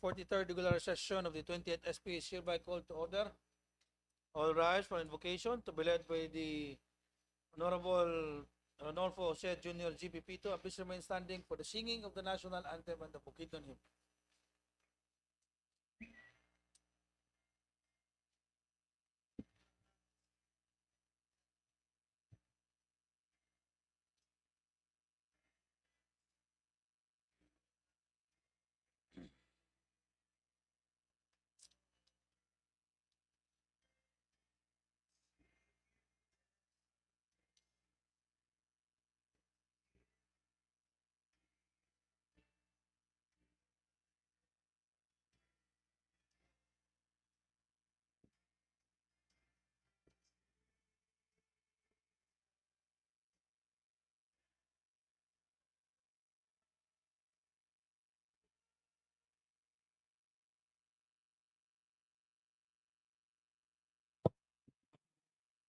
43rd regular session of the 20th SP is hereby called to order. All rise for invocation to be led by the Honorable Ranolfo Jose Jr. GPP2. Please remain standing for the singing of the national anthem and the Bukidnon hymn.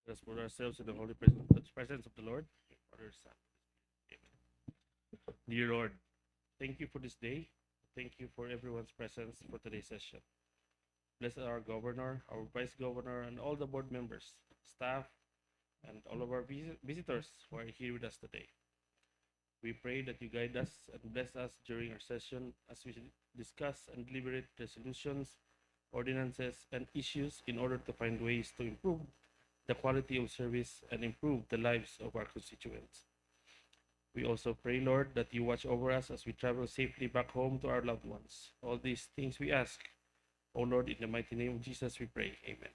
Let us put ourselves in the holy presence of the Lord. Father, Son. Amen. Dear Lord, thank you for this day. Thank you for everyone's presence for today's session. Bless our governor, our vice governor, and all the board members, staff, and all of our visitors who are here with us today. We pray that you guide us and bless us during our session as we discuss and deliberate resolutions, ordinances, and issues in order to find ways to improve the quality of service and improve the lives of our constituents. We also pray, Lord, that you watch over us as we travel safely back home to our loved ones. All these things we ask, O Lord, in the mighty name of Jesus we pray. Amen.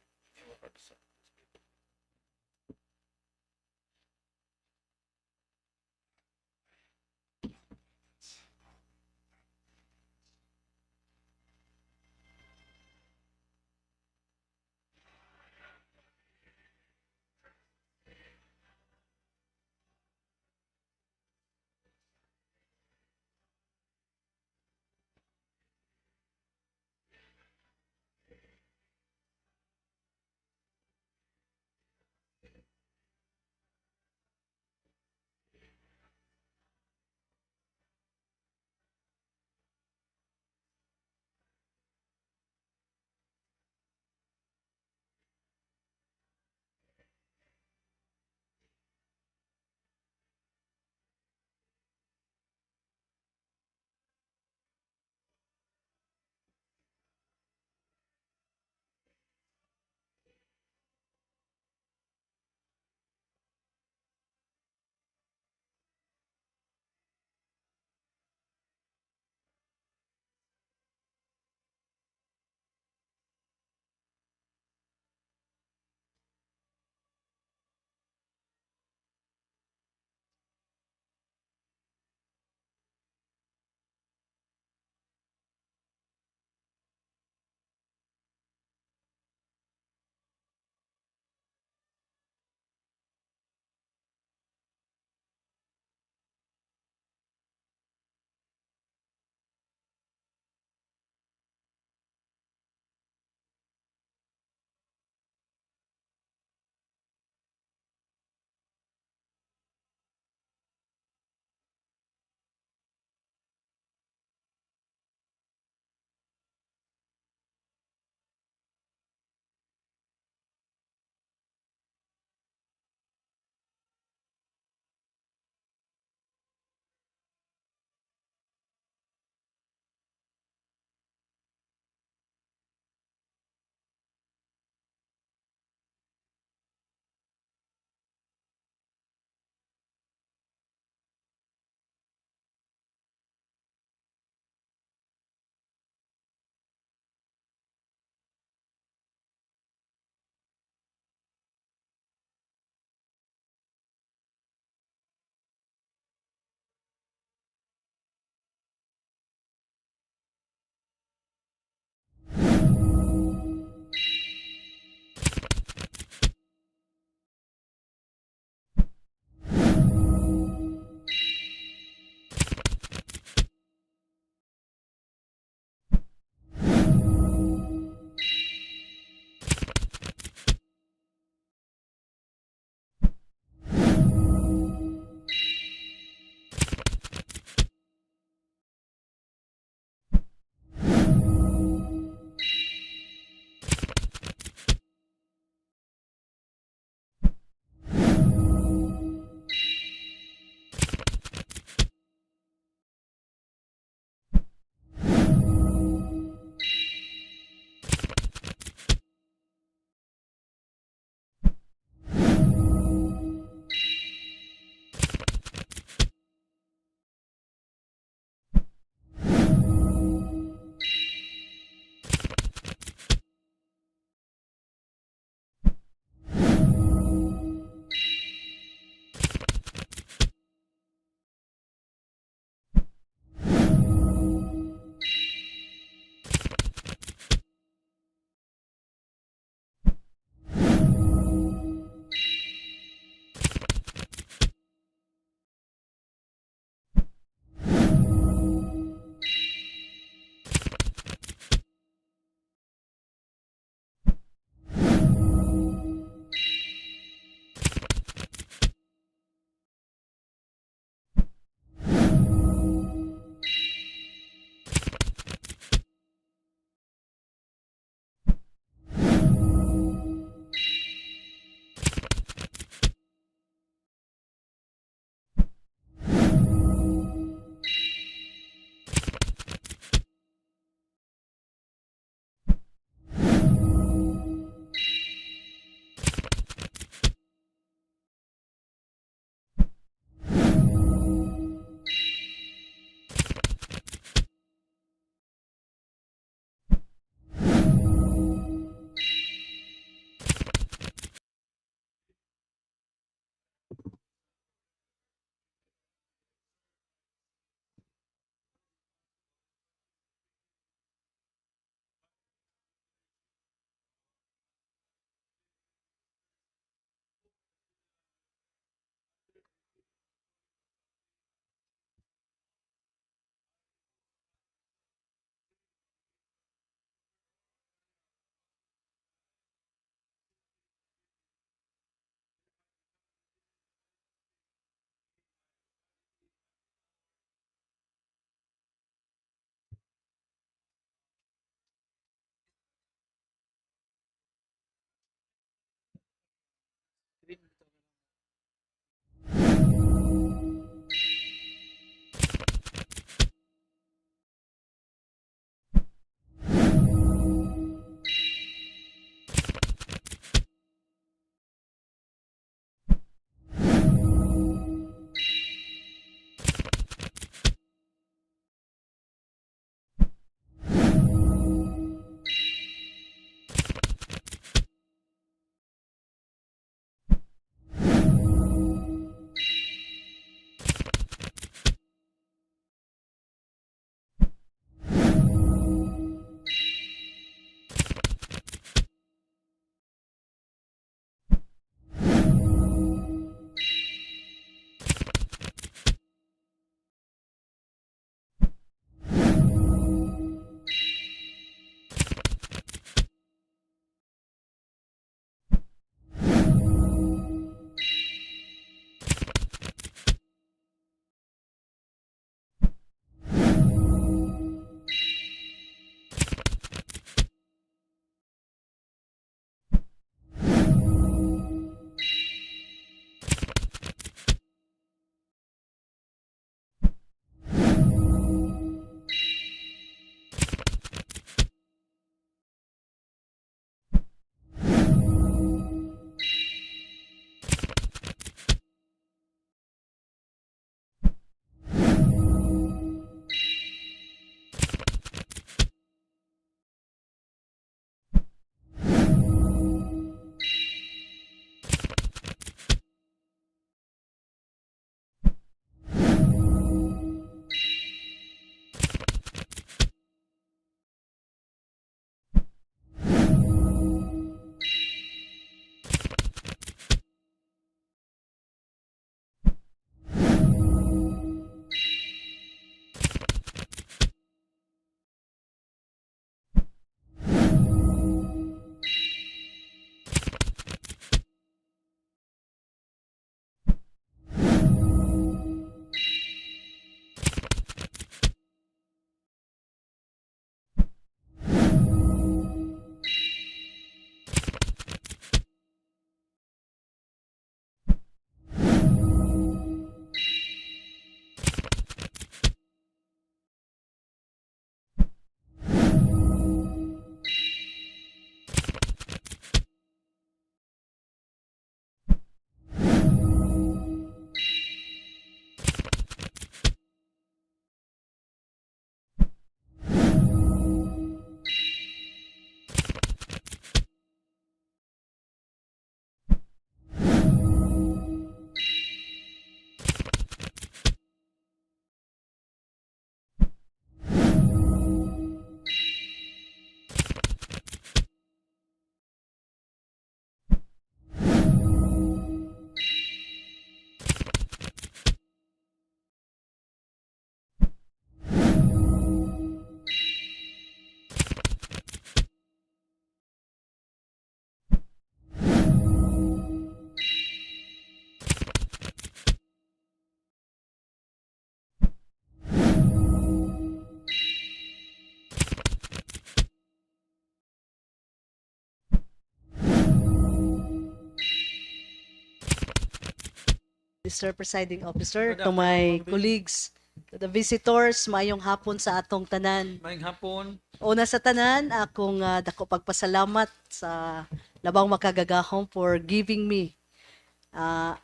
Mr. Presiding Officer, Good to afternoon, my Ma'am Bing. colleagues, to the visitors, mayong hapon sa atong tanan. Maayong hapon. Una sa tanan, akong dako pagpasalamat sa labang makagagahom for giving me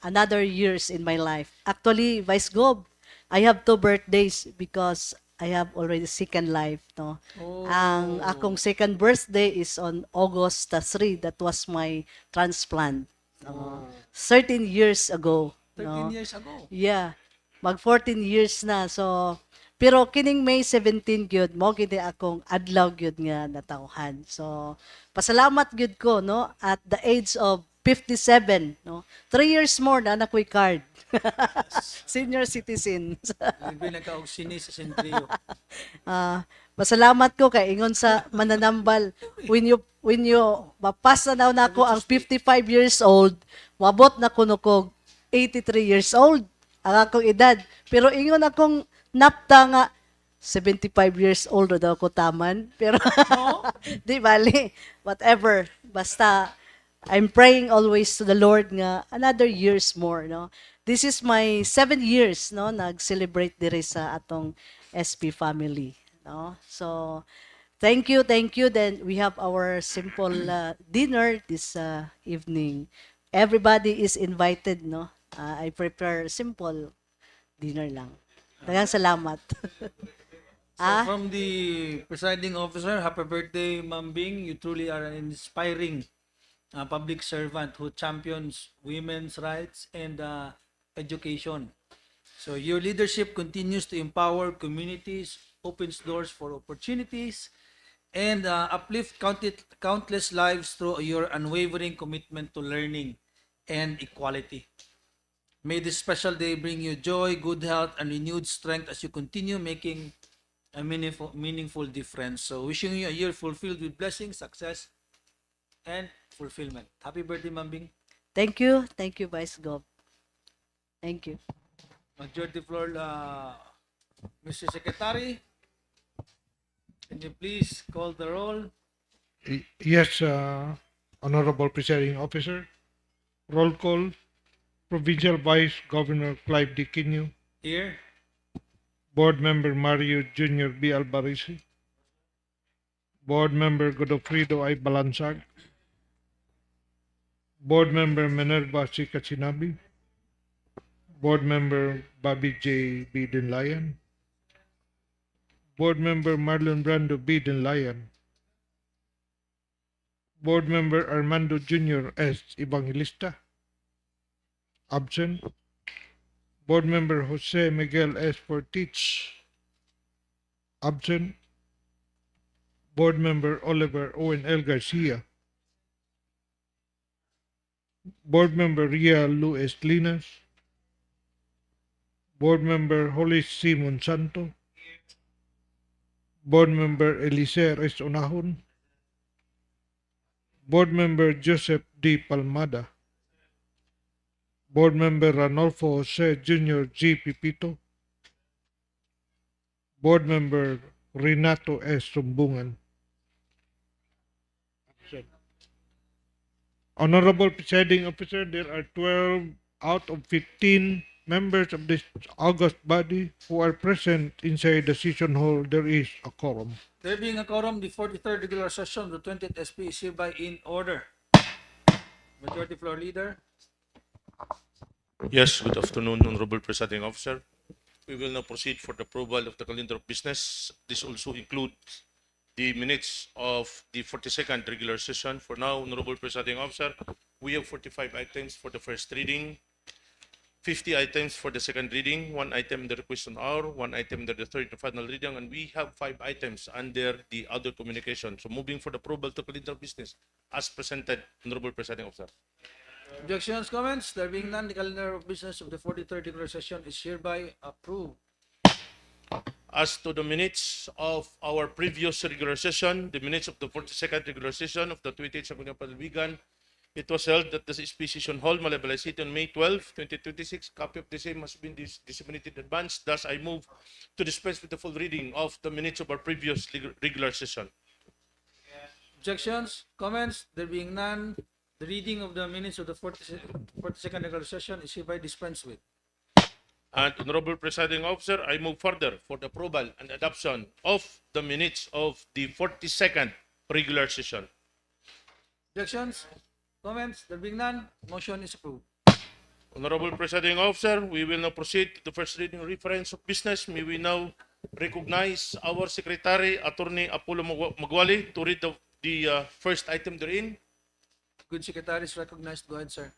another years in my life. Actually, Vice Gob, I have 2 birthdays because I have already second life, no. Oh. Ang akong second birthday is on August 3. That was my transplant. Oh. 13 years ago. 13 No? years ago. Yeah. Mag 14 years na. So, pero kining May 17 gyud mo gid akong adlaw gyud nga natawhan. So, pasalamat gyud ko no at the age of 57, no. 3 years more na nakoy card. Senior citizen. Libre nagka-og sini sa Sentrio. Masalamat ko kay ingon sa mananambal when you mapasa na nako ang 55 years old, mabot na kuno kog 83 years old ang akong edad. Pero ingon akong napta nga 75 years old na daw ko taman. Pero di bali, whatever. Basta I'm praying always to the Lord nga another years more, no. This is my 7 years, no, nag-celebrate diri sa atong SP family, no. So thank you. Then we have our simple dinner this evening. Everybody is invited, no. I prepare simple dinner lang. Daghang salamat. So from the presiding officer, happy birthday, Ma'am Bing. You truly are an inspiring public servant who champions women's rights and education. So your leadership continues to empower communities, opens doors for opportunities, and uplift countless lives through your unwavering commitment to learning and equality. May this special day bring you joy, good health, and renewed strength as you continue making a meaningful difference. So wishing you a year fulfilled with blessings, success, and fulfillment. Happy birthday, Ma'am Bing. Thank you, Vice Gov. Thank you. Majority floor, Mr. Secretary, can you please call the roll? Yes, Honorable Presiding Officer. Roll call. Provincial Vice Governor Clive D. Quino. Here. Board Member Mario Jr. B. Albarisi. Board Member Godofredo I. Balansag. Board Member Minerva C. Katsinabi. Board Member Bobby J. B. Dinlayan. Board Member Marlon Brando B. Dinlayan. Board Member Armando Jr. S. Evangelista. Absent. Board Member Jose Miguel S. Fortich. Absent. Board Member Oliver Owen L. Garcia. Board Member Ria Luis Linas. Board Member Holly C. Monsanto. Board Member Eliser S. Onahon. Board Member Joseph D. Palmada. Board Member Ranolfo Jose Jr. G. Pipito. Board Member Renato S. Sumbungan. Honorable Presiding Officer, there are 12 out of 15 members of this august body who are present inside the session hall. There is a quorum. There being a quorum, the 43rd regular session of the 20th SP is hereby in order. Majority floor leader. Yes, good afternoon, Honorable Presiding Officer. We will now proceed for the approval of the calendar of business. This also includes the minutes of the 42nd regular session. For now, Honorable Presiding Officer, we have 45 items for the first reading, 50 items for the second reading, 1 item in the question hour, 1 item under the third and final reading, and we have 5 items under the other communication. So moving for the approval to calendar of business as presented, Honorable Presiding Officer. Objections, comments? There being none, the calendar of business of the 43rd regular session is hereby approved. As to the minutes of our previous regular session, the minutes of the 42nd regular session of the 28th Sangguniang Panlalawigan, it was held at the SP Session Hall, Malabalay City on May 12, 2026. Copy of the same has been disseminated in advance. Thus, I move to dispense with the full reading of the minutes of our previous regular session. Objections, comments? There being none, the reading of the minutes of the 42nd regular session is hereby dispensed with. And Honorable Presiding Officer, I move further for the approval and adoption of the minutes of the 42nd regular session. Objections? Comments? There being none, motion is approved. Honorable Presiding Officer, we will now proceed to the first reading reference of business. May we now recognize our Secretary, Attorney Apollo Magwali, to read the first item therein. Good secretary is recognized. Go ahead, sir.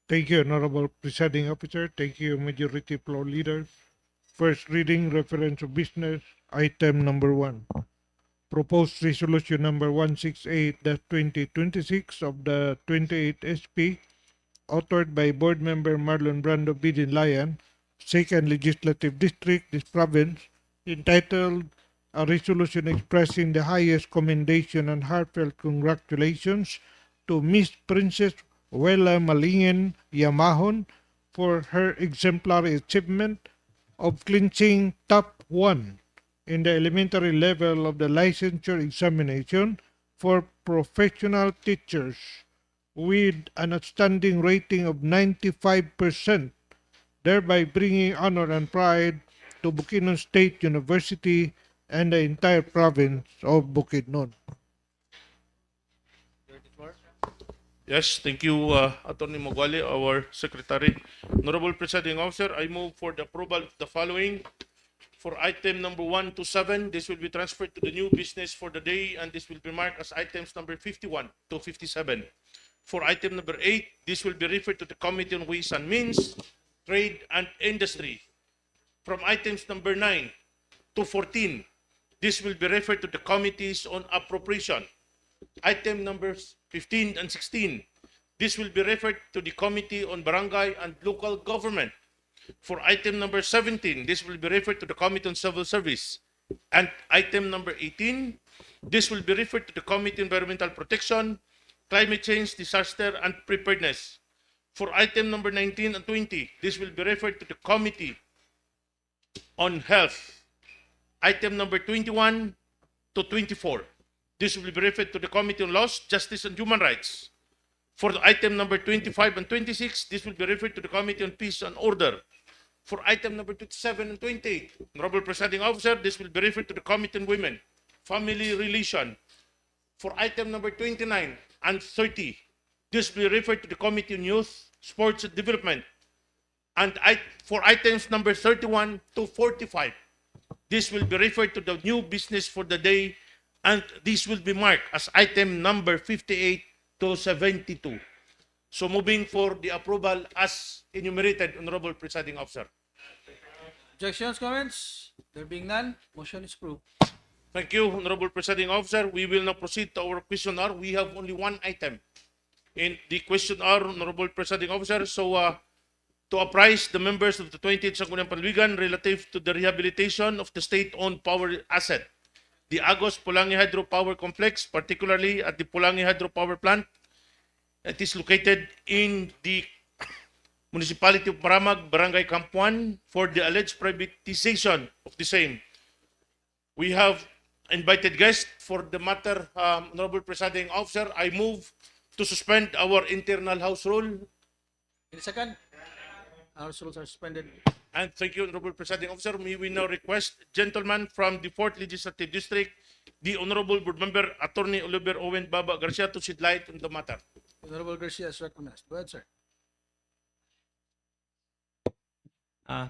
Thank you, Honorable Presiding Officer. Thank you, Majority Floor Leader. First reading, reference of business, item number 1. Proposed resolution number 168-2026 of the 28th SP, authored by Board Member Marlon Brando Bidin-Layan, 2nd Legislative District, this province, entitled A Resolution Expressing the Highest Commendation and Heartfelt Congratulations to Miss Princess Wela Malingen Yamahon for her exemplary achievement of clinching top 1 in the elementary level of the licensure examination for professional teachers with an outstanding rating of 95%, thereby bringing honor and pride to Bukidnon State University and the entire province of Bukidnon. Yes, thank you, Attorney Magwali, our Secretary. Honorable Presiding Officer, I move for the approval of the following. For item number 1 to 7, this will be transferred to the new business for the day, and this will be marked as items number 51 to 57. For item number 8, this will be referred to the Committee on Ways and Means, Trade and Industry. From items number 9 to 14, this will be referred to the Committees on Appropriation. Item numbers 15 and 16, this will be referred to the Committee on Barangay and Local Government. For item number 17, this will be referred to the Committee on Civil Service. And item number 18, this will be referred to the Committee on Environmental Protection, Climate Change, Disaster, and Preparedness. For item number 19 and 20, this will be referred to the Committee on Health. Item number 21 to 24, this will be referred to the Committee on Laws, Justice, and Human Rights. For the item number 25 and 26, this will be referred to the Committee on Peace and Order. For item number 27 and 28, Honorable Presiding Officer, this will be referred to the Committee on Women, Family Relation. For item number 29 and 30, this will be referred to the Committee on Youth, Sports, and Development. And for items number 31 to 45, this will be referred to the new business for the day, and this will be marked as item number 58 to 72. So moving for the approval as enumerated, Honorable Presiding Officer. Objections, comments? There being none, motion is approved. Thank you, Honorable Presiding Officer. We will now proceed to our question hour. We have only one item in the question hour, Honorable Presiding Officer. So to apprise the members of the 20th Sangguniang Panlalawigan relative to the rehabilitation of the state-owned power asset, the Agos Pulangi Hydropower Complex, particularly at the Pulangi Hydropower Plant. It is located in the Municipality of Maramag, Barangay Campuan, for the alleged privatization of the same. We have invited guests for the matter, Honorable Presiding Officer. I move to suspend our internal house rule. In a second, our rules are suspended. And thank you, Honorable Presiding Officer. May we now request gentlemen from the 4th Legislative District, the Honorable Board Member, Attorney Oliver Owen Baba Garcia, to shed light on the matter. Honorable Garcia is recognized. Go ahead, sir.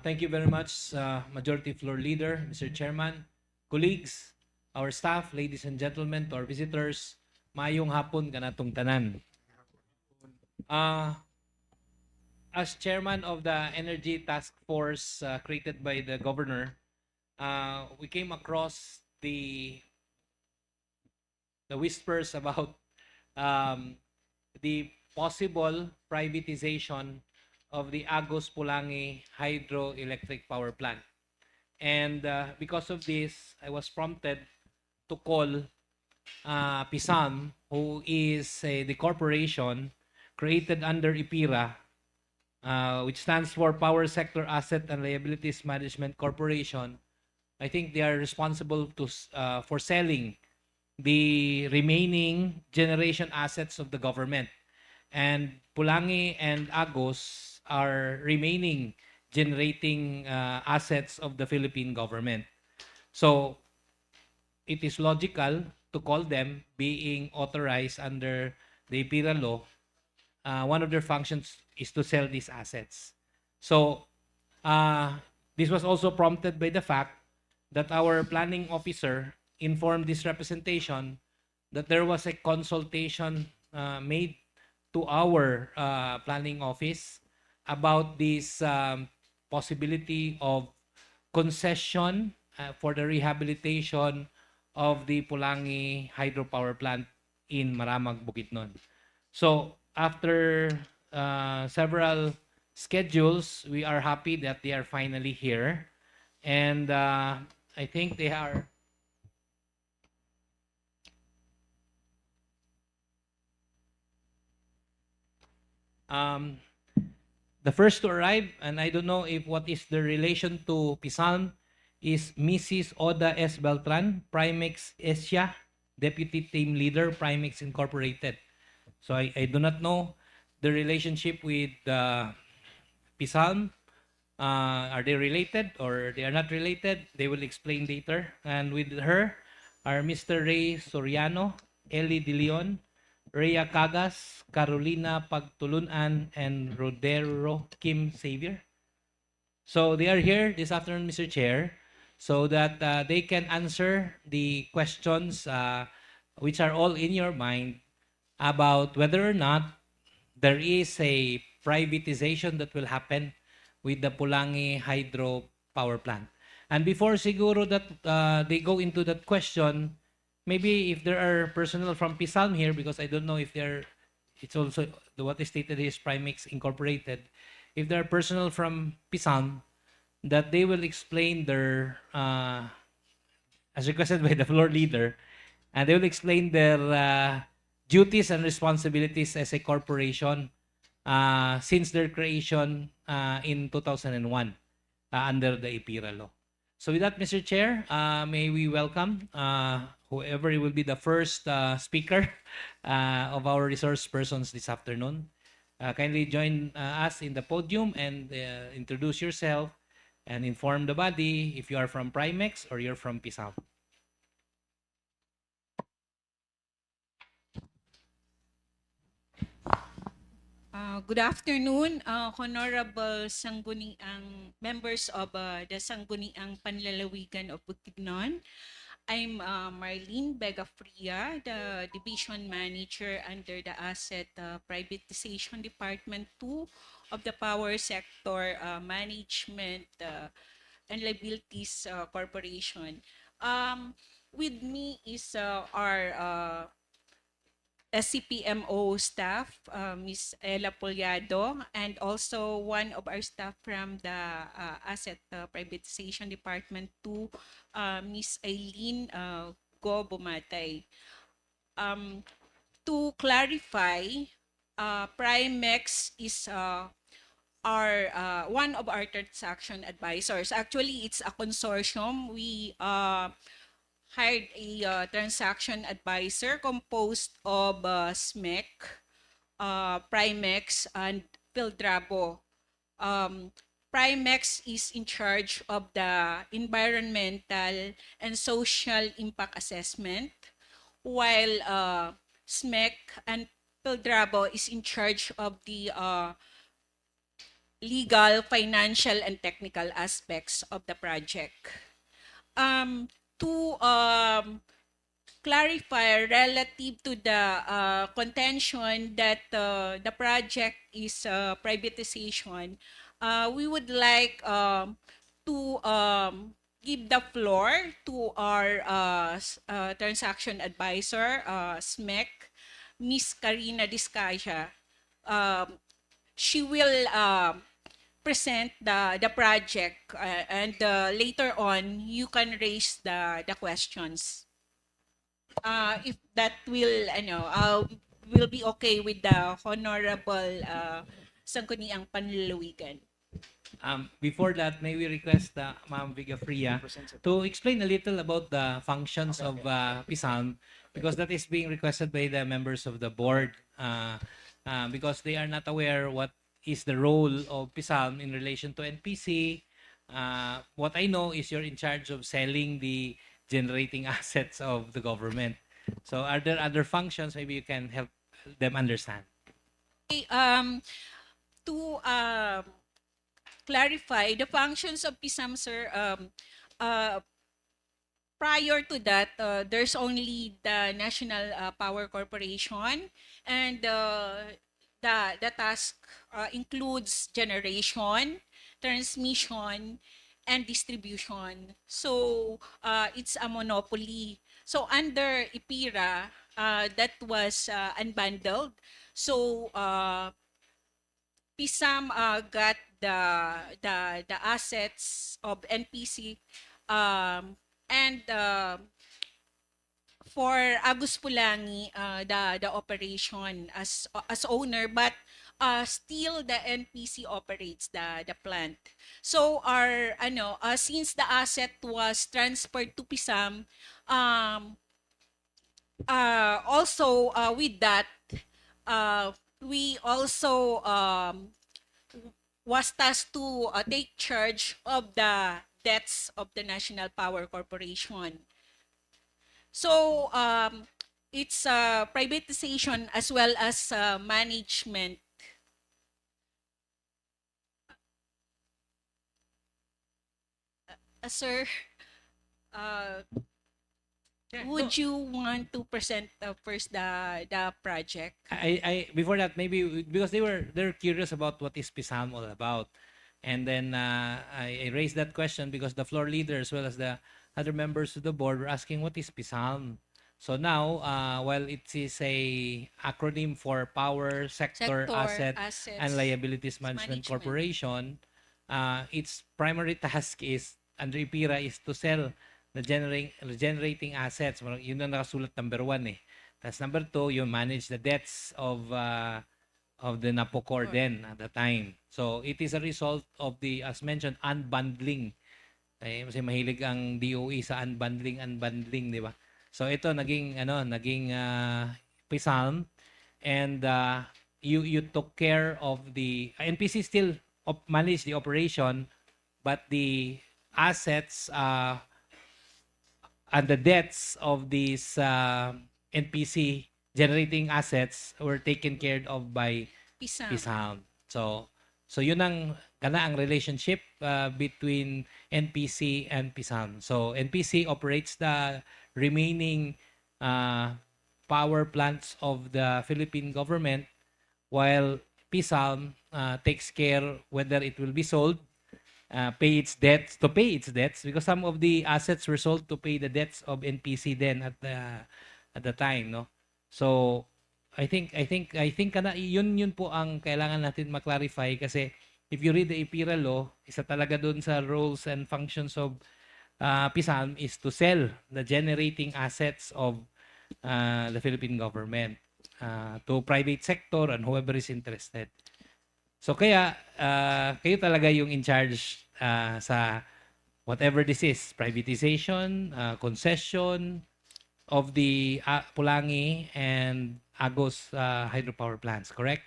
Thank you very much, Majority Floor Leader, Mr. Chairman, colleagues, our staff, ladies and gentlemen, to our visitors, mayong hapon kanatong tanan. As chairman of the Energy Task Force created by the governor, we came across the whispers about the possible privatization of the Agos Pulangi hydroelectric power plant. And because of this, I was prompted to call PISAM, who is the corporation created under IPIRA, which stands for Power Sector Asset and Liabilities Management Corporation. I think they are responsible to for selling the remaining generation assets of the government. And Pulangi and Agos are remaining generating assets of the Philippine government. So it is logical to call them, being authorized under the IPIRA law. One of their functions is to sell these assets. So this was also prompted by the fact that our planning officer informed this representation that there was a consultation made to our planning office about this possibility of concession for the rehabilitation of the Pulangi hydropower plant in Maramag, Bukidnon. So after several schedules, we are happy that they are finally here. And I think they are the first to arrive, and I don't know if what is the relation to Pisan, is Mrs. Oda S. Beltran, Primex Asia, Deputy Team Leader, Primex Incorporated. So I do not know the relationship with Pisan. Are they related or they are not related? They will explain later. And with her are Mr. Ray Soriano, Eli De Leon, Rhea Cagas, Carolina Pagtulunan, and Rodero Kim Xavier. So they are here this afternoon, Mr. Chair, so that they can answer the questions which are all in your mind about whether or not there is a privatization that will happen with the Pulangi hydro power plant. And before siguro that they go into that question, maybe if there are personnel from PISALM here, because I don't know if they're, it's also what is stated is Primex Incorporated. If there are personnel from PISALM, that they will explain their, as requested by the floor leader, and they will explain their duties and responsibilities as a corporation since their creation in 2001 under the IPIRA law. So with that, Mr. Chair, may we welcome whoever will be the first speaker of our resource persons this afternoon. Kindly join us in the podium and introduce yourself and inform the body if you are from Primex or you're from PISAL. Good afternoon, Honorable Sangguniang members of the Sangguniang Panlalawigan of Bukidnon. I'm Marlene Begafria, the Division Manager under the Asset Privatization Department 2 of the Power Sector Management and Liabilities Corporation. With me is our SCPMO staff, Ms. Ella Puliado, and also one of our staff from the Asset Privatization Department 2, Ms. Eileen Go Bumatay. To clarify, Primex is our one of our transaction advisors. Actually, it's a consortium. We hired a transaction advisor composed of SMEC, Primex, and Pildrabo. Primex is in charge of the environmental and social impact assessment, while SMEC and Pildrabo is in charge of the legal, financial, and technical aspects of the project. To clarify relative to the contention that the project is privatization, we would like to give the floor to our transaction advisor, SMEC, Ms. Karina Discaya. She will present the project and later on you can raise the questions if that will be okay with the honorable Sangguniang Panlalawigan. Before that, may we request Ma'am Vigafria to explain a little about the functions of PISALM, because that is being requested by the members of the board because they are not aware what is the role of PISALM in relation to NPC? What I know is you're in charge of selling the generating assets of the government. So are there other functions? Maybe you can help them understand. Okay, to clarify the functions of PISAM, sir, uh, prior to that, there's only the National Power Corporation, and the task includes generation, transmission, and distribution. So it's a monopoly. So under IPIRA, that was unbundled. So PISAM got the assets of NPC, and for Agus Pulangi, the operation as owner, but still the NPC operates the plant. So our since the asset was transferred to PISAM, also with that, we also was tasked to take charge of the debts of the National Power Corporation. So it's privatization as well as management. Sir, uh, would you want to present first the project? I before that, maybe because they're curious about what is PISAM all about, and then I raised that question because the floor leader as well as the other members of the board were asking what is PISAM. So now, while it is a acronym for Power Sector, Asset Assets, and Liabilities Management Management. Corporation, its primary task is under IPIRA is to sell the generating assets. Yun ang nakasulat number 1 eh. Tapos number 2, you manage the debts of the Napocor then at the time. So it is a result of the, as mentioned, unbundling. Kasi mahilig ang DOE sa unbundling, di ba? So ito naging PISALM, and you took care of the NPC still manage the operation, but the assets and the debts of these NPC generating assets were taken care of by PISAM. PISALM. So yun ang relationship between NPC and PISALM. So NPC operates the remaining power plants of the Philippine government, while PISALM takes care whether it will be sold, pay its debts because some of the assets were sold to pay the debts of NPC then at the time, no. So I think yun po ang kailangan natin ma-clarify, kasi if you read the IPIRA law, isa talaga doon sa roles and functions of PISALM is to sell the generating assets of the Philippine government to private sector and whoever is interested. So kaya kayo talaga yung in charge sa whatever this is, privatization, concession of the Pulangi and Agos hydropower plants, correct?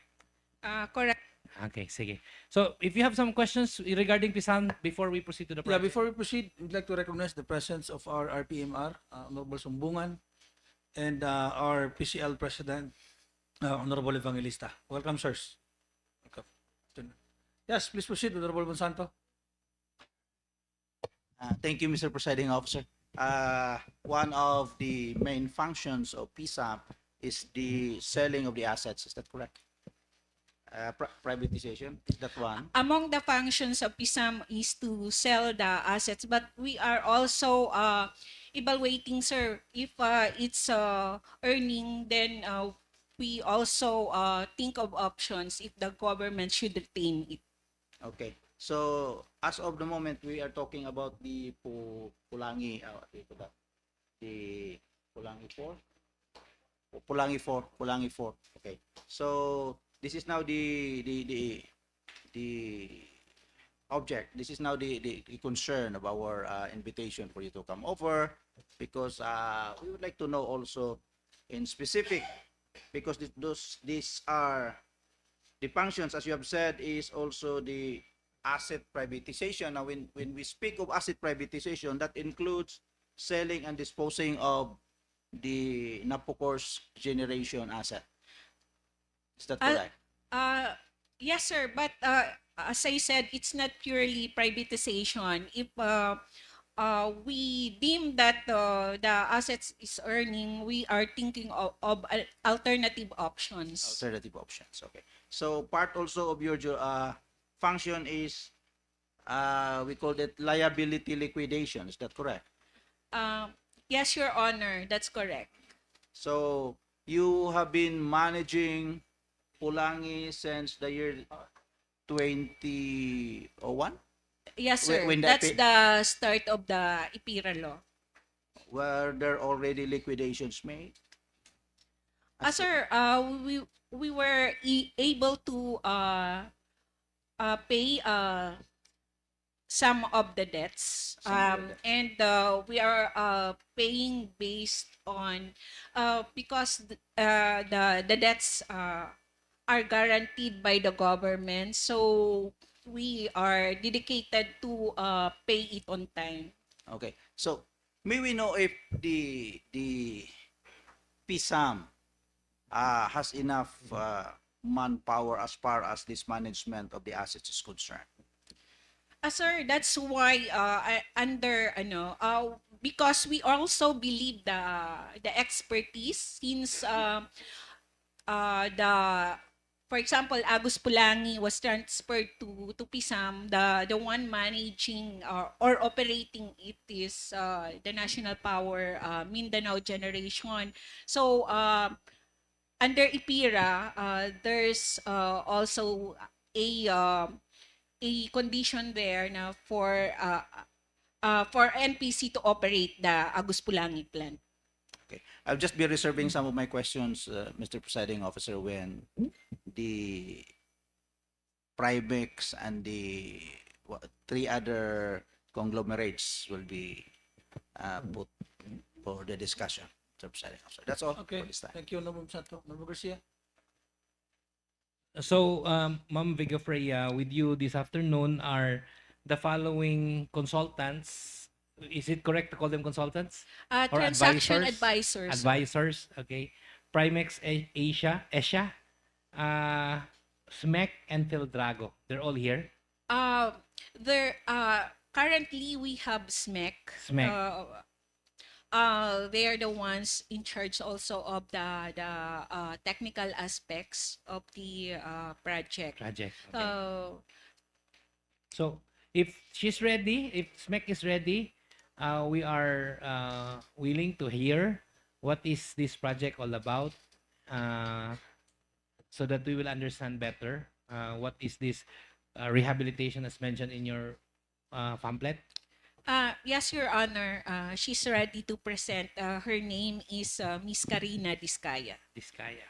Correct. Okay, sige. So if you have some questions regarding PISALM before we proceed to the Yeah, project. before we proceed, we'd like to recognize the presence of our RPMR, Honorable Sumbungan, and our PCL President, Honorable Evangelista. Welcome, sirs. Welcome. Yes, please proceed, Honorable Monsanto. Thank you, Mr. Presiding Officer. One of the main functions of PSAP is the selling of the assets. Is that correct? Privatization, is that one? Among the functions of PISAM is to sell the assets, but we are also evaluating, sir, if it's earning, then we also think of options if the government should retain it. Okay. So as of the moment, we are talking about the Pulangi, the Pulangi 4? Pulangi 4. Okay. So this is now the object. This is now the concern of our invitation for you to come over, because we would like to know also in specific, because these are the functions, as you have said, is also the asset privatization. Now, when we speak of asset privatization, that includes selling and disposing of the Napocor's generation asset. Is that Uh, correct? yes, sir. But as I said, it's not purely privatization. If we deem that the assets is earning, we are thinking of alternative options. Alternative options. Okay. So part also of your function is we call it liability liquidation. Is that correct? Uh, yes, Your Honor, that's correct. So you have been managing Pulangi since the year 2001, Yes, sir. When That's the start of the IPIRA law. were there already liquidations made? Sir, we were able to pay some of the debts. Some of the debts. And we are paying based on because the debts are guaranteed by the government. So we are dedicated to pay it on time. Okay. So may we know if the PSAM has enough manpower as far as this management of the assets is concerned? Sir, that's why under because we also believe the expertise since the for example Agus Pulangi was transferred to PISAM, the one managing or operating it is the National Power Mindanao Generation. So under IPIRA there's also a condition there na for NPC to operate the Agus Pulangi plant. Okay. I'll just be reserving some of my questions, Mr. Presiding Officer, when the Primex and the three other conglomerates will be put for the discussion, Mr. Presiding Officer. That's all Okay, for this time. thank you, Honorable Santo. Honorable Garcia. So, Ma'am Vigafreya, with you this afternoon are the following consultants. Is it correct to call them consultants? Or Transaction advisors? advisors. Advisors, okay. Primex Asia, SMEC, and Fildrago. They're all here. There currently we have SMEC. SMEC. They are the ones in charge also of the technical aspects of the project. Okay. So So, if she's ready, if SMEC is ready, we are willing to hear what is this project all about, so that we will understand better what is this rehabilitation as mentioned in your pamphlet. yes, Your Honor, she's ready to present. Her name is Miss Karina Diskaya. Diskaya.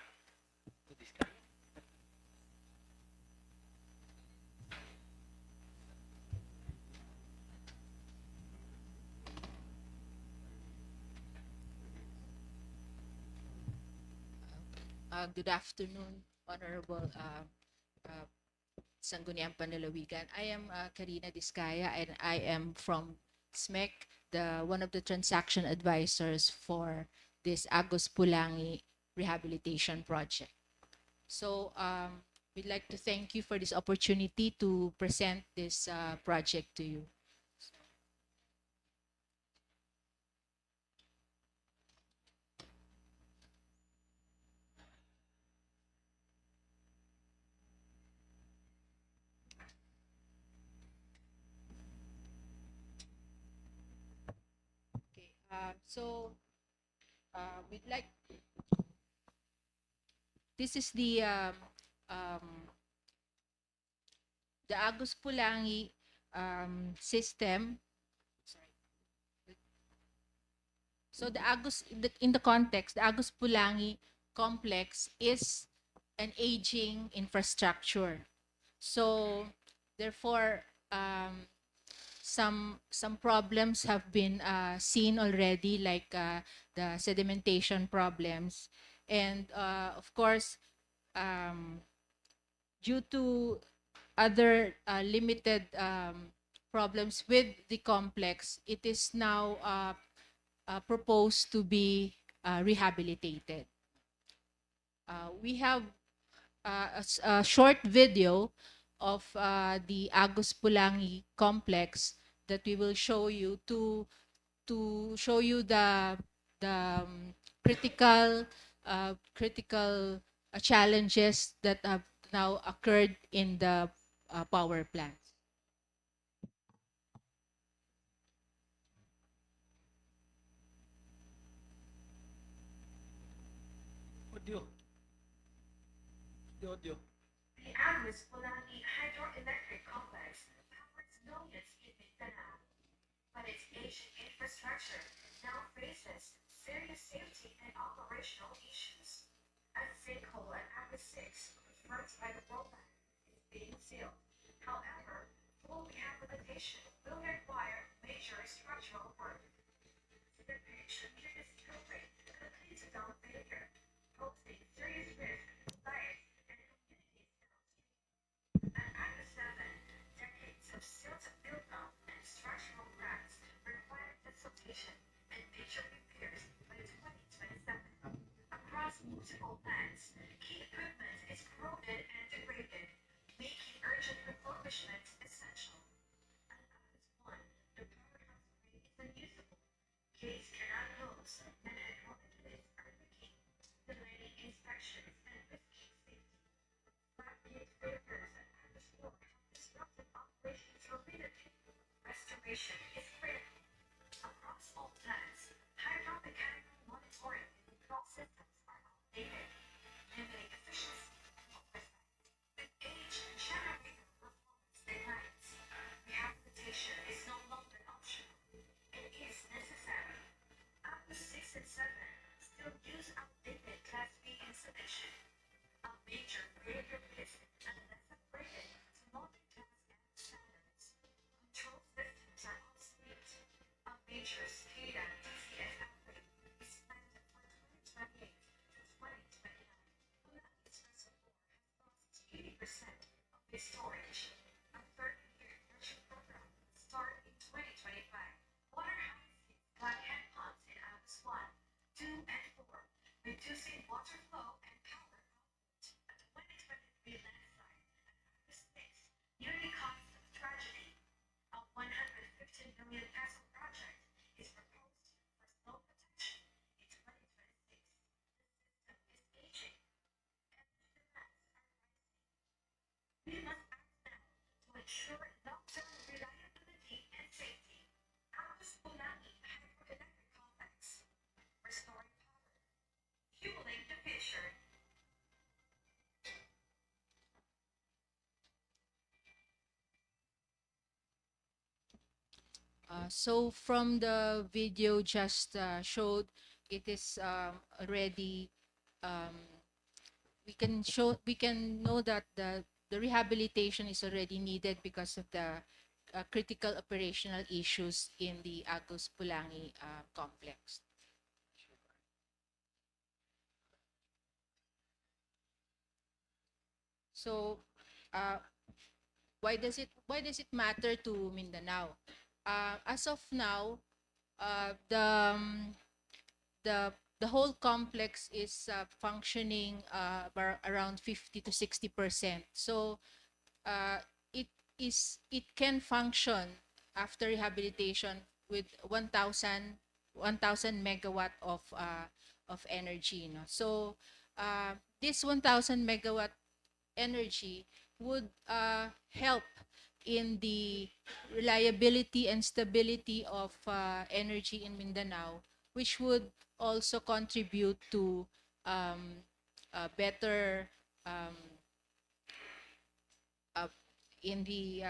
Good afternoon, Honorable Sangguniang Panlalawigan. I am Karina Diskaya, and I am from SMEC, one of the transaction advisors for this Agus Pulangi rehabilitation project. So we'd like to thank you for this opportunity to present this project to you. Okay, we'd like, this is the Agus Pulangi system. Sorry. So in the context, the Agus Pulangi complex is an aging infrastructure. So therefore, some problems have been seen already, like the sedimentation problems, and of course, due to other limited problems with the complex, it is now proposed to be rehabilitated. We have a short video of the Agus Pulangi complex that we will show you to show you the critical challenges that have now occurred in the power plant. Audio. The audio. The Agus Pulangi hydroelectric complex powers millions in Mindanao, but its aging infrastructure now faces serious safety and operational issues. A sinkhole at Agus 6, confirmed by the World Bank, is being sealed. However, full rehabilitation will require major structural work. The bridge near this building completes down failure, posing serious risk to life and communities downstream. At Agus 7, decades of silt buildup and structural cracks require consultation and major repairs by 2027. Across multiple plants, key equipment is corroded and degraded, making urgent refurbishment essential. At Agus 1, the powerhouse ring is unusable. Gates cannot close, and hydraulic lids are leaking, delaying inspections and risking safety. Flat gate failures at Agus 4 have disrupted operations repeatedly. Restoration is critical. Across all plants, hydromechanical monitoring and control systems are outdated, limiting efficiency and oversight. With age and generator performance declines, rehabilitation is no longer optional. It is necessary. Agus 6 and 7 still use outdated Class B insulation, a major failure risk unless upgraded to modern Class F standards. Control systems are obsolete. A major SCADA DCS upgrade is planned for 2028 to 2029. Pulangi's reservoir has lost 80% of its storage. A 30-year nurture program will start in 2025. Water harvesting flood hand pumps in Agus 1, 2, and 4, reducing water flow and power output. At the 2023 landslide at Agus 6 nearly caused a tragedy. A 115 million peso project is proposed for snow protection in 2026. The system is aging. Energy demands are rising. We must act now to ensure long-term reliability and safety. Agus Pulangi hydroelectric complex, restoring power, fueling the future. So from the video just showed, it is already we can know that the rehabilitation is already needed because of the critical operational issues in the Agus Pulangi complex. So why does it matter to Mindanao? As of now, the whole complex is functioning around 50 to 60%. So it can function after rehabilitation with 1,000 megawatt of energy. No? So this 1,000 megawatt energy would help in the reliability and stability of energy in Mindanao, which would also contribute to better in the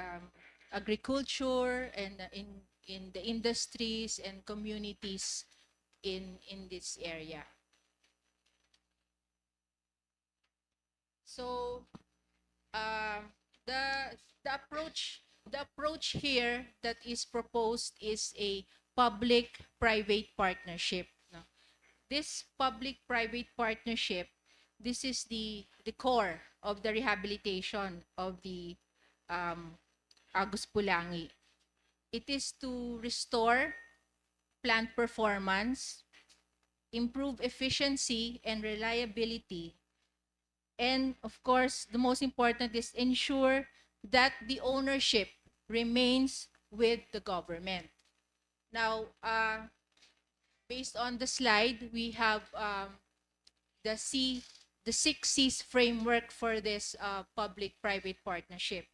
agriculture and in the industries and communities in this area. So the approach here that is proposed is a public-private partnership. No? This public-private partnership this is the core of the rehabilitation of the Agus Pulangi. It is to restore plant performance, improve efficiency and reliability, and of course, the most important is ensure that the ownership remains with the government. Now, based on the slide, we have the C, the 6 C's framework for this public-private partnership.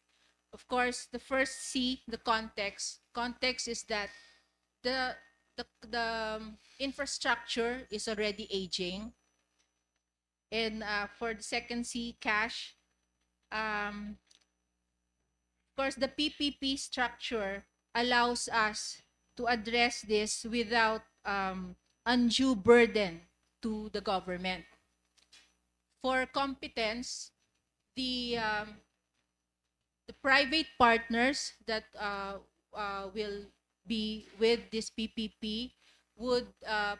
Of course, the first C, the context. Context is that the infrastructure is already aging. And for the second C, cash, of course, the PPP structure allows us to address this without undue burden to the government. For competence, the private partners that will be with this PPP would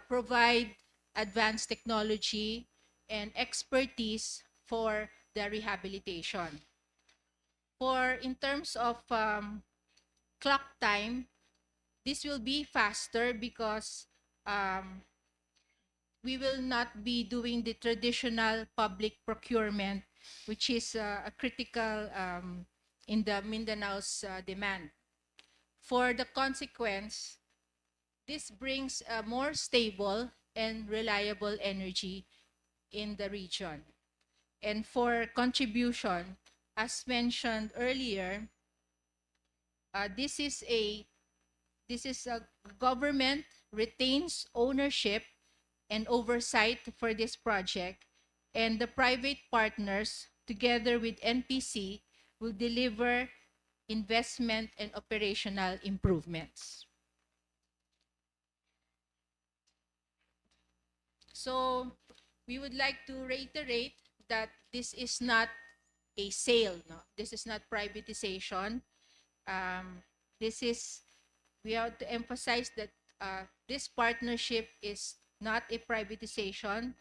provide advanced technology and expertise for the rehabilitation. For in terms of clock time, this will be faster because we will not be doing the traditional public procurement, which is a critical in the Mindanao's demand. For the consequence, this brings a more stable and reliable energy in the region. And for contribution, as mentioned earlier, this is a government retains ownership and oversight for this project, and the private partners together with NPC will deliver investment and operational improvements. So we would like to reiterate that this is not a sale, no? This is not privatization. This is, we have to emphasize that this partnership is not a privatization.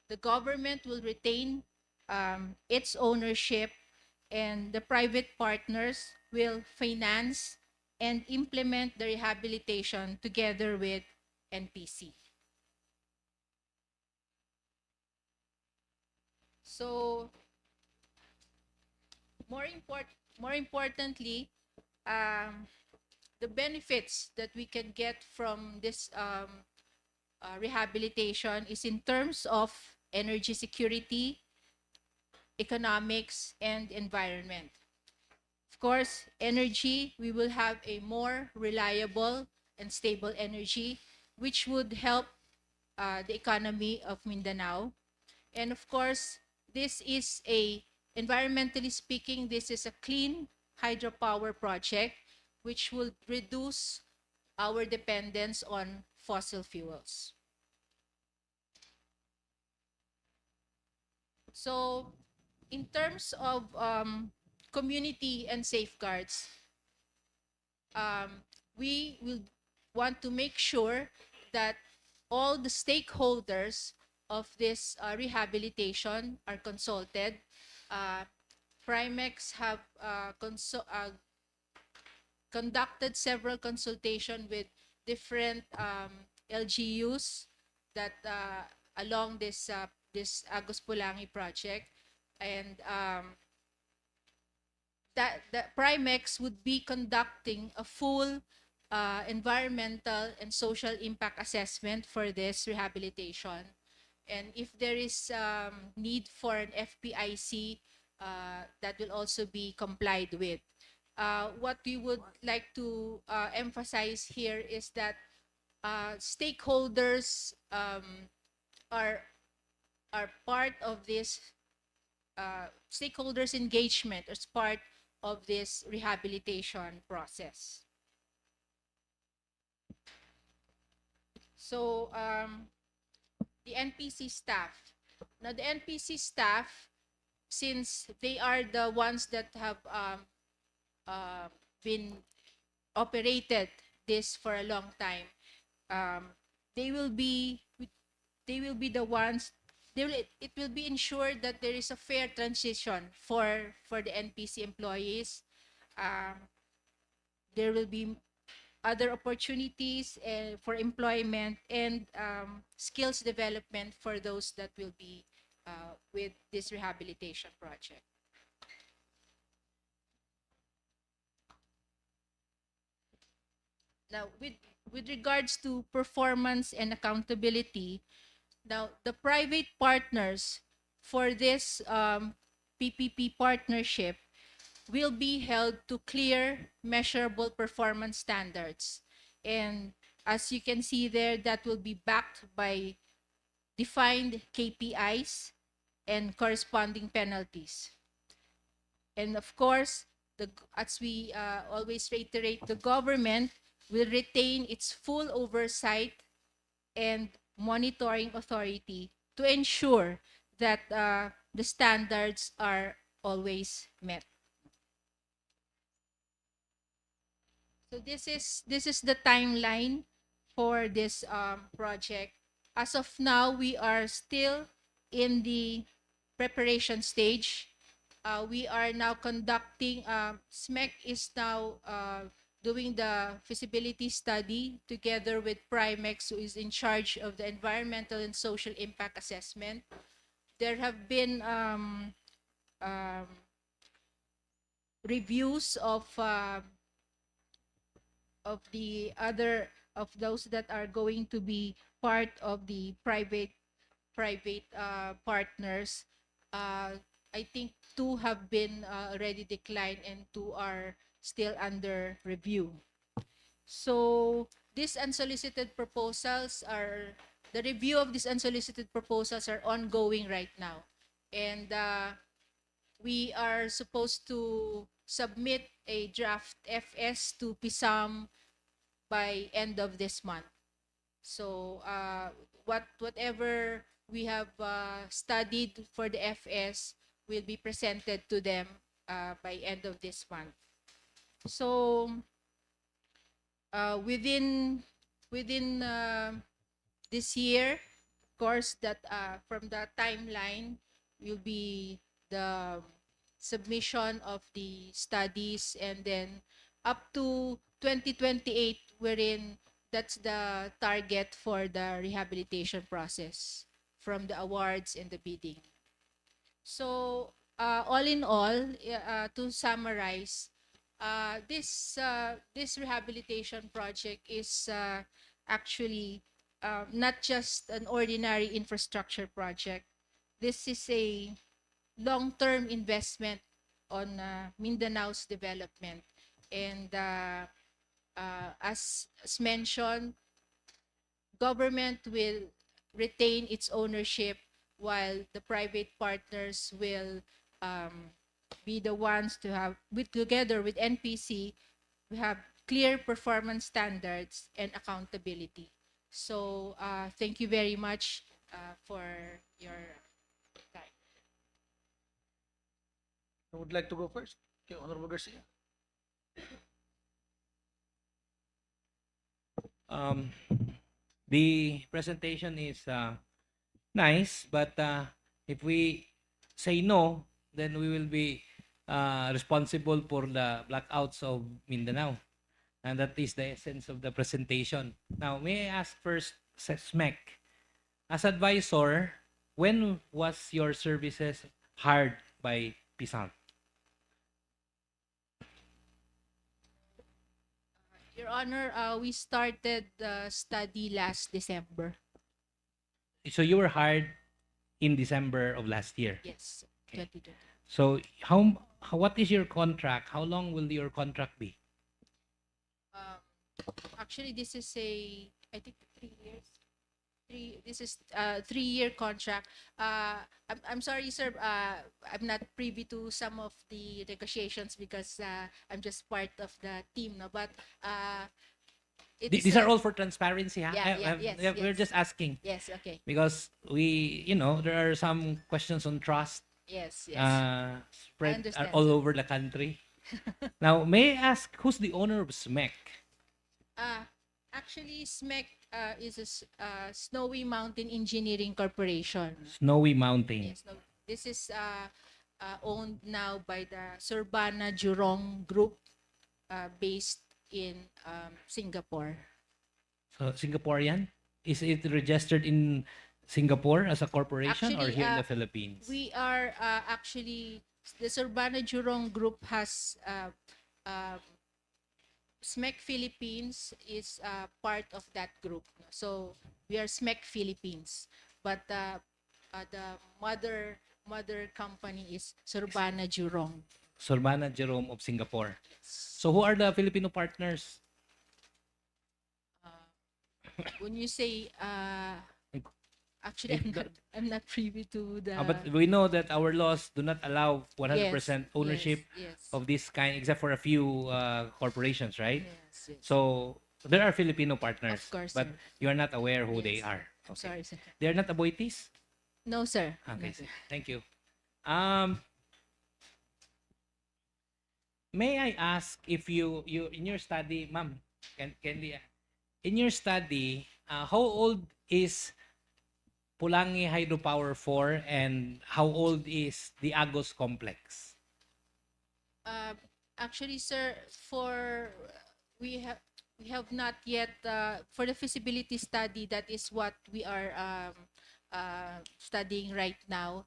The government will retain its ownership, and the private partners will finance and implement the rehabilitation together with NPC. So, more importantly, the benefits that we can get from this rehabilitation is in terms of energy security, economics, and environment. Of course, energy, we will have a more reliable and stable energy, which would help the economy of Mindanao. And of course, this is environmentally speaking, this is a clean hydropower project, which will reduce our dependence on fossil fuels. So, in terms of community and safeguards, we will want to make sure that all the stakeholders of this rehabilitation are consulted. Primex have conducted several consultations with different LGUs that along this Agus Pulangi project, and that Primex would be conducting a full environmental and social impact assessment for this rehabilitation. And if there is need for an FPIC, that will also be complied with. What we would like to emphasize here is that stakeholders are part of this stakeholders engagement as part of this rehabilitation process. So the NPC staff. Now the NPC staff, since they are the ones that have been operated this for a long time, they will be the ones it will be ensured that there is a fair transition for the NPC employees. Um, there will be other opportunities for employment and skills development for those that will be with this rehabilitation project. Now, with regards to performance and accountability, now the private partners for this PPP partnership will be held to clear, measurable performance standards. And as you can see there, that will be backed by defined KPIs and corresponding penalties. And of course, as we always reiterate, the government will retain its full oversight and monitoring authority to ensure that the standards are always met. So this is the timeline for this project. As of now, we are still in the preparation stage. We are now conducting, SMEC is now doing the feasibility study together with Primex, who is in charge of the environmental and social impact assessment. There have been reviews of the other of those that are going to be part of the private partners. I think two have been already declined and two are still under review. So these unsolicited proposals are, the review of these unsolicited proposals are ongoing right now. And we are supposed to submit a draft FS to PISAM by end of this month. So whatever we have studied for the FS will be presented to them by end of this month. So within this year, of course, that from the timeline will be the submission of the studies, and then up to 2028, wherein that's the target for the rehabilitation process from the awards and the bidding. So all in all, to summarize, this rehabilitation project is actually not just an ordinary infrastructure project. This is a long-term investment on Mindanao's development. And as mentioned, government will retain its ownership while the private partners will be the ones to have, together with NPC, we have clear performance standards and accountability. So thank you very much for your time. I would like to go first. Okay, Honorable Garcia. The presentation is nice, but if we say no, then we will be responsible for the blackouts of Mindanao. And that is the essence of the presentation. Now, may I ask first, SMEC, as advisor, when was your services hired by PISAM? Your Honor, we started the study last December. So you were hired in December of last year. Yes, Okay. 2020. So what is your contract? How long will your contract be? Actually, this is I think 3 years. This is 3-year contract. I'm sorry, sir. I'm not privy to some of the negotiations because I'm just part of the team, no. But These are all for transparency, huh? Yes, We're yes. just asking Yes, okay. because there are some questions on trust Yes, yes. spread understand, all sir. over the country. Now, may I ask who's the owner of SMEC? Actually, SMEC is a Snowy Mountain Engineering Corporation. Snowy Mountain. Yes, no, this is owned now by the Surbana Jurong Group, based in Singapore. So Singaporean? Is it registered in Singapore as a corporation or Actually, here in the Philippines? We are actually, the Surbana Jurong Group has SMEC Philippines is part of that group. So we are SMEC Philippines, but the mother company is Surbana Jurong. Sorbana Jerome of Singapore. So who are the Filipino partners? When you say actually, I'm not privy to the. But we know that our laws do not allow 100% Yes, ownership yes, of this kind, except for a few corporations, right? yes, yes. So there are Filipino partners, Of course, but sir. you are not aware who they Yes. are. I'm Okay. sorry, sir. They are not Aboitis? No, sir. Okay, No, sir. thank you. May I ask if you in your study, ma'am, can in your study, how old is Pulangi Hydropower 4 and how old is the Agos complex? Actually, sir, for we have not yet for the feasibility study. That is what we are studying right now.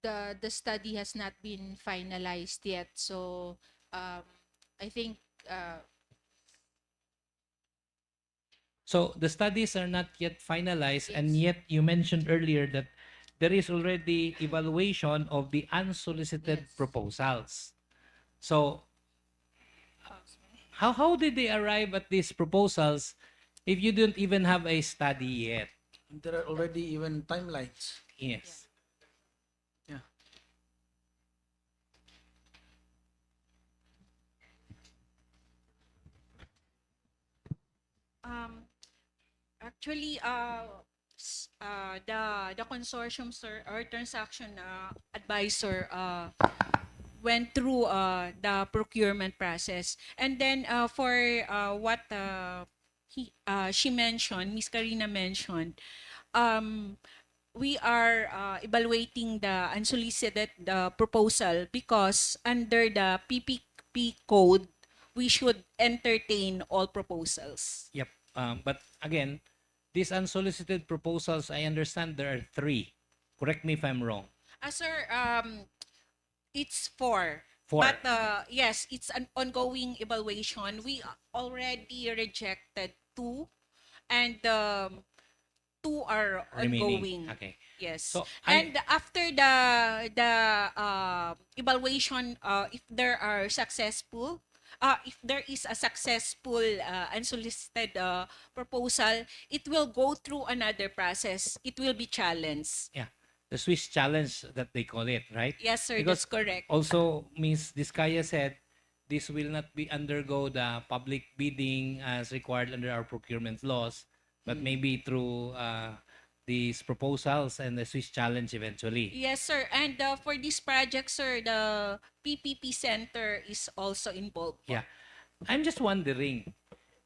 The study has not been finalized yet, so I think So the studies are not yet finalized, and Yes. yet you mentioned earlier that there is already evaluation of the unsolicited Yes. proposals. So how did they arrive at these proposals if you don't even have a study yet? There are already even timelines. Yes. Yeah. Actually, the consortium, sir, or transaction advisor went through the procurement process, and then for what she mentioned, Miss Karina mentioned, um, we are evaluating the unsolicited proposal because under the PPP code, we should entertain all proposals. Yep. But again, these unsolicited proposals, I understand there are 3. Correct me if I'm wrong. Sir, it's 4. 4. But yes, it's an ongoing evaluation. We already rejected 2, and 2 are Remaining. ongoing. Okay. Yes. So, And after the evaluation, if there are successful, if there is a successful unsolicited proposal, it will go through another process. It will be challenged. yeah, the Swiss challenge that they call it, right? Yes, sir, Because that's correct. also, Ms. Diskaya said this will not be undergo the public bidding as required under our procurement laws, but maybe through these proposals and the Swiss challenge eventually. Yes, sir. And for this project, sir, the PPP Center is also involved. Yeah. I'm just wondering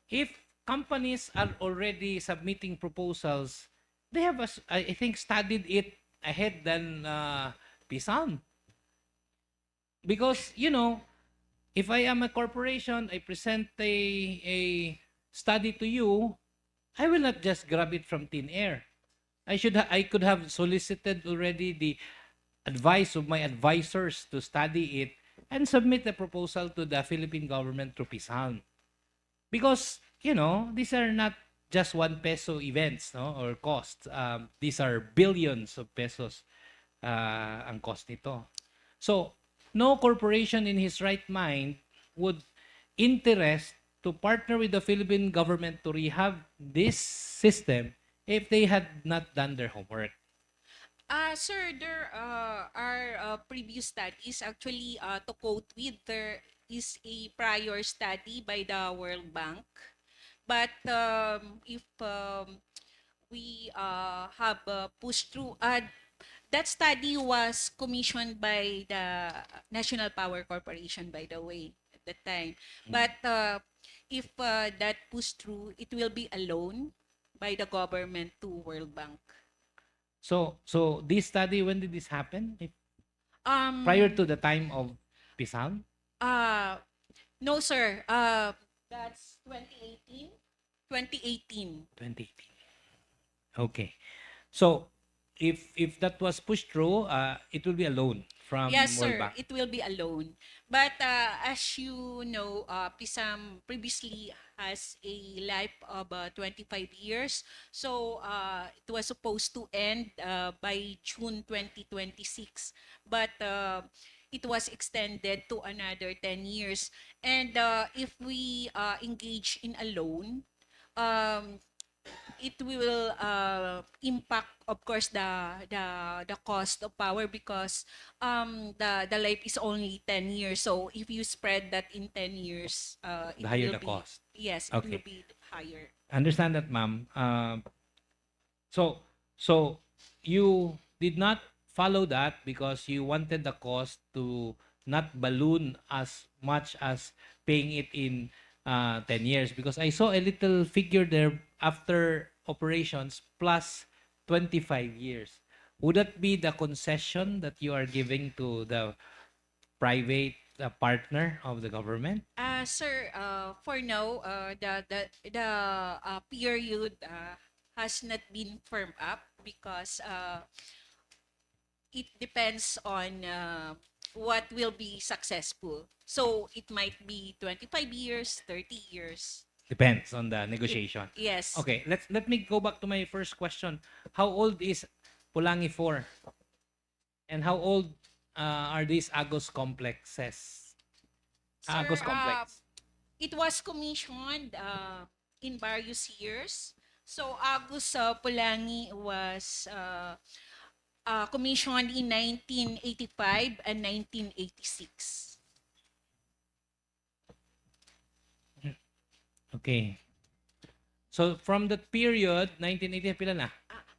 if companies are already submitting proposals, they have, I think, studied it ahead than Pisan. Because, if I am a corporation, I present a study to you, I will not just grab it from thin air. I could have solicited already the advice of my advisors to study it and submit the proposal to the Philippine government through PISALM. Because, these are not just 1 peso events, no, or costs. These are billions of pesos ang cost nito. So, no corporation in his right mind would interest to partner with the Philippine government to rehab this system if they had not done their homework. Sir, there are previous studies. Actually, to quote with, there is a prior study by the World Bank. But if we have pushed through, that study was commissioned by the National Power Corporation, by the way, at the time. But if that push through, it will be a loan by the government to World Bank. So this study, when did this happen? Prior Um, to the time of Pisang? uh, no, sir. That's 2018. 2018. 2018. Okay. So if that was pushed through, it will be a loan from Yes, World sir. Bank. It will be a loan. But as you know, PISAM previously has a life of 25 years. So it was supposed to end by June 2026. But it was extended to another 10 years. And if we engage in a loan, um, it will impact, of course, the cost of power, because the life is only 10 years. So if you spread that in 10 years, The it higher will the be, cost. yes, it will Okay. be higher. Understand that, ma'am. So you did not follow that because you wanted the cost to not balloon as much as paying it in 10 years, because I saw a little figure there after operations plus 25 years. Would that be the concession that you are giving to the private partner of the government? Sir, for now, the period has not been firmed up, because it depends on what will be successful. So it might be 25 years, 30 years. Depends on the negotiation. Yes. Okay, let me go back to my first question. How old is Pulangi 4? And how old are these Agos complexes? Sir, Agos complex. it was commissioned in various years. So Agus Pulangi was commissioned in 1985 and 1986. Okay. So from that period, 1980, pila na?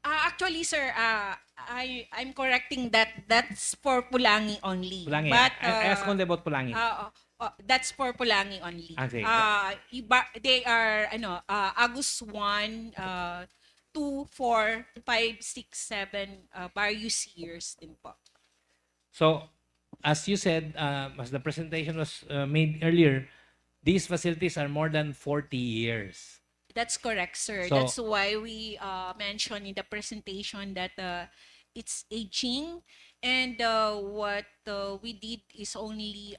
Actually, sir, I'm correcting that. That's for Pulangi only. Pulangi. But I asked only about Pulangi. that's for Pulangi only. Okay. They are Agus 1, 2, 4, 5, 6, 7 various years din po. So, as you said, as the presentation was made earlier, these facilities are more than 40 years. That's correct, sir. So- That's why we mentioned in the presentation that it's aging, and what we did is only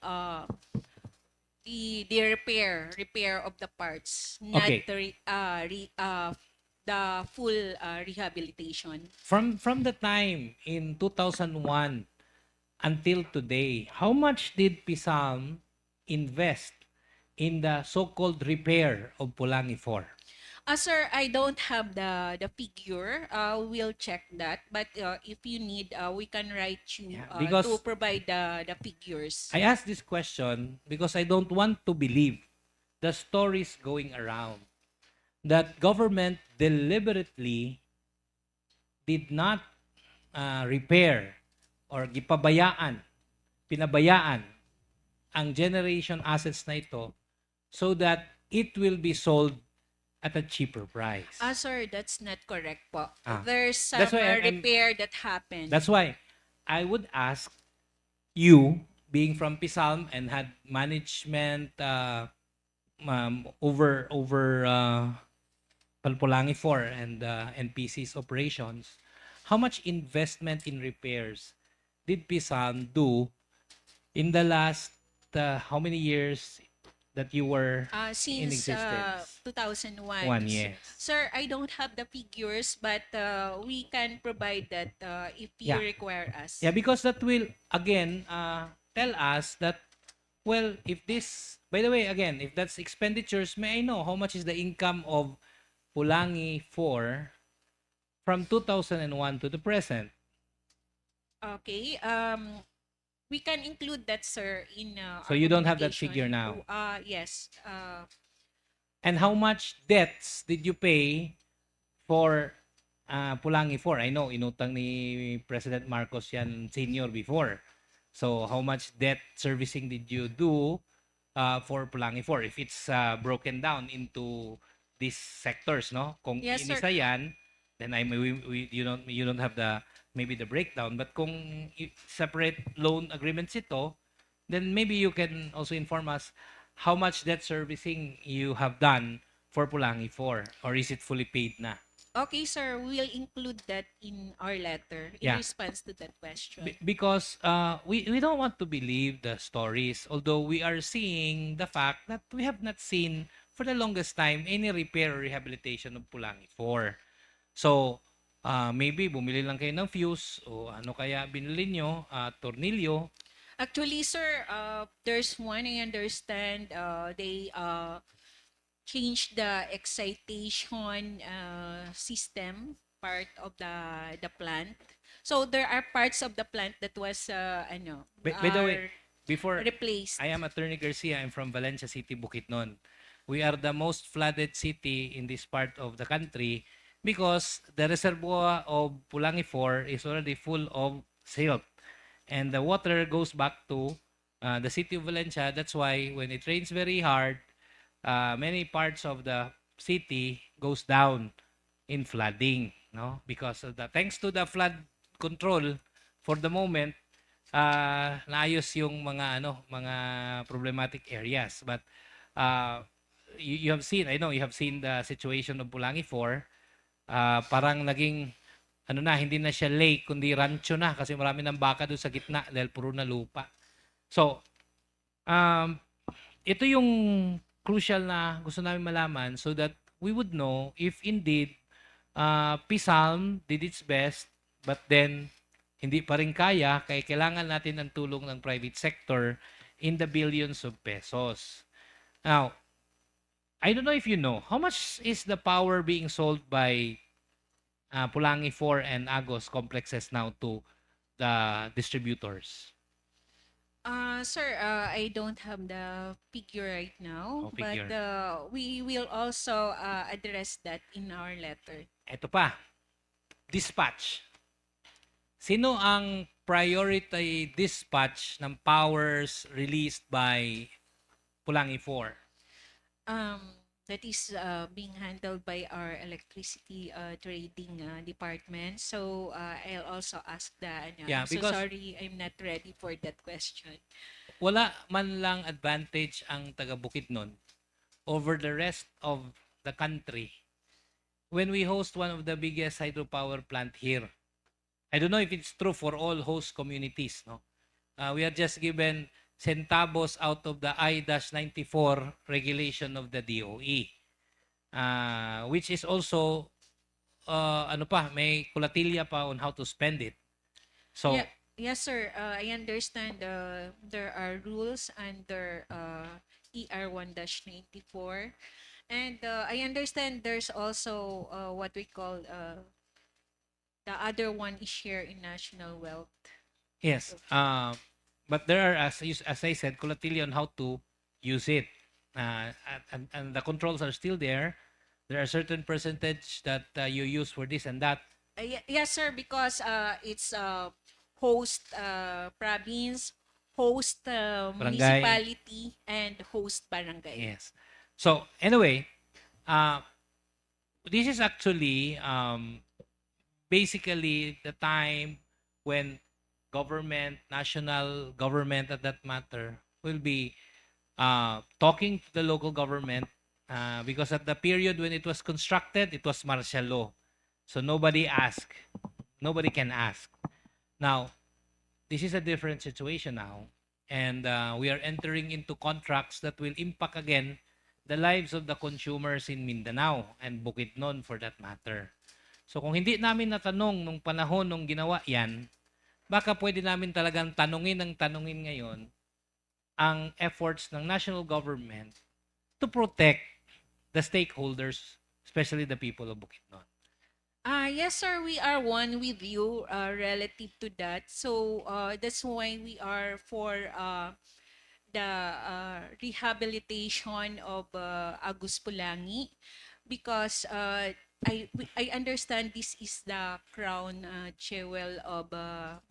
the repair of the parts, not Okay. the full rehabilitation. From the time in 2001 until today, how much did PISALM invest in the so-called repair of Pulangi 4? Sir, I don't have the figure. We'll check that. But if you need, we can write you Yeah, because- to provide the figures. I ask this question because I don't want to believe the stories going around that government deliberately did not repair or pinabayaan ang generation assets na ito so that it will be sold at a cheaper price. Sir, that's not correct po. Ah. There's some That's why I'm- repair that happened. That's why I would ask you, being from PISALM and had management over Palpulangi 4 and NPC's operations, how much investment in repairs did PISALM do in the last how many years that you were in Since existence? 2001. 1 year. Sir, I don't have the figures, but we can provide that if you Yeah. require us. Yeah, because that will again tell us that, well, if this, by the way, again, if that's expenditures, may I know how much is the income of Pulangi 4 from 2001 to the present? Okay. We can include that, sir, in So our you don't have that figure communication. now? Yes. And how much debts did you pay for Pulangi 4? I know, inutang ni President Marcos yan Senior before. So how much debt servicing did you do for Pulangi 4 if it's broken down into these sectors, no? Kung Yes, sir. inisa yan, then you don't have the maybe the breakdown, but kung separate loan agreements ito, then maybe you can also inform us how much debt servicing you have done for Pulangi 4, or is it fully paid na? Okay, sir, we'll include that in our letter in Yeah. response to that question. Because we don't want to believe the stories, although we are seeing the fact that we have not seen for the longest time any repair or rehabilitation of Pulangi 4. So, maybe bumili lang kayo ng fuse o ano kaya binili nyo, tornilyo. Actually, sir, there's one I understand. They changed the excitation system part of the plant. So there are parts of the plant that was By the way, are before replaced. I am Attorney Garcia, I'm from Valencia City, Bukidnon. We are the most flooded city in this part of the country because the reservoir of Pulangi 4 is already full of silt. And the water goes back to the city of Valencia. That's why when it rains very hard, many parts of the city goes down in flooding, no? Because of the thanks to the flood control for the moment, naayos yung mga problematic areas. But you have seen, I know you have seen the situation of Pulangi 4. Parang naging hindi na siya lake kundi rancho na kasi marami ng baka doon sa gitna dahil puro na lupa. So, ito yung crucial na gusto namin malaman so that we would know if indeed PSALM did its best but then hindi pa rin kaya kaya kailangan natin ng tulong ng private sector in the billions of pesos. Now, I don't know if you know, how much is the power being sold by Pulangi 4 and Agos complexes now to the distributors? Sir, I don't have the figure right now, Oh, figure. but we will also address that in our letter. Ito pa, dispatch. Sino ang priority dispatch ng powers released by Pulangi 4? That is being handled by our electricity trading department. So I'll also ask the. Yeah, I'm so because- sorry, I'm not ready for that question. Wala man lang advantage ang taga Bukidnon over the rest of the country when we host one of the biggest hydropower plant here. I don't know if it's true for all host communities, no? We are just given centavos out of the I-94 regulation of the DOE, which is also may kulatilya pa on how to spend it. So, Yeah, yes, sir. I understand there are rules under ER 1-94, and I understand there's also what we call the other one is share in national wealth. yes. But there are, as I said, kulatilya on how to use it. And the controls are still there. There are certain percentage that you use for this and that. Yes, sir, because it's host province, host municipality, and host barangay. Yes. So anyway, this is actually basically the time when government, national government at that matter, will be talking to the local government because at the period when it was constructed, it was martial law. So nobody can ask. Now, this is a different situation now. And we are entering into contracts that will impact again the lives of the consumers in Mindanao and Bukidnon for that matter. So kung hindi namin natanong nung panahon nung ginawa yan, baka pwede namin talagang tanungin ngayon ang efforts ng national government to protect the stakeholders, especially the people of Bukidnon. Yes, sir, we are one with you relative to that. So that's why we are for the rehabilitation of Agus Pulangi because I understand this is the crown jewel of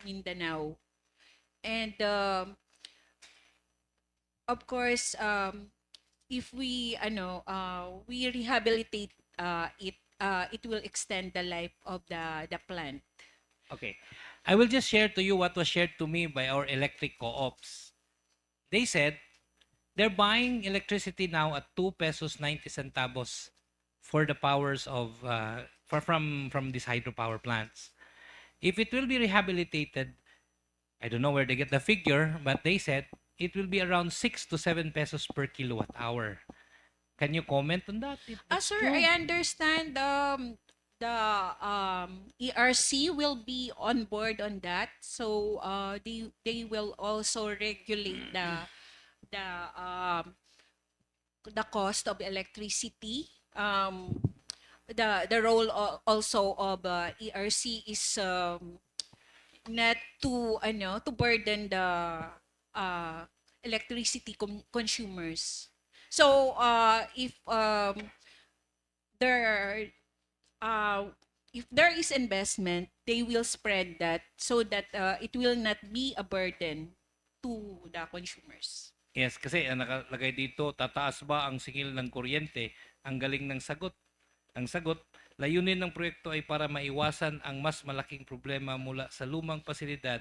Mindanao. And of course, if we rehabilitate it will extend the life of the plant. Okay. I will just share to you what was shared to me by our electric co-ops. They said they're buying electricity now at 2 pesos 90 centavos for the powers of from these hydropower plants. If it will be rehabilitated, I don't know where they get the figure, but they said it will be around 6 to 7 pesos per kilowatt hour. Can you comment on that? If that's Sir, true? I understand the ERC will be on board on that. So they will also regulate the um, the cost of electricity. The role also of ERC is not to burden the uh, electricity consumers. So there uh, if there is investment, they will spread that so that it will not be a burden to the consumers. Yes, kasi ang nakalagay dito, tataas ba ang singil ng kuryente? Ang galing ng sagot. Ang sagot, layunin ng proyekto ay para maiwasan ang mas malaking problema mula sa lumang pasilidad.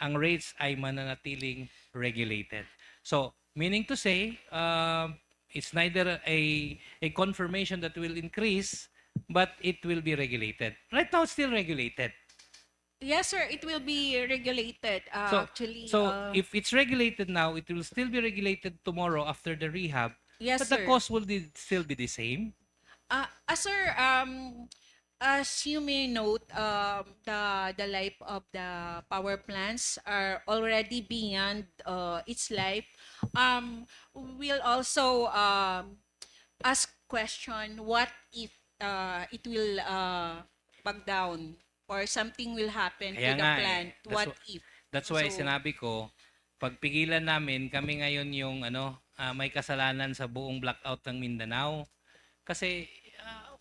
Ang rates ay mananatiling regulated. So, meaning to say, it's neither a confirmation that will increase, but it will be regulated. Right now, it's still regulated. Yes, sir. It will be regulated. So, Actually, if it's regulated now, it will still be regulated tomorrow after the rehab. yes, But sir. the cost will still be the same. Sir, as you may note, the life of the power plants are already beyond its life. We'll also ask question, what if it will back down or something will happen Kaya to the nga plant? What if? That's why So- sinabi ko, pagpigilan namin, kami ngayon yung may kasalanan sa buong blackout ng Mindanao. Kasi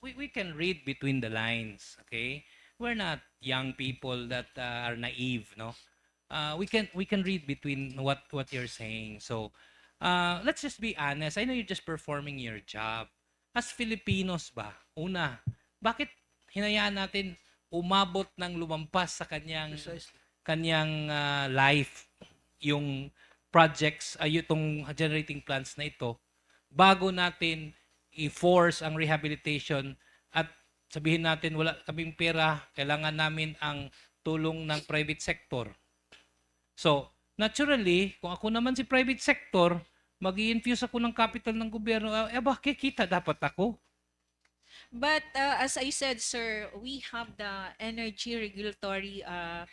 we can read between the lines, okay? We're not young people that are naive, no? We can read between what you're saying. So, let's just be honest. I know you're just performing your job. As Filipinos ba, una, bakit hinayaan natin umabot ng lumampas sa kanyang Precisely. life yung projects itong generating plants na ito bago natin i-force ang rehabilitation at sabihin natin wala kaming pera, kailangan namin ang tulong ng private sector. So, naturally, kung ako naman si private sector, mag-i-infuse ako ng capital ng gobyerno, bakit kita dapat ako? But as I said, sir, we have the Energy Regulatory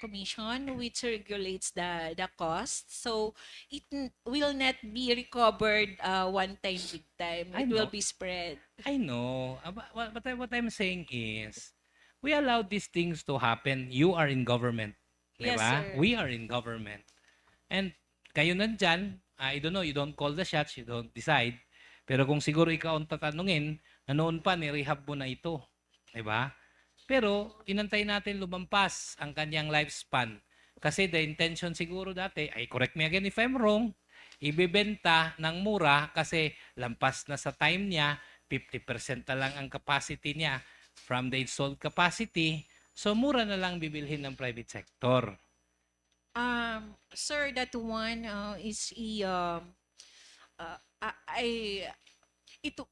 Commission, which regulates the cost. So it will not be recovered one time, big time. I It will know. be spread. I know. What I'm saying is, we allow these things to happen. You are in government. Yes, Diba? sir. We are in government. And kayo nandyan, I don't know, you don't call the shots, you don't decide. Pero kung siguro ikaw ang tatanungin, noon pa ni-rehab mo na ito. Diba? Pero inantay natin lumampas ang kanyang lifespan. Kasi the intention siguro dati, ay correct me again if I'm wrong, ibebenta ng mura kasi lampas na sa time niya, 50% na lang ang capacity niya from the installed capacity, so mura na lang bibilhin ng private sector. Sir, that one is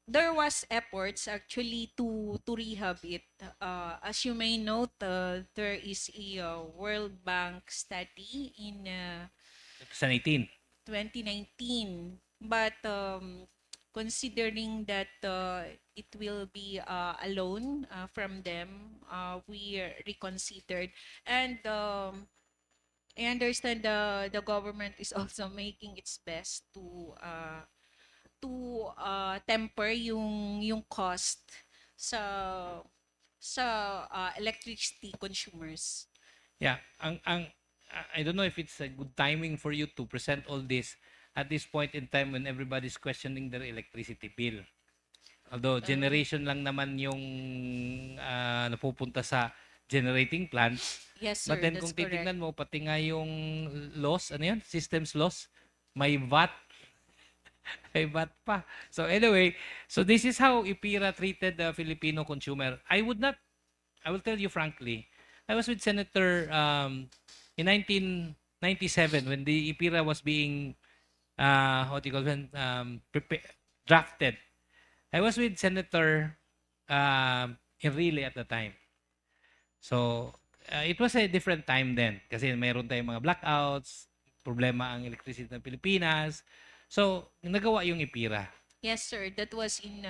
there was efforts actually to rehab it. As you may note, there is a World Bank study in 2018. 2019, but considering that it will be a loan from them, we reconsidered, and I understand the government is also making its best to temper yung cost sa electricity consumers. Yeah, I don't know if it's a good timing for you to present all this at this point in time when everybody's questioning their electricity bill. Although generation lang naman yung napupunta sa generating plants. Yes, sir, But then that's kung titingnan correct. mo, pati nga yung loss, systems loss, may VAT. Ay, ba't pa? So anyway, so this is how IPIRA treated the Filipino consumer. I will tell you frankly, I was with Senator in 1997 when the IPIRA was being, what do you call it, drafted. I was with Senator Enrile at the time. So, it was a different time then kasi mayroon tayong mga blackouts, problema ang electricity ng Pilipinas. So, nagawa yung IPIRA. Yes, sir. That was in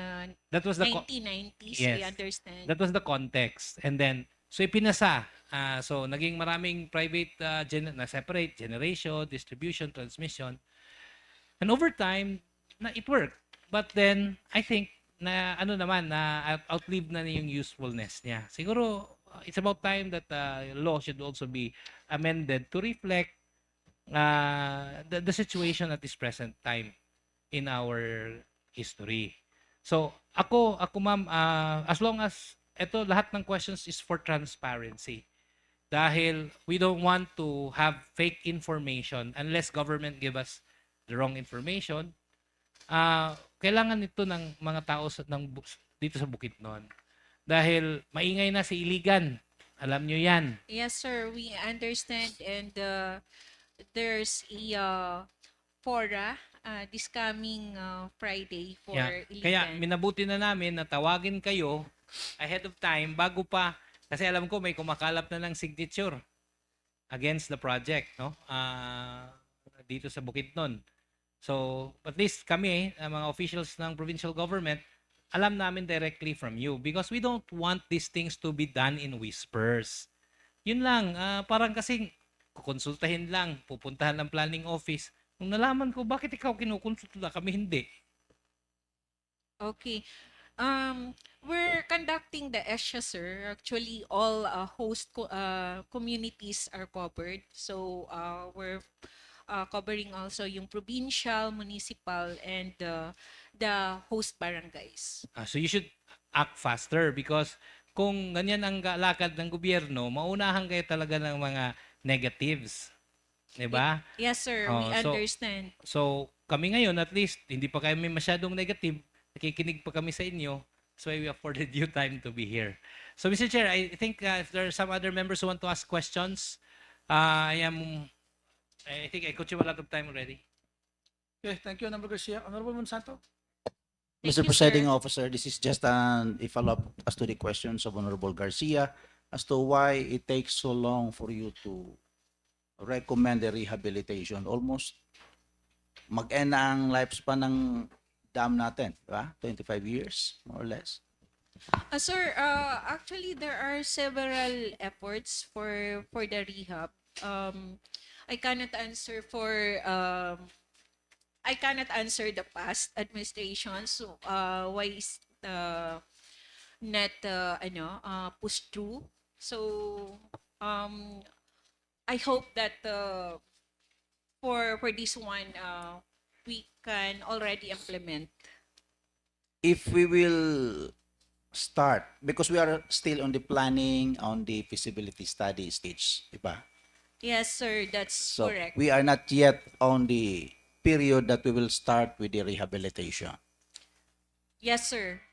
That was the 1990s, yes. we understand. That was the context. And then, so ipinasa. So, naging maraming private na separate generation, distribution, transmission. And over time, it worked. But then, I think, na ano naman, na outlive na yung usefulness niya. Siguro, it's about time that law should also be amended to reflect the situation at this present time in our history. So, ako ma'am, as long as ito lahat ng questions is for transparency. Dahil we don't want to have fake information unless government give us the wrong information. Kailangan ito ng mga tao dito sa Bukidnon. Dahil maingay na si Iligan. Alam nyo yan. Yes, sir. We understand, and there's a fora this coming Friday for Yeah. Iligan. Kaya minabuti na namin na tawagin kayo ahead of time bago pa, kasi alam ko may kumakalap na ng signature against the project, no? Dito sa Bukidnon. So, at least kami, mga officials ng provincial government, alam namin directly from you because we don't want these things to be done in whispers. Yun lang, parang kasing kukonsultahin lang, pupuntahan ng planning office. Nung nalaman ko, bakit ikaw kinukonsulta, kami hindi? Okay. We're conducting the ESHA, sir. Actually, all host communities are covered. So, we're covering also yung provincial, municipal, and the host barangays. So you should act faster because kung ganyan ang lakad ng gobyerno, maunahan kayo talaga ng mga negatives. 'Di ba? Yes, sir. Oh, We understand. So kami ngayon at least hindi pa kami masyadong negative, nakikinig pa kami sa inyo. So we afforded you time to be here. So Mr. Chair, I think if there are some other members who want to ask questions, I think I consumed a lot of time already. Okay, thank you, Honorable Garcia. Honorable Monsanto? Thank Mr. you, Presiding sir. Officer, this is just a follow-up as to the questions of Honorable Garcia as to why it takes so long for you to recommend the rehabilitation. Almost mag-end na ang lifespan ng dam natin, di ba? 25 years, more or less. Sir, actually there are several efforts for the rehab. I cannot answer the past administration, so why is not pushed through. So I hope that for this one we can already implement. If we will start, because we are still on the planning, on the feasibility study stage, di ba? Yes, sir, that's So correct. we are not yet on the period that we will start with the rehabilitation. Yes, sir.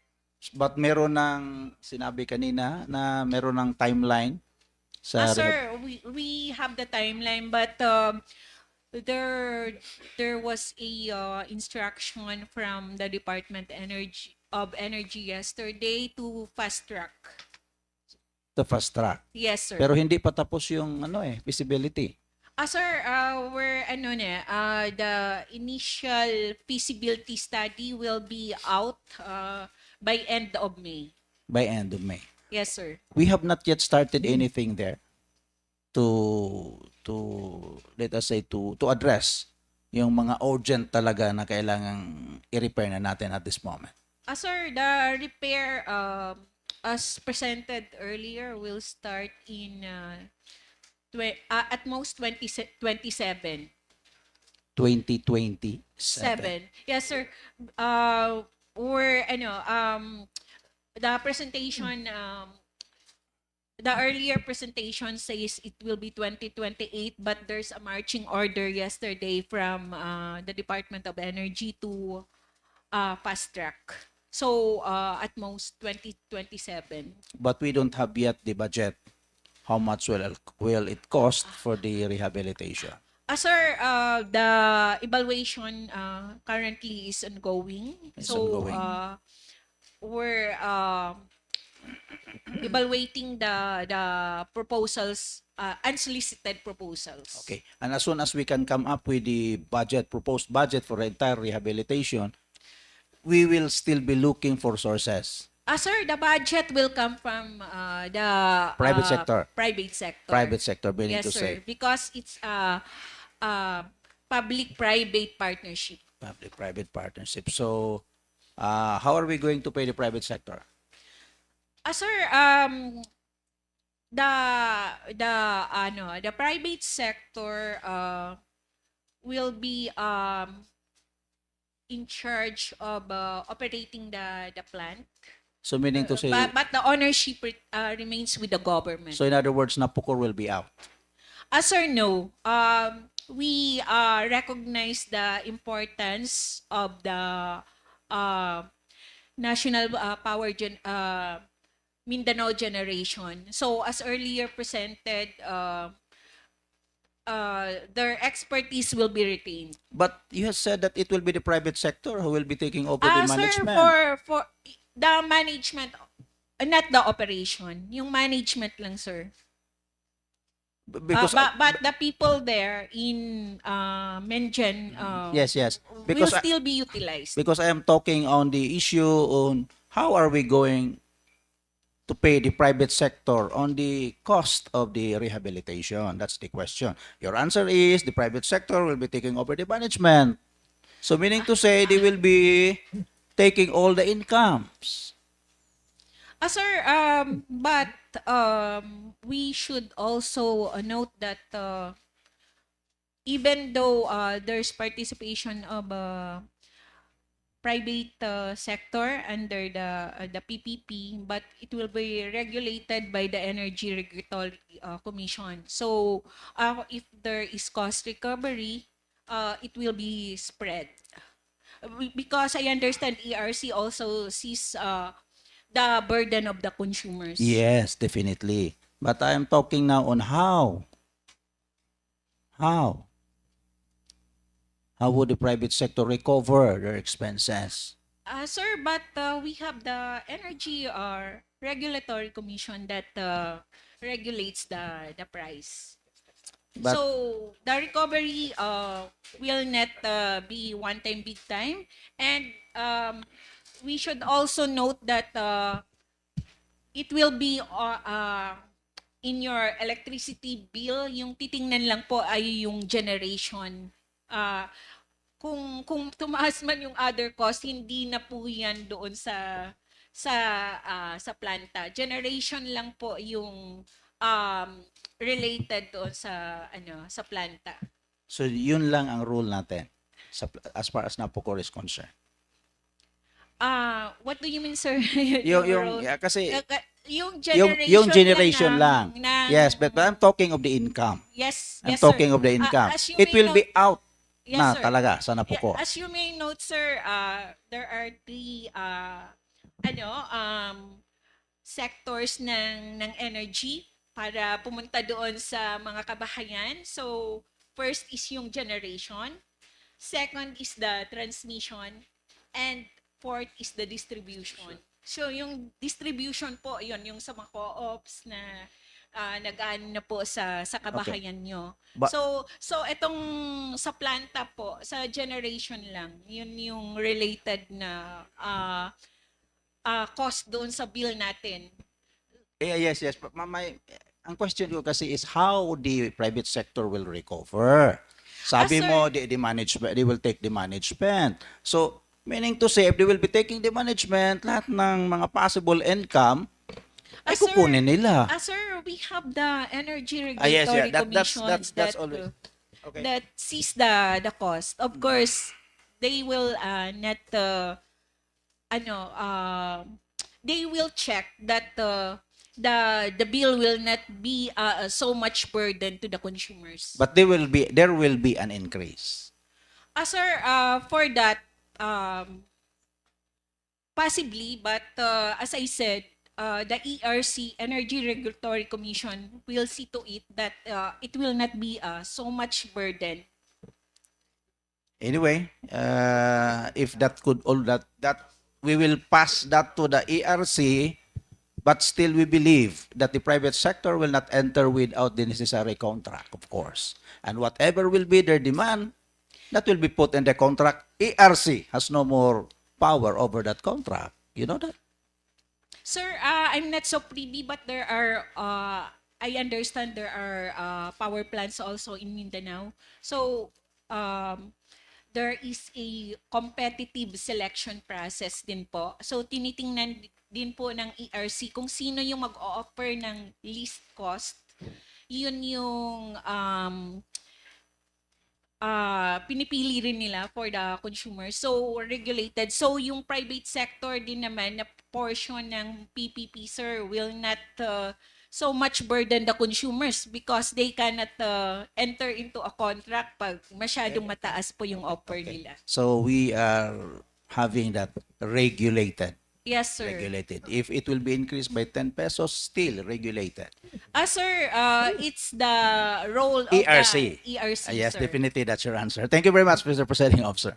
But meron ng sinabi kanina na meron ng timeline sa Sir, we have the timeline, but there was a instruction from the Department of Energy yesterday to fast track. the fast track. Yes, sir. Pero hindi pa tapos yung feasibility. Sir, we're the initial feasibility study will be out by end of May. By end of May. Yes, sir. We have not yet started anything there to let us say to address yung mga urgent talaga na kailangang i-repair na natin at this moment. Sir, the repair as presented earlier will start in at most 2027. 2027. Yes, sir. We're the presentation the earlier presentation says it will be 2028, but there's a marching order yesterday from the Department of Energy to fast track. So at most 2027. But we don't have yet the budget. How much will it cost for the rehabilitation? Sir, the evaluation currently is ongoing. It's So ongoing. we're evaluating the proposals, unsolicited proposals. Okay. And as soon as we can come up with the proposed budget for the entire rehabilitation, we will still be looking for sources. Sir, the budget will come from the Private sector. Private sector. Private sector, meaning Yes, to sir. say Because it's a public-private partnership. public-private partnership. So, how are we going to pay the private sector? Sir, the private sector will be in charge of operating the plant. So, meaning to say, But the ownership remains with the government. so in other words, Napocor will be out. Sir, no. We recognize the importance of the national Mindanao generation. So as earlier presented, their expertise will be retained. But you have said that it will be the private sector who will be taking over the Sir, management. for the management, not the operation, yung management lang, sir. Because But the people there in Mengen yes, will because still be utilized. because I am talking on the issue on how are we going to pay the private sector on the cost of the rehabilitation. That's the question. Your answer is the private sector will be taking over the management. So meaning to say they will be taking all the incomes. Sir, but we should also note that even though there's participation of private sector under the PPP, but it will be regulated by the Energy Regulatory Commission. So if there is cost recovery, it will be spread. Because I understand ERC also sees the burden of the consumers. Yes, definitely. But I am talking now on how. How? How would the private sector recover their expenses? Sir, but we have the Energy Regulatory Commission that regulates the price. But So the recovery will not be one time, big time, and we should also note that it will be in your electricity bill. Yung titingnan lang po ay yung generation. Kung tumaas man yung other cost, hindi na po yan doon sa planta. Generation lang po yung related doon sa planta. so yun lang ang rule natin as far as Napocor is concerned. What do you mean, sir? Kasi yung yung generation lang. ng- Yes, but I'm talking of the income. Yes, I'm yes, talking sir. of the income. As you It may will be out Yes, na sir. talaga sa Yeah, Napocor. as you may note, sir, there are three sectors ng energy para pumunta doon sa mga kabahayan. So, first is yung generation, second is the transmission, and fourth is the distribution. So, yung distribution po, yun, yung sa mga co-ops na nag-ano na po sa kabahayan nyo. Ba- So itong sa planta po, sa generation lang, yun yung related na cost doon sa bill natin. Yes. But ang question ko kasi is how the private sector will recover. Sabi Sir. mo, the management, they will take the management. So, meaning to say, if they will be taking the management, lahat ng mga possible income, ay Sir, kukunin nila. Sir, we have the Energy Yes, Regulatory Commission that's always. Okay. that sees the cost. Of course, they will not they will check that the bill will not be so much burden to the consumers. But there will be an increase. Sir, for that, um, possibly, but as I said, the ERC, Energy Regulatory Commission, will see to it that it will not be so much burden. Anyway, if that could all that we will pass that to the ERC, but still we believe that the private sector will not enter without the necessary contract, of course. And whatever will be their demand, that will be put in the contract. ERC has no more power over that contract. You know that? Sir, I'm not so privy, but there are, I understand there are power plants also in Mindanao. So, there is a competitive selection process din po. So, tinitingnan din po ng ERC kung sino yung mag-o-offer ng least cost. Yun yung pinipili rin nila for the consumer. So, regulated. So, yung private sector din naman na portion ng PPP, sir, will not so much burden the consumers because they cannot enter into a contract pag masyadong mataas po yung offer nila. So we are having that regulated. Yes, sir. Regulated. If it will be increased by 10 pesos, still regulated. Sir, it's the role of ERC. the ERC, Yes, sir. definitely that's your answer. Thank you very much, Mr. Presiding Officer.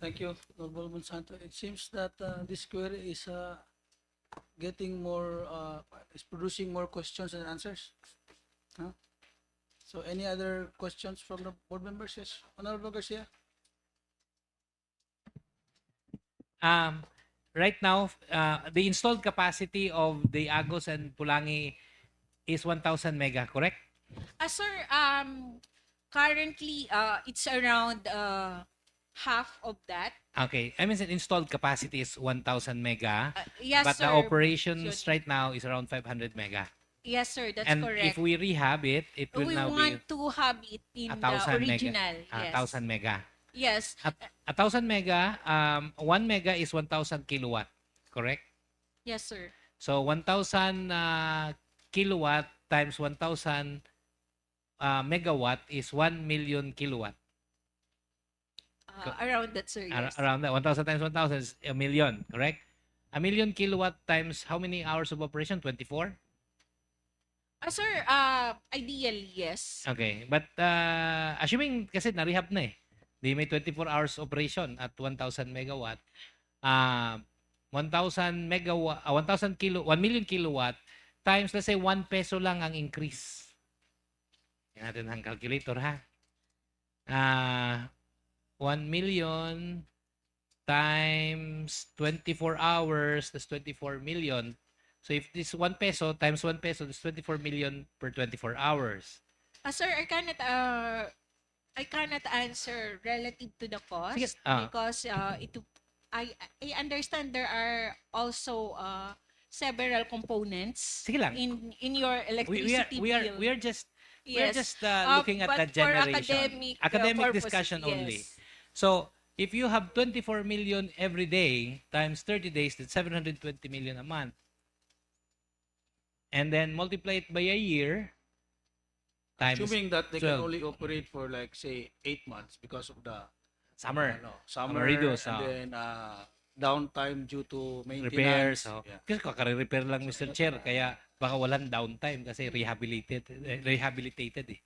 Thank you, Honorable Monsanto. It seems that this query is getting more, is producing more questions and answers. Huh? So any other questions from the board members? Yes, Honorable Garcia. Right now, the installed capacity of the Agos and Pulangi is 1,000 mega, correct? Sir, currently, it's around half of that. Okay, I mean the installed capacity is 1,000 mega, Yes, but sir. the operations right now is around 500 mega. Yes, sir, that's And correct. if we rehab it, it will We now want be to have it in the 1,000 mega. original. Yes. 1,000 mega. Yes. At 1,000 mega, 1 mega is 1,000 kilowatt, correct? Yes, sir. So 1,000 kilowatt times 1,000 megawatt is 1 million kilowatt. Around that, sir. Yes. Around that, 1,000 times 1,000 is a million, correct? A million kilowatt times how many hours of operation? 24? Sir, ideally, yes. Okay, but assuming kasi na-rehab na eh. Di may 24 hours operation at 1,000 megawatt. 1,000 megawatt, 1,000 kilo, 1 million kilowatt times let's say 1 peso lang ang increase. Yan natin ang calculator ha. 1 million times 24 hours, that's 24 million. So if this 1 peso times 1 peso, that's 24 million per 24 hours. Sir, I cannot answer relative to the cost Sige, because I understand there are also several components Sige lang. in your electricity bill. We are just Yes. looking at But the for generation. academic purposes, discussion only. yes. So, if you have 24 million every day times 30 days, that's 720 million a month. And then multiply it by a year times Assuming that they can 12. only operate for like say 8 months because of the summer. summer Reduce, and then downtime due to maintenance. Repairs. So, Yeah. kasi kakare-repair lang Mr. Chair, kaya baka walang downtime kasi rehabilitated eh.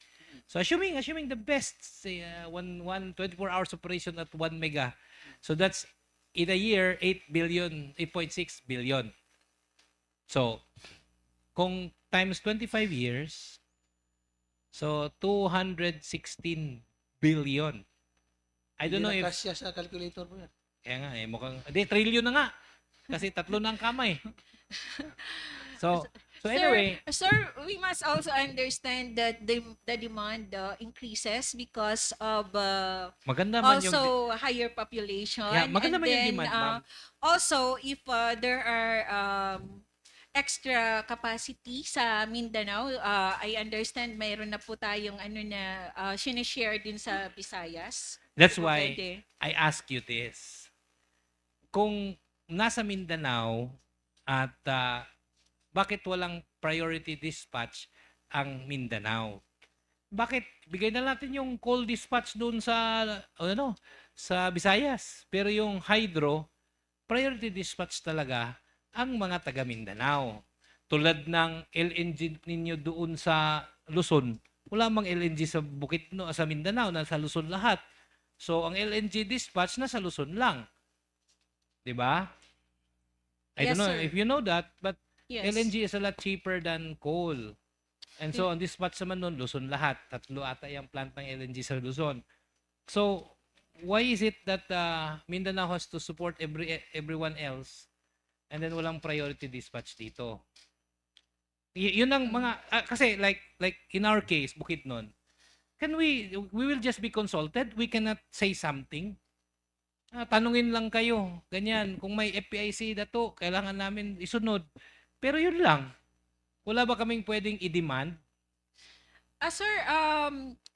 So assuming the best, say 24 hours operation at 1 mega. So that's in a year 8.6 billion. So kung times 25 years, so 216 billion. I don't know Hindi na if kasya sa calculator mo yan. kaya nga eh mukhang trillion na nga. Kasi 3 na ang kamay. So anyway, Sir, we must also understand that the demand increases because of maganda man yung also higher population. Yeah, maganda and man yung then, demand, ma'am. Also, if there are extra capacity sa Mindanao, I understand mayroon na po tayong sinishare din sa Visayas. That's why Pwede. I ask you this. Kung nasa Mindanao at bakit walang priority dispatch ang Mindanao? Bakit bigay na natin yung coal dispatch doon sa sa Visayas, pero yung hydro priority dispatch talaga ang mga taga Mindanao. Tulad ng LNG ninyo doon sa Luzon, wala mang LNG sa Bukidnon, sa Mindanao, nasa Luzon lahat. So ang LNG dispatch nasa Luzon lang. 'Di ba? I Yes, don't know sir. if you know that, but Yes. LNG is a lot cheaper than coal. And so ang dispatch naman nun, Luzon lahat. 3 ata yung plant ng LNG sa Luzon. So why is it that Mindanao has to support everyone else and then walang priority dispatch dito? Yun ang mga kasi like in our case Bukidnon, we will just be consulted, we cannot say something. Tanungin lang kayo, ganyan, kung may FPIC dato kailangan namin isunod, pero yun lang, wala ba kaming pwedeng i-demand? Sir,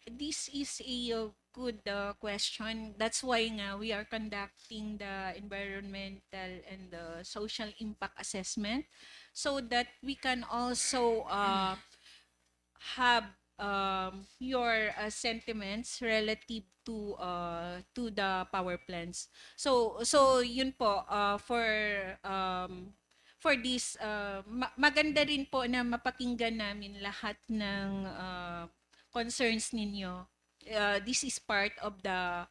this is a good question. That's why nga we are conducting the environmental and the social impact assessment so that we can also have your sentiments relative to the power plants. So yun po for this maganda rin po na mapakinggan namin lahat ng concerns ninyo. This is part of the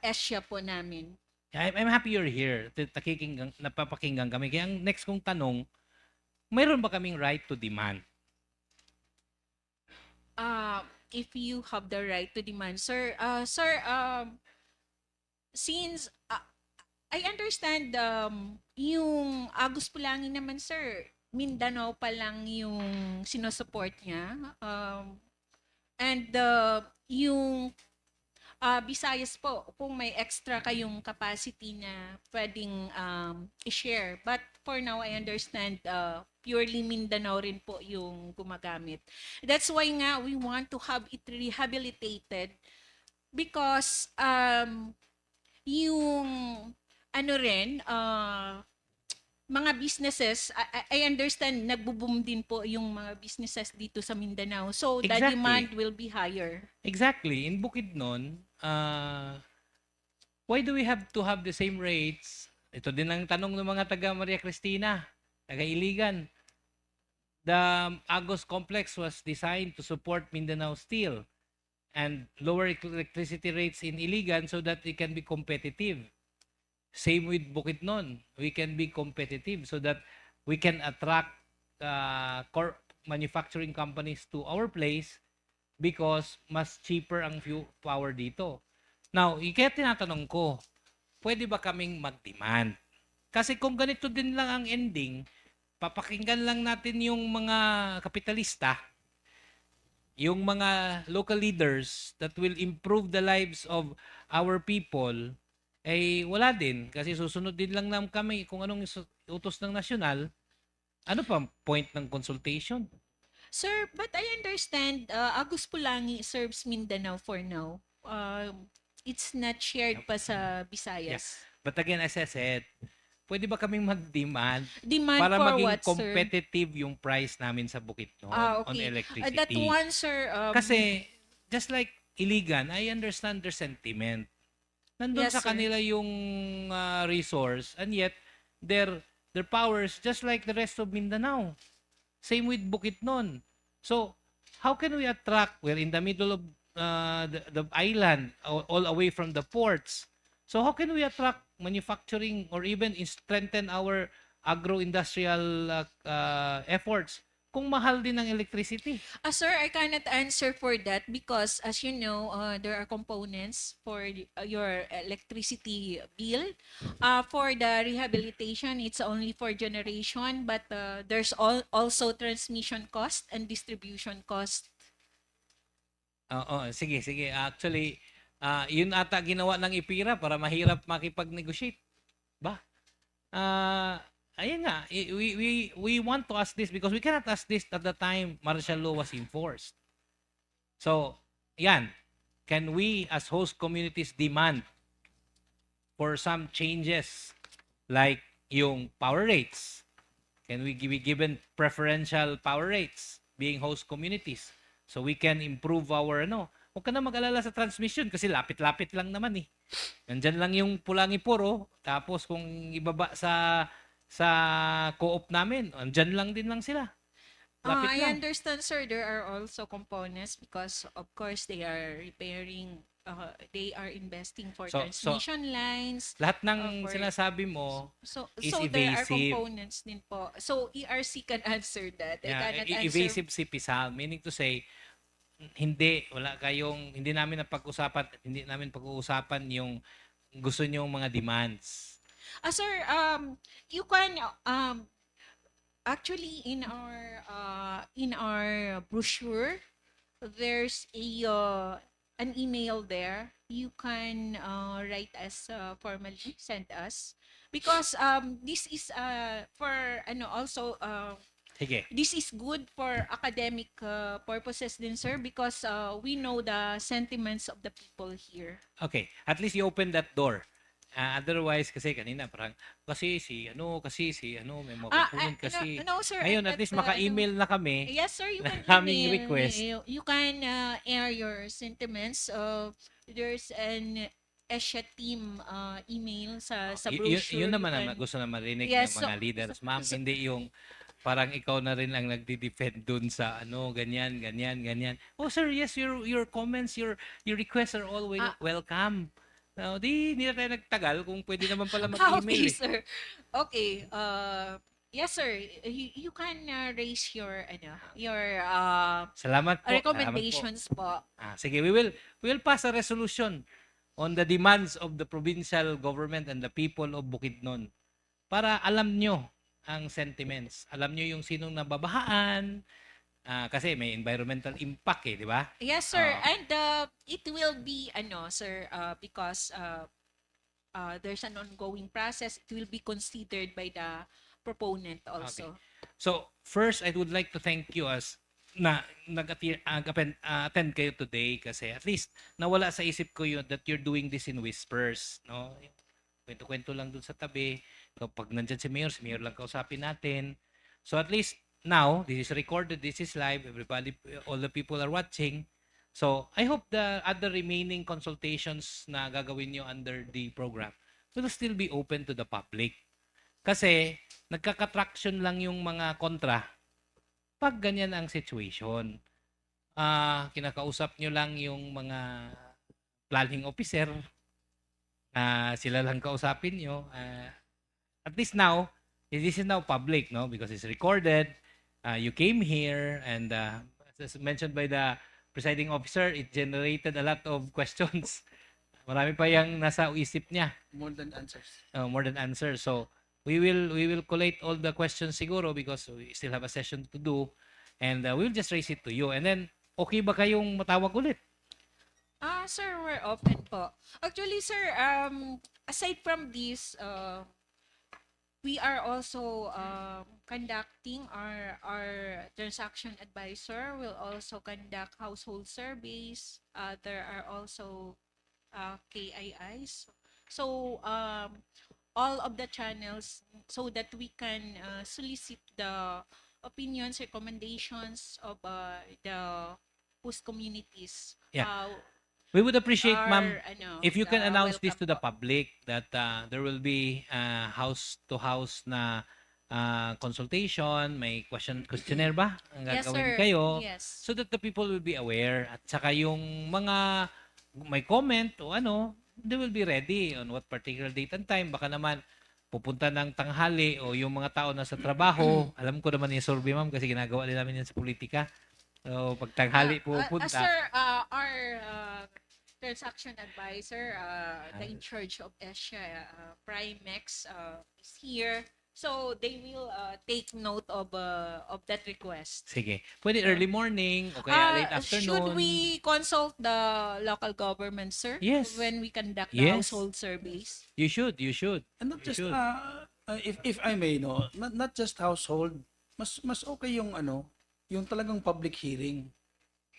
ESHA po namin. I'm happy you're here. Napapakinggan kami. Kaya ang next kong tanong, mayroon ba kaming right to demand? If you have the right to demand, sir, since I understand yung Agus Pulangi naman, sir, Mindanao pa lang yung sinusupport niya. And yung Visayas po, kung may extra kayong capacity na pwedeng i-share. But for now, I understand purely Mindanao rin po yung gumagamit. That's why nga we want to have it rehabilitated because yung mga businesses, I understand nagbo-boom din po yung mga businesses dito sa Mindanao. So the Exactly. demand will be higher. Exactly. In Bukidnon, why do we have to have the same rates? Ito din ang tanong ng mga taga Maria Cristina, taga Iligan. The Agos complex was designed to support Mindanao Steel and lower electricity rates in Iligan so that it can be competitive. Same with Bukidnon. We can be competitive so that we can attract manufacturing companies to our place because mas cheaper ang power dito. Now, kaya tinatanong ko, pwede ba kaming mag-demand? Kasi kung ganito din lang ang ending, papakinggan lang natin yung mga kapitalista, yung mga local leaders that will improve the lives of our people, wala din. Kasi susunod din lang naman kami kung anong utos ng nasyonal. Ano pa point ng consultation? Sir, but I understand Agus Pulangi serves Mindanao for now. It's not shared pa sa Visayas. But again, as I said, pwede ba kaming mag-demand Demand para for maging what, sir? competitive yung price namin sa Bukidnon on Okay. electricity? That one, sir. Kasi, just like Iligan, I understand their sentiment. Nandun Yes, sa sir. kanila yung resource, and yet their powers just like the rest of Mindanao. Same with Bukidnon. So how can we attract? We're in the middle of the island, all away from the ports. So how can we attract manufacturing or even strengthen our agro-industrial efforts kung mahal din ang electricity? Sir, I cannot answer for that because, as you know, there are components for your electricity bill. For the rehabilitation, it's only for generation, but there's also transmission cost and distribution cost. Oo, sige. Actually, yun ata ginawa ng IPIRA para mahirap makipag-negotiate. Ba? Ayun nga, we want to ask this because we cannot ask this at the time martial law was enforced. So, yan. Can we as host communities demand for some changes like yung power rates? Can we be given preferential power rates being host communities so we can improve our huwag ka na mag-alala sa transmission kasi lapit-lapit lang naman eh. Nandyan lang yung Pulangi Puro, tapos kung ibaba sa co-op namin, nandyan lang din lang sila. Lapit I lang. understand, sir, there are also components because, of course, they are repairing, they are investing for So- transmission lines. Lahat ng for- sinasabi mo So, is there are evasive. components din po. So, ERC can answer that. I Yeah, cannot answer. evasive si Pisal, meaning to say, hindi namin pag-uusapan yung gusto niyong mga demands. Sir, you can actually in our brochure there's an email there. You can write us formally, send us because this is for also Sige. this is good for academic purposes din, sir, because we know the sentiments of the people here. Okay, at least you open that door. Otherwise, kasi kanina parang, kasi si may mga component kasi. No, sir. Ngayon, at least maka-email na kami. Yes, sir, you can Aming email. request. You can air your sentiments. There's an ESHA team email sa brochure. Yun naman You ang gusto na marinig Yes, ng mga leaders. Ma'am, so- hindi yung parang ikaw na rin ang nagdi-defend dun sa ganyan. Oh sir, yes, your comments, your requests are all welcome. Now, hindi na tayo nagtagal kung pwede naman pala mag-email. Okay, sir. Okay. Yes, sir. You can raise your Salamat po. recommendations po. Sige, we will pass a resolution on the demands of the provincial government and the people of Bukidnon para alam nyo ang sentiments. Alam nyo yung sinong nababahaan, kasi may environmental impact di ba? Yes, sir. And it will be sir, because there's an ongoing process, it will be considered by the proponent also. So, first, I would like to thank you as attend kayo today kasi at least nawala sa isip ko yun that you're doing this in whispers, no? Kwento-kwento lang dun sa tabi. Kapag nandyan si Mayor lang kausapin natin. So at least now, this is recorded, this is live, everybody, all the people are watching. So I hope the other remaining consultations na gagawin nyo under the program will still be open to the public. Kasi nagkakatraction lang yung mga kontra pag ganyan ang situation. Kinakausap nyo lang yung mga planning officer, sila lang kausapin nyo. At least now, this is now public, no? Because it's recorded. You came here and as mentioned by the presiding officer, it generated a lot of questions. Marami pa yung nasa isip niya. More than answers. More than answers. So we will collate all the questions siguro because we still have a session to do and we'll just raise it to you. And then, okay ba kayong matawag ulit? Sir, we're open po. Actually, sir, aside from this, we are also conducting our transaction advisor will also conduct household surveys. There are also KIIs. So all of the channels so that we can solicit the opinions, recommendations of the host communities. Yeah. We would appreciate, ma'am, Are, if you can announce this to welcome the public that there will be house-to-house na consultation, may questionnaire ba ang Yes, gagawin sir. kayo Yes. so that the people will be aware at saka yung mga may comment o they will be ready on what particular date and time. Baka naman pupunta ng tanghali o yung mga tao na sa trabaho. Alam ko naman yung survey, ma'am, kasi ginagawa din namin yan sa politika. So, pag tanghali pupunta. Sir, our transaction advisor, the in charge of ESHA, Primex, is here. So they will take note of that request. Sige. Pwede early morning o kaya late afternoon. Should we consult the local government, sir? Yes. When we conduct the Yes. household surveys? You should. And not You just should. if I may not just household, mas okay yung yung talagang public hearing.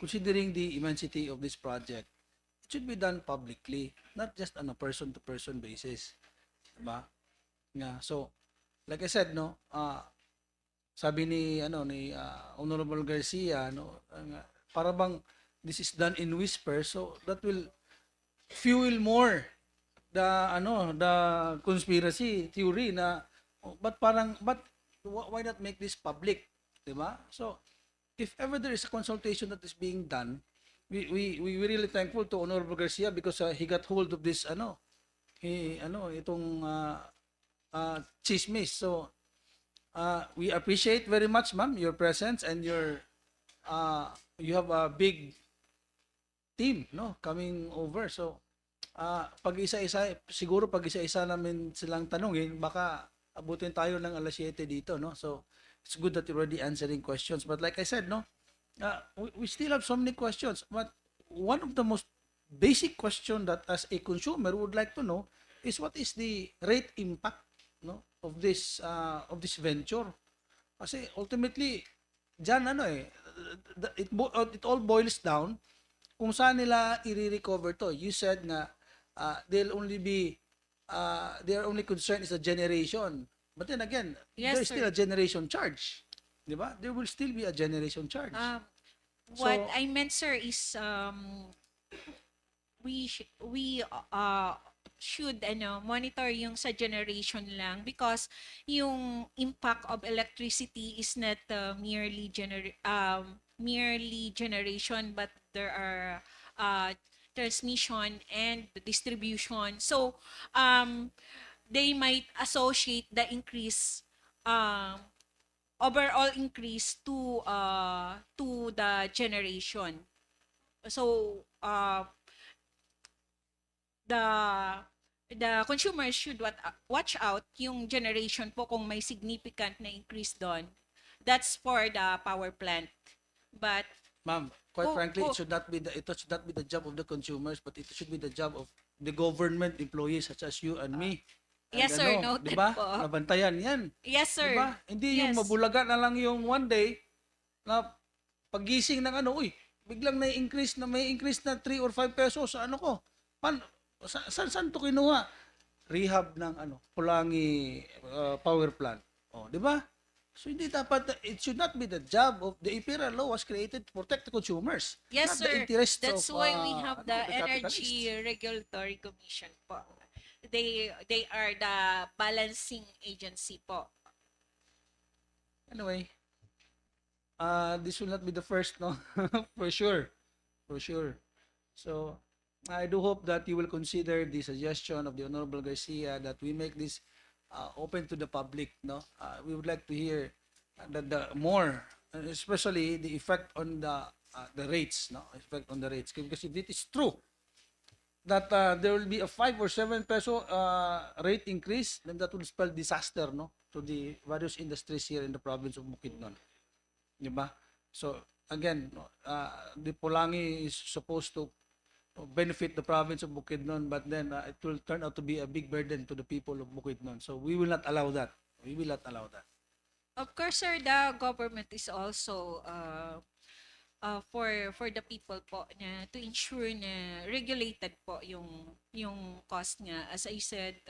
Considering the immensity of this project, it should be done publicly, not just on a person to person basis. Diba? Nga. So like I said, no, sabi ni Honorable Garcia, no, para bang this is done in whisper, so that will fuel more the conspiracy theory na why not make this public, 'di ba? So if ever there is a consultation that is being done, we really thankful to Honorable Garcia because he got hold of this itong chismis. So we appreciate very much, ma'am, your presence and you have a big team, no, coming over. So pag isa-isa namin silang tanungin, baka abutin tayo ng alas 7 dito, no? So it's good that you're already answering questions. But like I said, no, we still have so many questions. But one of the most basic question that as a consumer would like to know is what is the rate impact, no, of this venture. Kasi ultimately diyan it all boils down kung saan nila i-recover to. You said na they'll only be their only concern is the generation. But then again, Yes, there's sir. still a generation charge. Di ba? There will still be a generation charge. What So- I meant, sir, is we should monitor yung sa generation lang, because yung impact of electricity is not merely generation, but there are transmission and distribution. So they might associate the increase, overall increase to the generation. So the consumers should watch out yung generation po kung may significant na increase doon. That's for the power plant. But Ma'am, quite Oh, frankly, oh. it should not be the job of the consumers, but it should be the job of the government employees such as you and me. And yes, sir, noted di ba? po. Nabantayan yan. Yes, sir. Di ba? Hindi yung Yes. mabulaga na lang yung one day na pagising ng biglang may increase na 3 or 5 pesos sa ko. Saan to kinuha? Rehab ng Pulangi power plant. Oh, di ba? So hindi dapat, it should not be the job of the IPERA law was created to protect the consumers. Yes, not the sir. interests That's of, why we have the capitalists. Energy Regulatory Commission po. They are the balancing agency po. Anyway, this will not be the first, no? For sure. For sure. So, I do hope that you will consider the suggestion of the Honorable Garcia that we make this open to the public, no? We would like to hear the more, especially the effect on the rates, no? Effect on the rates. Because if it is true that there will be a 5 or 7 peso rate increase, then that will spell disaster, no, to the various industries here in the province of Bukidnon. Di ba? So again, no, the Pulangi is supposed to benefit the province of Bukidnon, but then it will turn out to be a big burden to the people of Bukidnon. So we will not allow that. We will not allow that. Of course, sir, the government is also for the people po na to ensure na regulated po yung cost niya. As I said,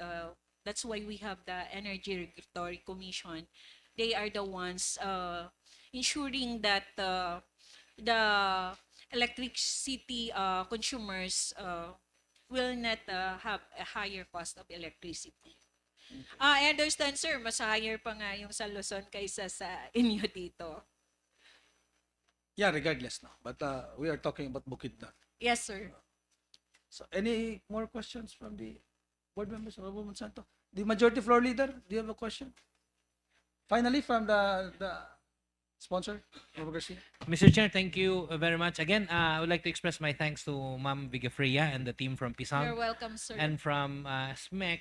that's why we have the Energy Regulatory Commission. They are the ones ensuring that the electricity consumers will not have a higher cost of electricity. I understand, sir, mas higher pa nga yung sa Luzon kaysa sa inyo dito. Yeah, regardless, no. But we are talking about Bukidnon. Yes, sir. So any more questions from the board members of Monsanto? The majority floor leader, do you have a question? Finally, from the sponsor, Robert Garcia. Mr. Chair, thank you very much. Again, I would like to express my thanks to Ma'am Vigafria and the team from You're Pisang welcome, sir. and from SMEC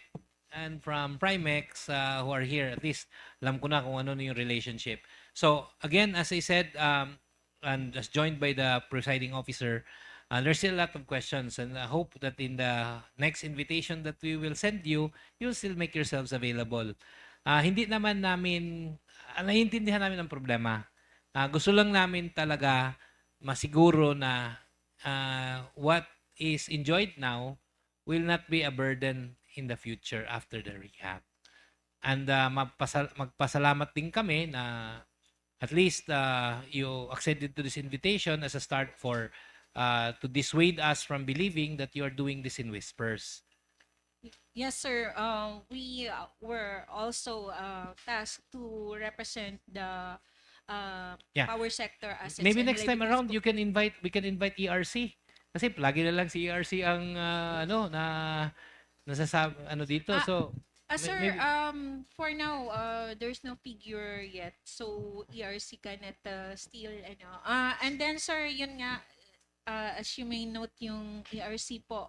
and from Primex who are here. At least alam ko na kung ano na yung relationship. So again, as I said, and as joined by the presiding officer, there's still a lot of questions, and I hope that in the next invitation that we will send you, you'll still make yourselves available. Hindi naman namin, naiintindihan namin ang problema. Gusto lang namin talaga masiguro na what is enjoyed now will not be a burden in the future after the rehab. And magpasalamat din kami na at least you acceded to this invitation as a start for to dissuade us from believing that you are doing this in whispers. Yes, sir. We were also tasked to represent the Yeah. power sector assets Maybe and next time liabilities around we can invite ERC. Kasi lagi na lang si ERC ang ano na nasasabi ano dito. Ah, So Sir, maybe for now, there's no figure yet. So, ERC cannot still, ano. And then, sir, yun nga, as you may note, yung ERC po,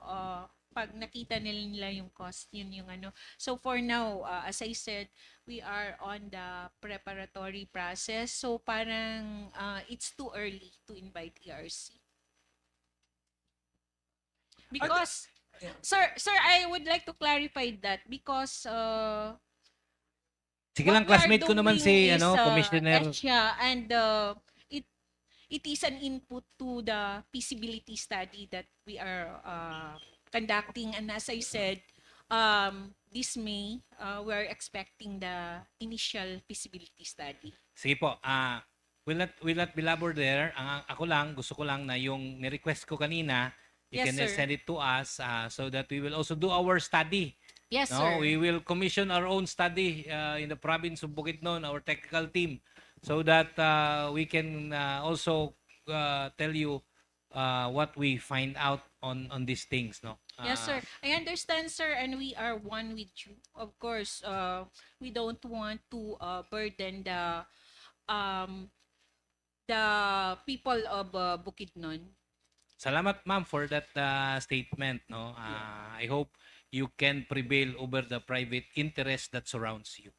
pag nakita nila yung cost, yun yung ano. So, for now, as I said, we are on the preparatory process. So, parang it's too early to invite ERC. Because, sir, I would like to clarify that because sige what lang, we are classmate ko naman doing si is, Commissioner. ESHA, and it it is an input to the feasibility study that we are conducting. And as I said, this May, we're expecting the initial feasibility study. Sige po, will not belabor there. Ako lang, gusto ko lang na yung ni-request ko kanina, you Yes, can sir. send it to us so that we will also do our study. Yes, No, sir. we will commission our own study in the province of Bukidnon, our technical team, so that we can also tell you what we find out on these things, no? Yes, sir. I understand, sir, and we are one with you. Of course, we don't want to burden the people of Bukidnon. Salamat, ma'am, for that statement, no? I hope you can prevail over the private interest that surrounds you.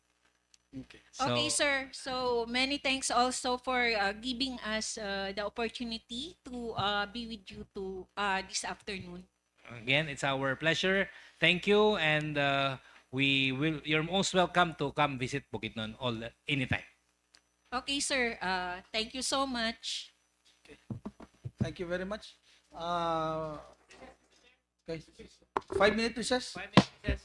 Okay. Okay, sir. So many thanks also for giving us the opportunity to be with you to this afternoon. Again, it's our pleasure. Thank you, and you're most welcome to come visit Bukidnon anytime. Okay, sir. Thank you so much. Thank you very much. Okay. 5 minute recess. 5 minutes, yes.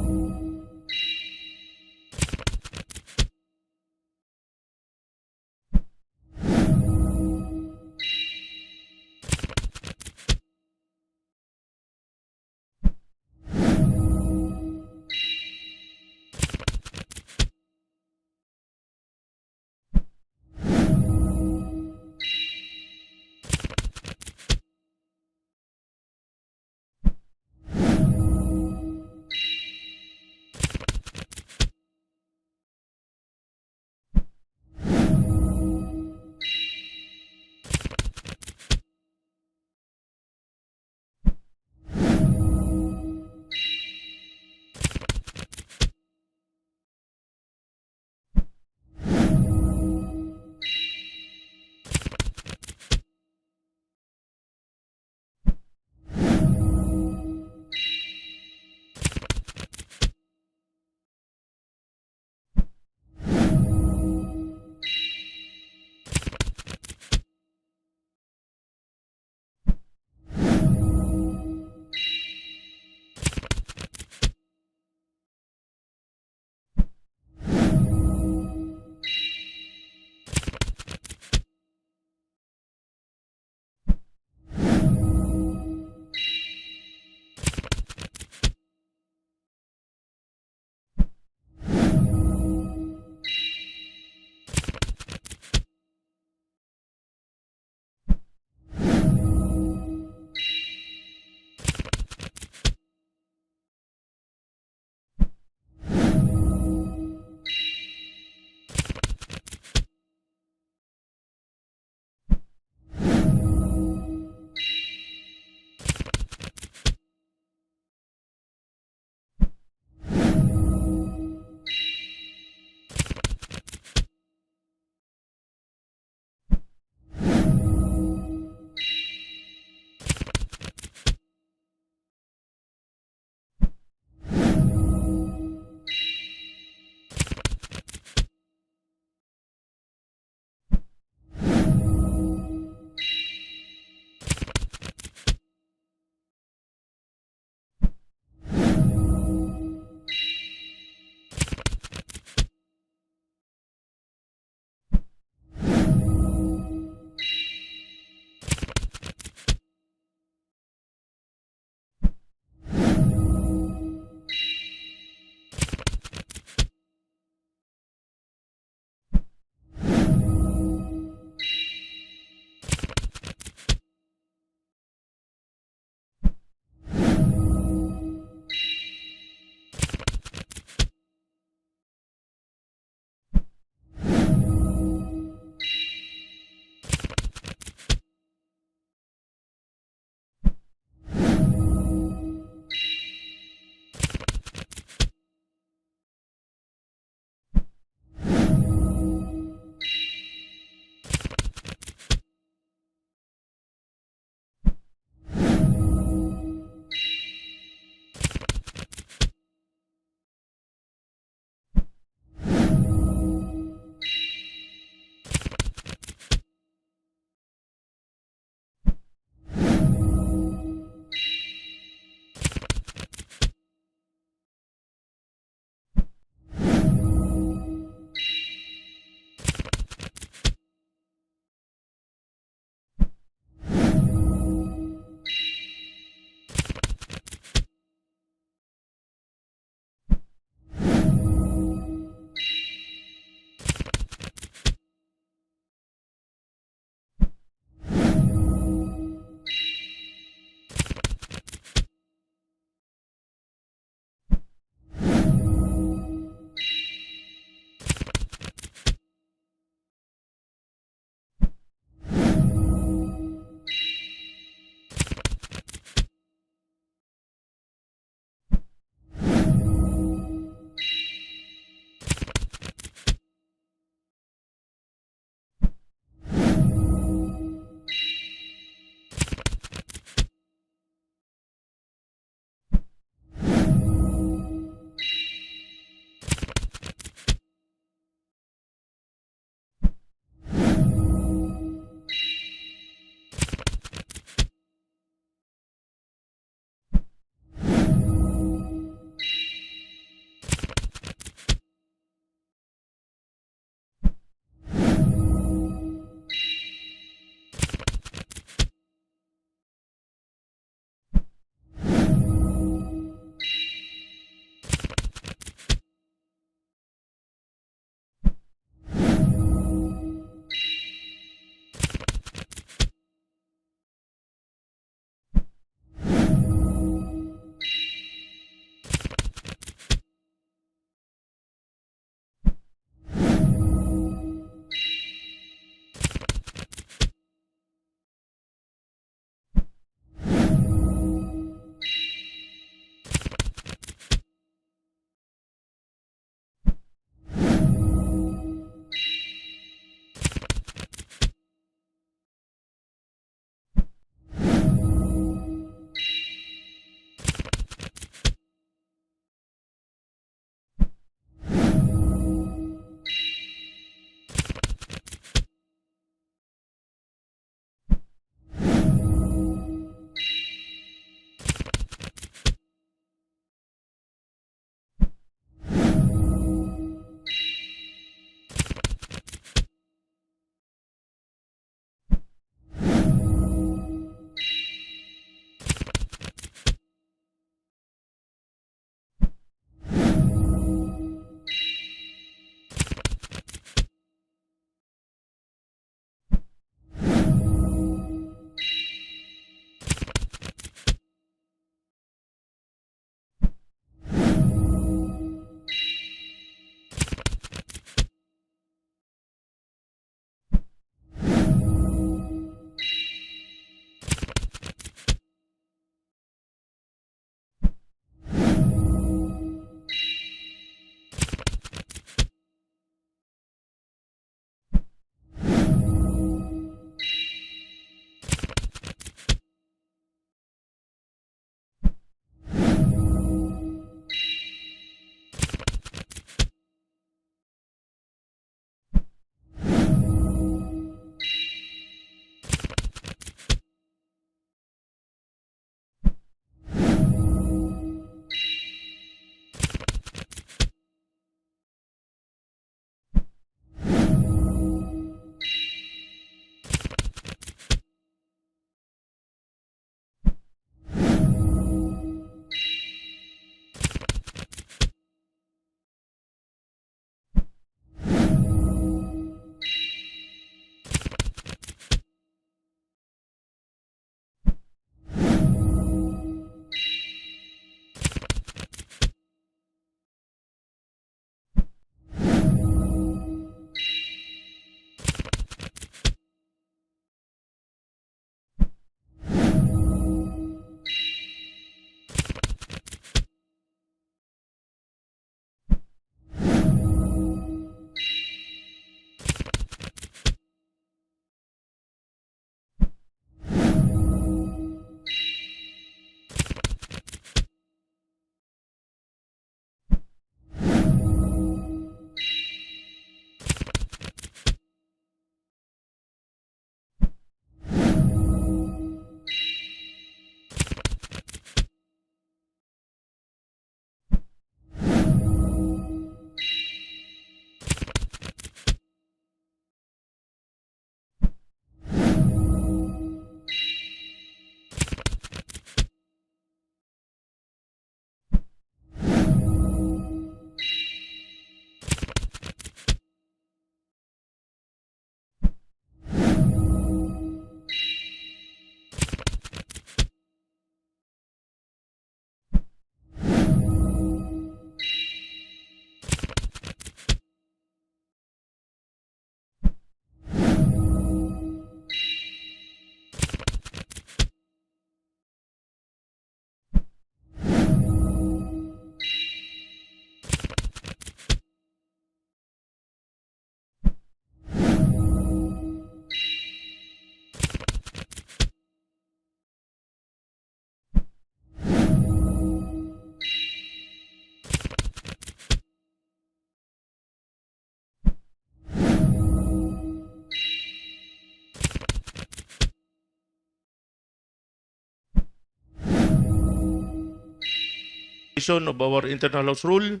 of our internal house rule,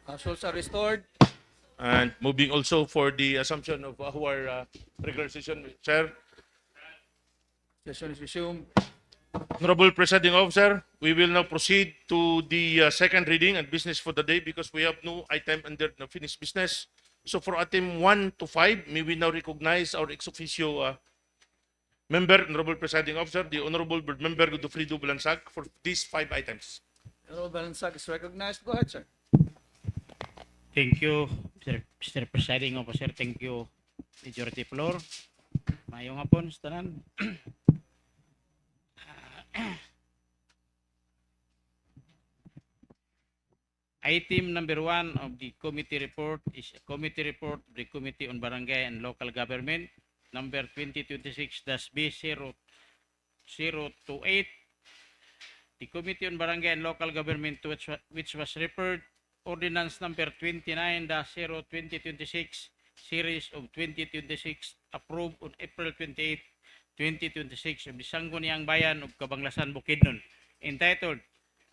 Rules are restored. and moving also for the assumption of our regular session, Chair. Session is resumed. Honorable Presiding Officer, we will now proceed to the second reading and business for the day because we have no item under the finished business. So for item 1 to 5, may we now recognize our ex officio member, Honorable Presiding Officer, the Honorable Board Member Godofredo Balansag, for these 5 items. Honorable Balansag is recognized. Go ahead, sir. Thank you, Mr. Presiding Officer. Thank you, Majority Floor. Mayong hapon sa tanan. Item number 1 of the committee report is a committee report of the Committee on Barangay and Local Government, number 2026-B028. The Committee on Barangay and Local Government, which was referred Ordinance number 29-0-2026, series of 2026, approved on April 28, 2026 of the Sangguniang Bayan of Cabanglasan, Bukidnon, entitled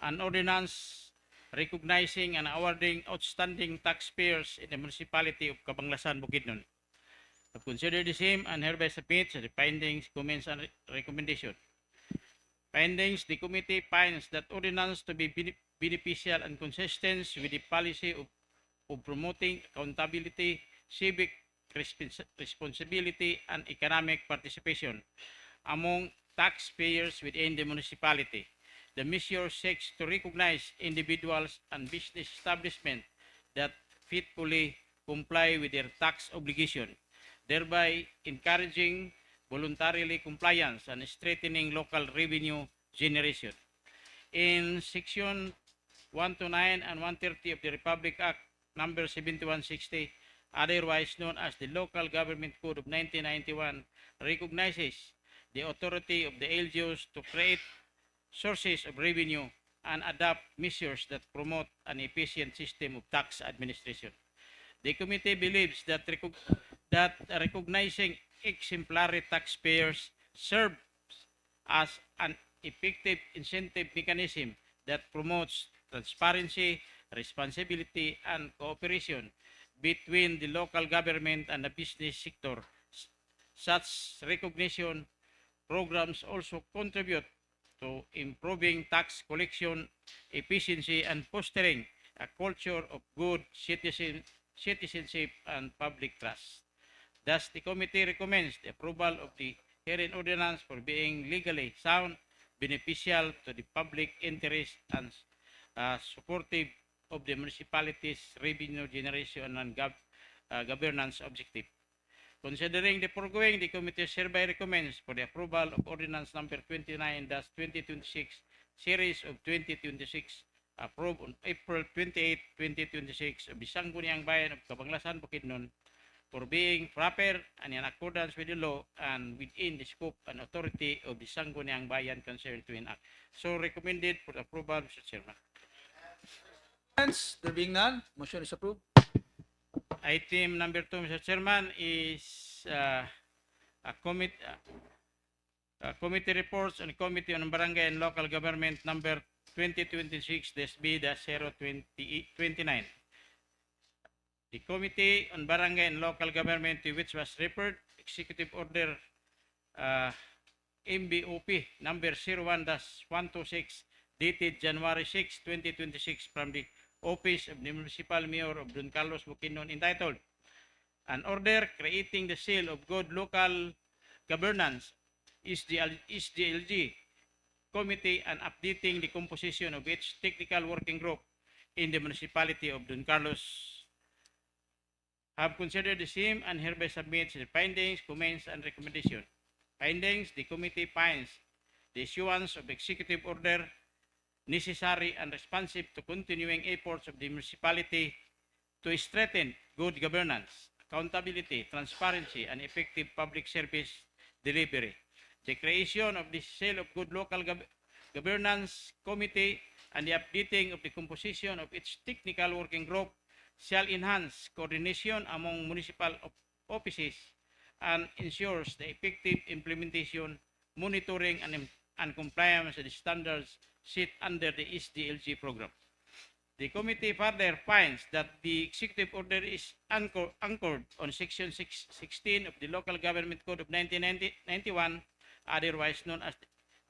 An Ordinance Recognizing and Awarding Outstanding Taxpayers in the Municipality of Cabanglasan, Bukidnon. To consider the same and hereby submit the findings, comments, and recommendation. Findings: the committee finds that ordinance to be beneficial and consistent with the policy of promoting accountability, civic responsibility, and economic participation among taxpayers within the municipality. The measure seeks to recognize individuals and business establishments that faithfully comply with their tax obligation, thereby encouraging voluntarily compliance and strengthening local revenue generation. In Section 129 and 130 of the Republic Act number 7160, otherwise known as the Local Government Code of 1991, recognizes the authority of the LGUs to create sources of revenue and adopt measures that promote an efficient system of tax administration. The committee believes that recognizing exemplary taxpayers serves as an effective incentive mechanism that promotes transparency, responsibility, and cooperation between the local government and the business sector. Such recognition programs also contribute to improving tax collection efficiency and fostering a culture of good citizenship and public trust. Thus, the committee recommends the approval of the herein ordinance for being legally sound, beneficial to the public interest, and supportive of the municipality's revenue generation and governance objective. Considering the foregoing, the committee hereby recommends for the approval of ordinance number 29-2026, series of 2026, approved on April 28, 2026 of the Sangguniang Bayan of Cabanglasan, Bukidnon, for being proper and in accordance with the law and within the scope and authority of the Sangguniang Bayan concerned to enact. So recommended for approval, Mr. Chairman. There being none, motion is approved. Item number 2, Mr. Chairman, is committee reports on Committee on Barangay and Local Government number 2026-B-029. The Committee on Barangay and Local Government, to which was referred Executive Order MBOP number 01-126, dated January 6, 2026, from the Office of the Municipal Mayor of Don Carlos, Bukidnon, entitled An Order Creating the Seal of Good Local Governance SDLG Committee and updating the composition of its technical working group in the municipality of Don Carlos, have considered the same and hereby submits the findings, comments, and recommendation. Findings: the committee finds the issuance of executive order necessary and responsive to continuing efforts of the municipality to strengthen good governance, accountability, transparency, and effective public service delivery. The creation of the Seal of Good Local Governance Committee and the updating of the composition of its technical working group shall enhance coordination among municipal offices and ensures the effective implementation, monitoring, and compliance with the standards sit under the SDLG program. The committee further finds that the executive order is anchored on Section 16 of the Local Government Code of 1991, otherwise known as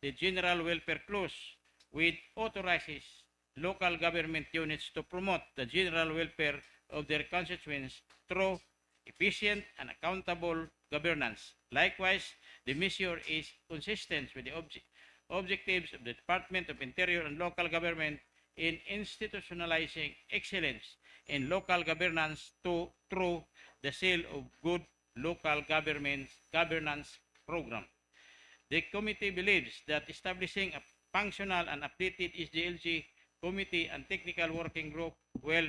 the General Welfare Clause, which authorizes local government units to promote the general welfare of their constituents through efficient and accountable governance. Likewise, the measure is consistent with the objectives of the Department of Interior and Local Government in institutionalizing excellence in local governance through the sale of good local governance program. The committee believes that establishing a functional and updated SDLG committee and technical working group will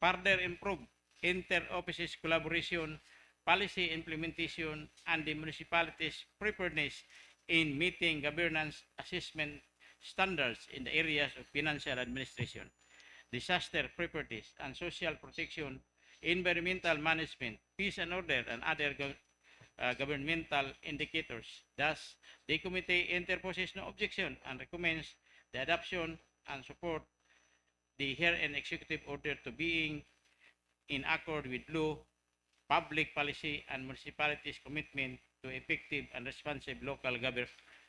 further improve inter-offices collaboration, policy implementation, and the municipality's preparedness in meeting governance assessment standards in the areas of financial administration, disaster preparedness and social protection, environmental management, peace and order, and other governmental indicators. Thus, the committee interposes no objection and recommends the adoption and support the herein executive order to being in accord with law, public policy, and municipalities' commitment to effective and responsive local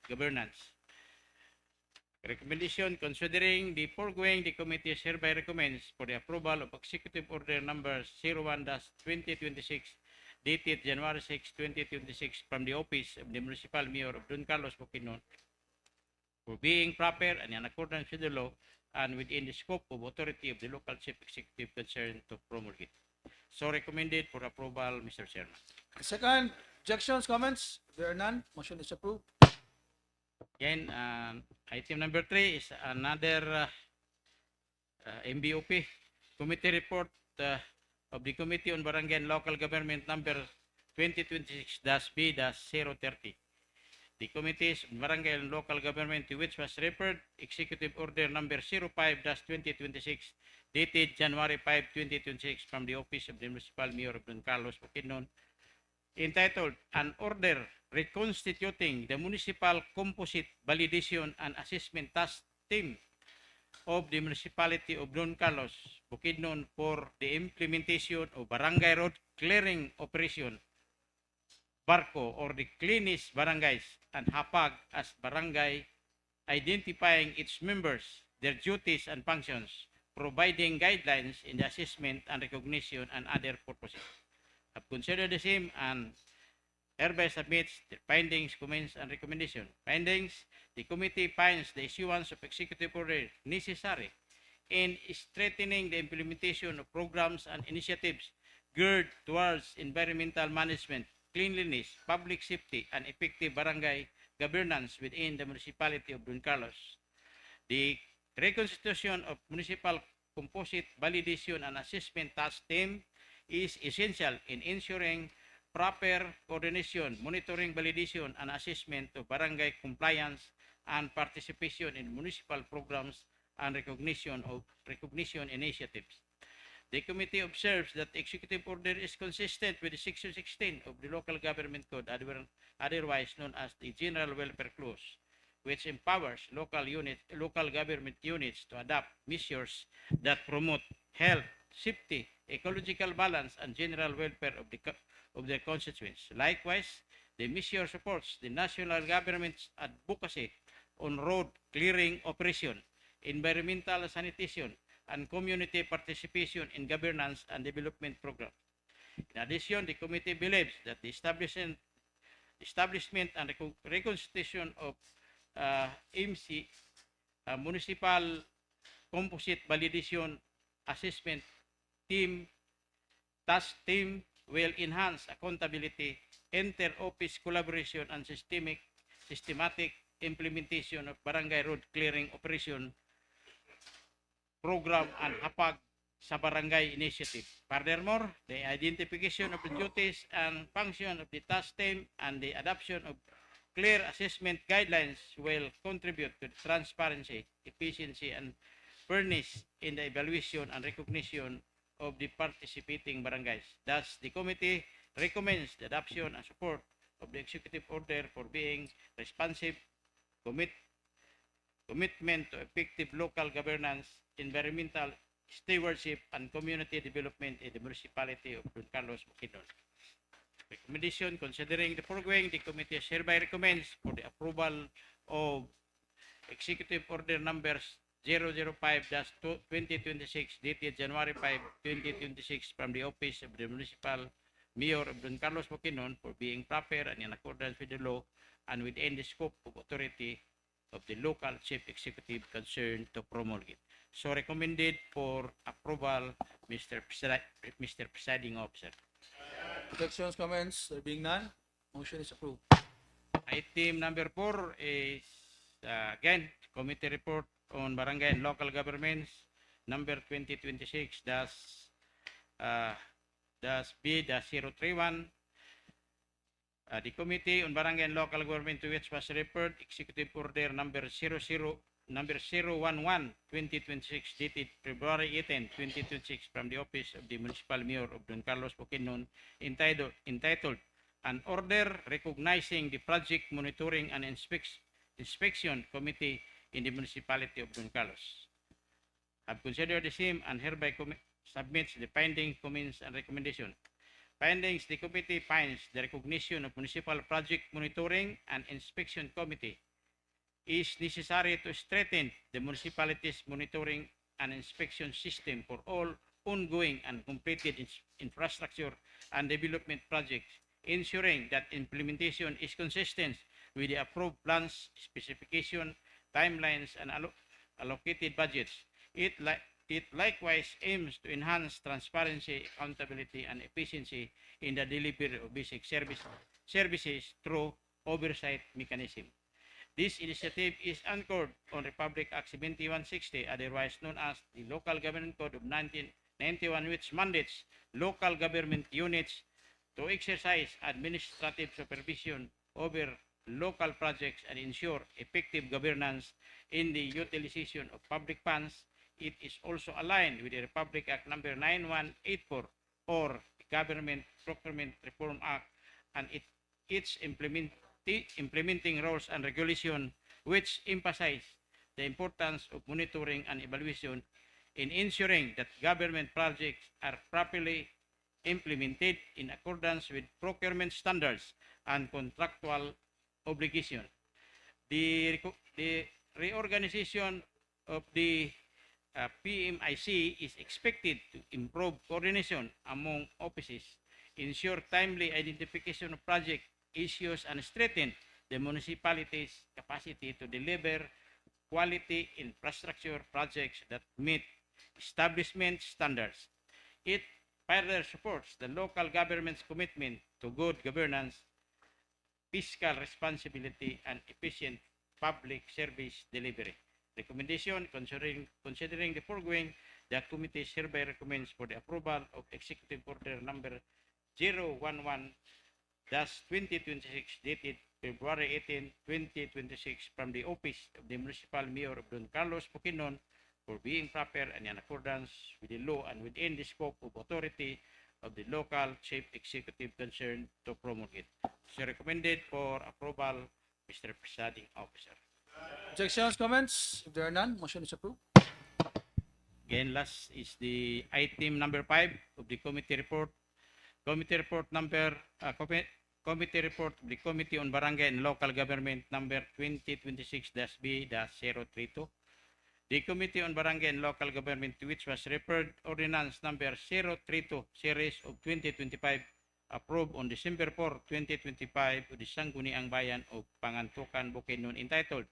governance. Recommendation: considering the foregoing, the committee hereby recommends for the approval of Executive Order Number 01-2026, dated January 6, 2026, from the Office of the Municipal Mayor of Don Carlos, Bukidnon, for being proper and in accordance with the law and within the scope of authority of the local chief executive concerned to promulgate. So recommended for approval, Mr. Chairman. Second, objections, comments? There are none. Motion is approved. Again, item number 3 is another MBOP committee report of the Committee on Barangay and Local Government number 2026-B-030. The Committees on Barangay and Local Government to which was referred Executive Order number 05-2026, dated January 5, 2026, from the Office of the Municipal Mayor of Don Carlos, Bukidnon, entitled An Order Reconstituting the Municipal Composite Validation and Assessment Task Team of the Municipality of Don Carlos, Bukidnon, for the implementation of Barangay Road Clearing Operation, Barco, or the cleanest barangays, and HAPAG as barangay, identifying its members, their duties and functions, providing guidelines in the assessment and recognition and other purposes. Have considered the same and hereby submits the findings, comments, and recommendation. Findings: the committee finds the issuance of executive order necessary in strengthening the implementation of programs and initiatives geared towards environmental management, cleanliness, public safety, and effective barangay governance within the municipality of Don Carlos. The reconstitution of municipal composite validation and assessment task team is essential in ensuring proper coordination, monitoring, validation, and assessment of barangay compliance and participation in municipal programs and recognition initiatives. The committee observes that the executive order is consistent with Section 16 of the Local Government Code, otherwise known as the General Welfare Clause, which empowers local government units to adopt measures that promote health, safety, ecological balance, and general welfare of their constituents. Likewise, the measure supports the national government's advocacy on road clearing operation, environmental sanitation, and community participation in governance and development programs. In addition, the committee believes that the establishment and reconstitution of MC, Municipal Composite Validation Assessment Task Team, will enhance accountability, inter-office collaboration, and systematic implementation of barangay road clearing operation program and HAPAG sa barangay initiative. Furthermore, the identification of the duties and function of the task team and the adoption of clear assessment guidelines will contribute to the transparency, efficiency, and fairness in the evaluation and recognition of the participating barangays. Thus, the committee recommends the adoption and support of the executive order for being responsive, commitment to effective local governance, environmental stewardship, and community development in the municipality of Don Carlos, Bukidnon. Recommendation: considering the foregoing, the committee hereby recommends for the approval of Executive Order numbers 005-2026 dated January 5, 2026 from the Office of the Municipal Mayor of Don Carlos, Bukidnon for being proper and in accordance with the law and within the scope of authority of the local chief executive concerned to promulgate. So recommended for approval, Mr. Presiding Officer. Objections, comments, there being none, motion is approved. Item number 4 is again committee report on barangay and local governments number 2026-B-031. The committee on barangay and local government to which was referred executive order number 011-2026 dated February 18, 2026 from the office of the Municipal Mayor of Don Carlos, Bukidnon entitled an order recognizing the project monitoring and inspection committee in the municipality of Don Carlos. Have considered the same and hereby submits the findings, comments, and recommendation. Findings: the committee finds the recognition of municipal project monitoring and inspection committee is necessary to strengthen the municipality's monitoring and inspection system for all ongoing and completed infrastructure and development projects, ensuring that implementation is consistent with the approved plans, specification, timelines, and allocated budgets. It likewise aims to enhance transparency, accountability, and efficiency in the delivery of basic services through oversight mechanism. This initiative is anchored on Republic Act 7160, otherwise known as the Local Government Code of 1991, which mandates local government units to exercise administrative supervision over local projects and ensure effective governance in the utilization of public funds. It is also aligned with the Republic Act number 9184 or the Government Procurement Reform Act and its implementing rules and regulation, which emphasize the importance of monitoring and evaluation in ensuring that government projects are properly implemented in accordance with procurement standards and contractual obligation. The reorganization of the PMIC is expected to improve coordination among offices, ensure timely identification of project issues, and strengthen the municipality's capacity to deliver quality infrastructure projects that meet establishment standards. It further supports the local government's commitment to good governance, fiscal responsibility, and efficient public service delivery. Recommendation: considering the foregoing, the committee hereby recommends for the approval of Executive Order number 011-2026 dated February 18, 2026 from the Office of the Municipal Mayor of Don Carlos, Bukidnon for being proper and in accordance with the law and within the scope of authority of the local chief executive concerned to promulgate. So recommended for approval, Mr. Presiding Officer. Objections, comments, if there are none, motion is approved. Again, last is the item number 5 of the committee report. Committee report of the Committee on Barangay and Local Government number 2026-B-032. The Committee on Barangay and Local Government, to which was referred ordinance number 032 series of 2025, approved on December 4, 2025 of the Sangguniang Panlalawigan, Bukidnon, entitled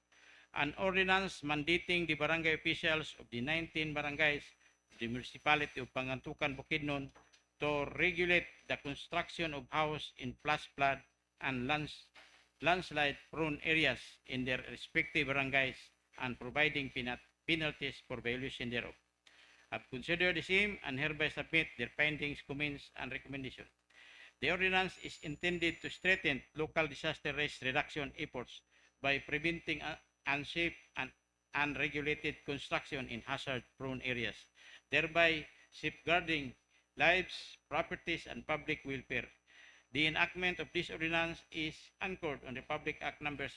an ordinance mandating the barangay officials of the 19 barangays of the municipality of Panlalawigan, Bukidnon to regulate the construction of houses in flash flood and landslide prone areas in their respective barangays and providing penalties for violation thereof. Have considered the same and hereby submit their findings, comments, and recommendation. The ordinance is intended to strengthen local disaster risk reduction efforts by preventing unsafe and unregulated construction in hazard-prone areas, thereby safeguarding lives, properties, and public welfare. The enactment of this ordinance is anchored on Republic Act number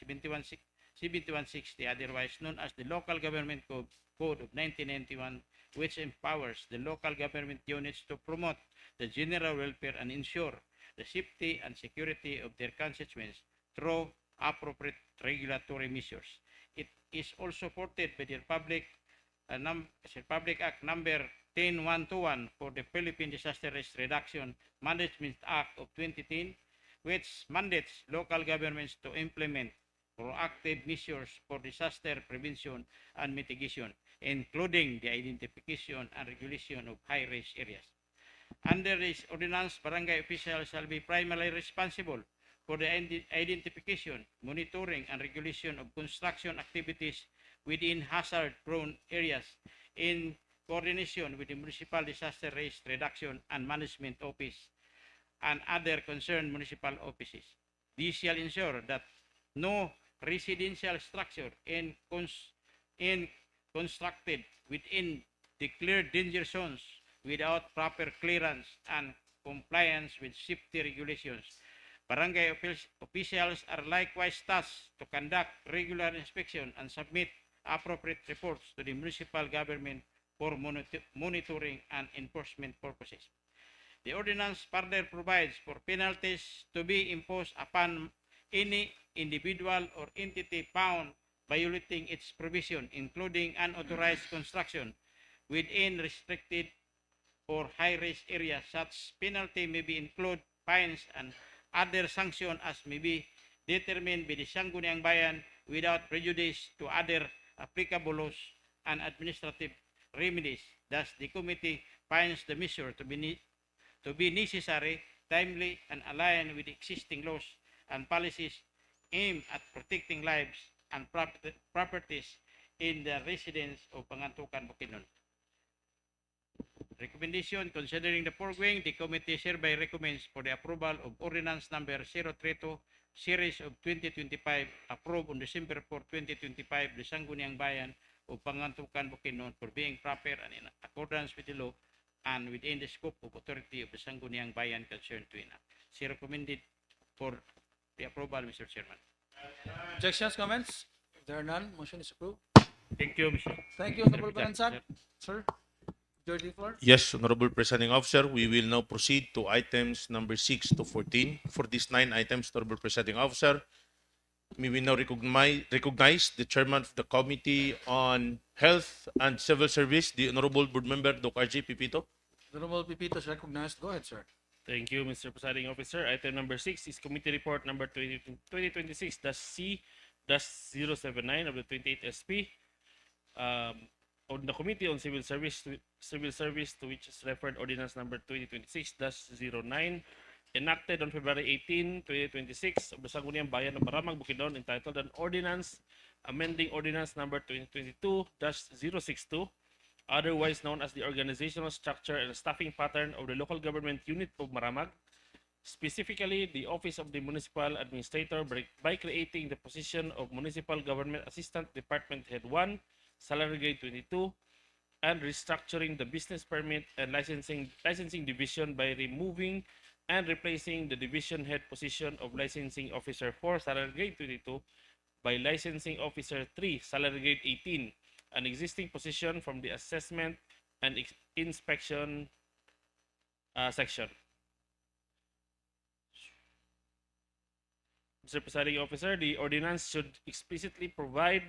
7160, otherwise known as the Local Government Code of 1991, which empowers the local government units to promote the general welfare and ensure the safety and security of their constituents through appropriate regulatory measures. It is also supported by the Republic Act number 10121 for the Philippine Disaster Risk Reduction Management Act of 2010, which mandates local governments to implement proactive measures for disaster prevention and mitigation, including the identification and regulation of high-risk areas. Under this ordinance, barangay officials shall be primarily responsible for the identification, monitoring, and regulation of construction activities within hazard-prone areas in coordination with the Municipal Disaster Risk Reduction and Management Office and other concerned municipal offices. These shall ensure that no residential structure constructed within declared danger zones without proper clearance and compliance with safety regulations. Barangay officials are likewise tasked to conduct regular inspection and submit appropriate reports to the municipal government for monitoring and enforcement purposes. The ordinance further provides for penalties to be imposed upon any individual or entity found violating its provision, including unauthorized construction within restricted or high-risk areas. Such penalty may be include fines and other sanctions as may be determined by the Sangguniang Bayan without prejudice to other applicable laws and administrative remedies. Thus, the committee finds the measure to be necessary, timely, and aligned with existing laws and policies aimed at protecting lives and properties in the residents of Pangantukan, Bukidnon. Recommendation: considering the foregoing, the committee hereby recommends for the approval of ordinance number 032 series of 2025 approved on December 4, 2025, the Sangguniang Bayan of Pangantukan, Bukidnon for being proper and in accordance with the law and within the scope of authority of the Sangguniang Bayan concerned to enact. She recommended for the approval, Mr. Chairman. Objections, comments? If there are none, motion is approved. Thank you, Mr. Thank you, Honorable Sir. Banansag. Sir, majority floor. Yes, Honorable Presiding Officer, we will now proceed to items number 6 to 14. For these 9 items, Honorable Presiding Officer, may we now recognize the Chairman of the Committee on Health and Civil Service, the Honorable Board Member, Dr. R.J. Pipito. Honorable Pipito is recognized. Go ahead, sir. Thank you, Mr. Presiding Officer. Item number 6 is Committee Report number 2026-C-079 of the 28th SP. On the Committee on Civil Service, to which is referred Ordinance number 2026-09, enacted on February 18, 2026 of the Sangguniang Bayan of Maramag, Bukidnon, entitled an Ordinance amending Ordinance number 2022-062, otherwise known as the organizational structure and staffing pattern of the local government unit of Maramag, specifically the Office of the Municipal Administrator by creating the position of Municipal Government Assistant Department Head 1, Salary Grade 22, and restructuring the Business Permit and Licensing Division by removing and replacing the Division Head position of Licensing Officer 4, Salary Grade 22, by Licensing Officer 3, Salary Grade 18, an existing position from the Assessment and Inspection section. Mr. Presiding Officer, the ordinance should explicitly provide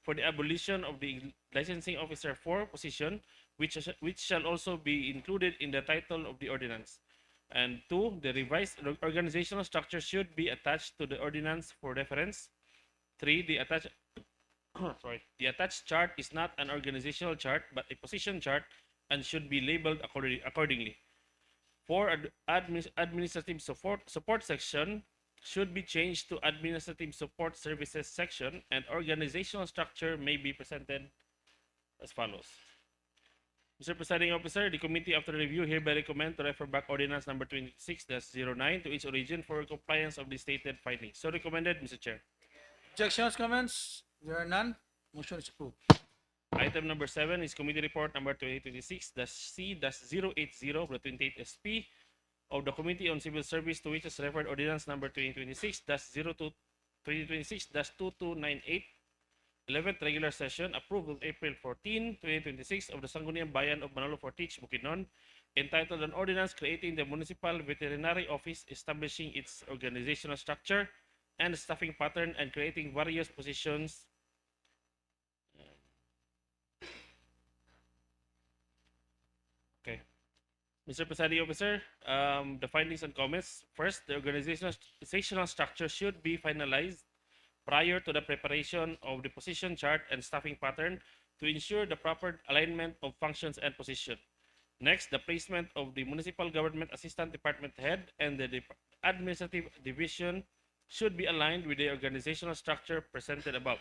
for the abolition of the Licensing Officer 4 position, which shall also be included in the title of the ordinance. And 2, the revised organizational structure should be attached to the ordinance for reference. 3, the attached chart is not an organizational chart but a position chart and should be labeled accordingly. 4, administrative support section should be changed to Administrative Support Services section, and organizational structure may be presented as follows. Mr. Presiding Officer, the committee after review hereby recommend to refer back ordinance number 26-09 to its origin for compliance of the stated findings. So recommended, Mr. Chair. Objections, comments? There are none. Motion is approved. Item number 7 is committee report number 2026-C-080 of the 28th SP of the Committee on Civil Service, to which is referred ordinance number 2026-022 2026-2298, 11th regular session approved on April 14, 2026 of the Sangguniang Bayan of Manolo Fortich, Bukidnon, entitled an ordinance creating the Municipal Veterinary Office, establishing its organizational structure and staffing pattern, and creating various positions. Okay. Mr. Presiding Officer, the findings and comments. First, the organizational structure should be finalized prior to the preparation of the position chart and staffing pattern to ensure the proper alignment of functions and position. Next, the placement of the Municipal Government Assistant Department Head and the Administrative Division should be aligned with the organizational structure presented above.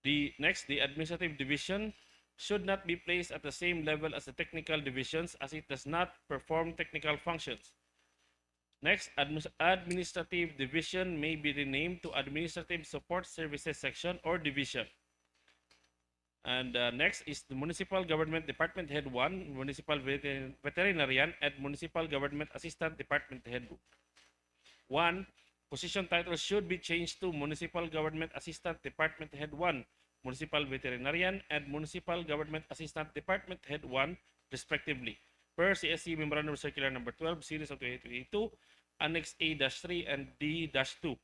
The Administrative Division should not be placed at the same level as the technical divisions, as it does not perform technical functions. Next, Administrative Division may be renamed to Administrative Support Services Section or Division. And next is the Municipal Government Department Head 1, Municipal Veterinarian, and Municipal Government Assistant Department Head 1. Position title should be changed to Municipal Government Assistant Department Head 1, Municipal Veterinarian, and Municipal Government Assistant Department Head 1, respectively, per CSC Memorandum Circular Number 12, Series of 2022, Annex A-3 and D-2.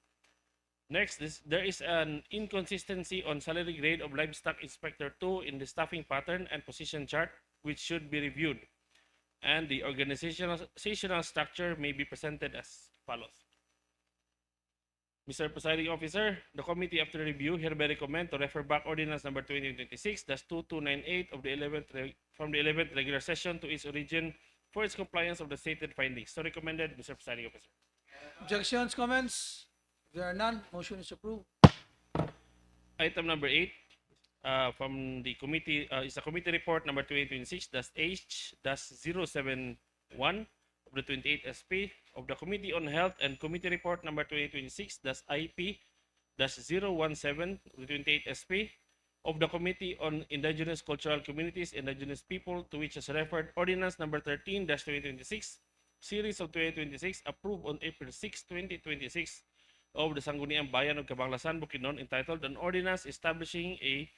Next, there is an inconsistency on salary grade of Livestock Inspector 2 in the staffing pattern and position chart, which should be reviewed. And the organizational structure may be presented as follows. Mr. Presiding Officer, the committee, after review, hereby recommend to refer back ordinance number 2026-2298 of the 11th regular session to its origin for its compliance of the stated findings. So recommended, Mr. Presiding Officer. Objections, comments? If there are none, motion is approved. Item number 8 from the committee is a committee report number 2026-H-071 of the 28th SP of the Committee on Health, and committee report number 2026-IP-017 of the 28th SP of the Committee on Indigenous Cultural Communities, Indigenous People, to which is referred ordinance number 13-2026, series of 2026, approved on April 6, 2026 of the Sangguniang Bayan of Cabanglasan, Bukidnon, entitled an ordinance establishing a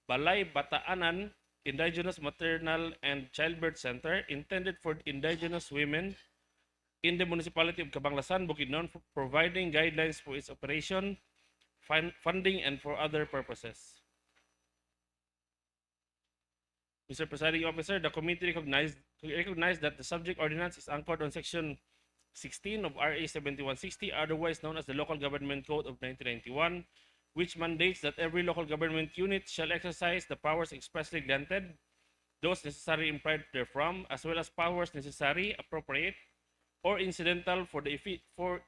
Balay Bataanan Indigenous Maternal and Childbirth Center intended for indigenous women in the municipality of Cabanglasan, Bukidnon, providing guidelines for its operation, funding, and for other purposes. Mr. Presiding Officer, the committee recognized that the subject ordinance is anchored on Section 16 of RA 7160, otherwise known as the Local Government Code of 1991, which mandates that every local government unit shall exercise the powers expressly granted, those necessary implied therefrom, as well as powers necessary, appropriate, or incidental for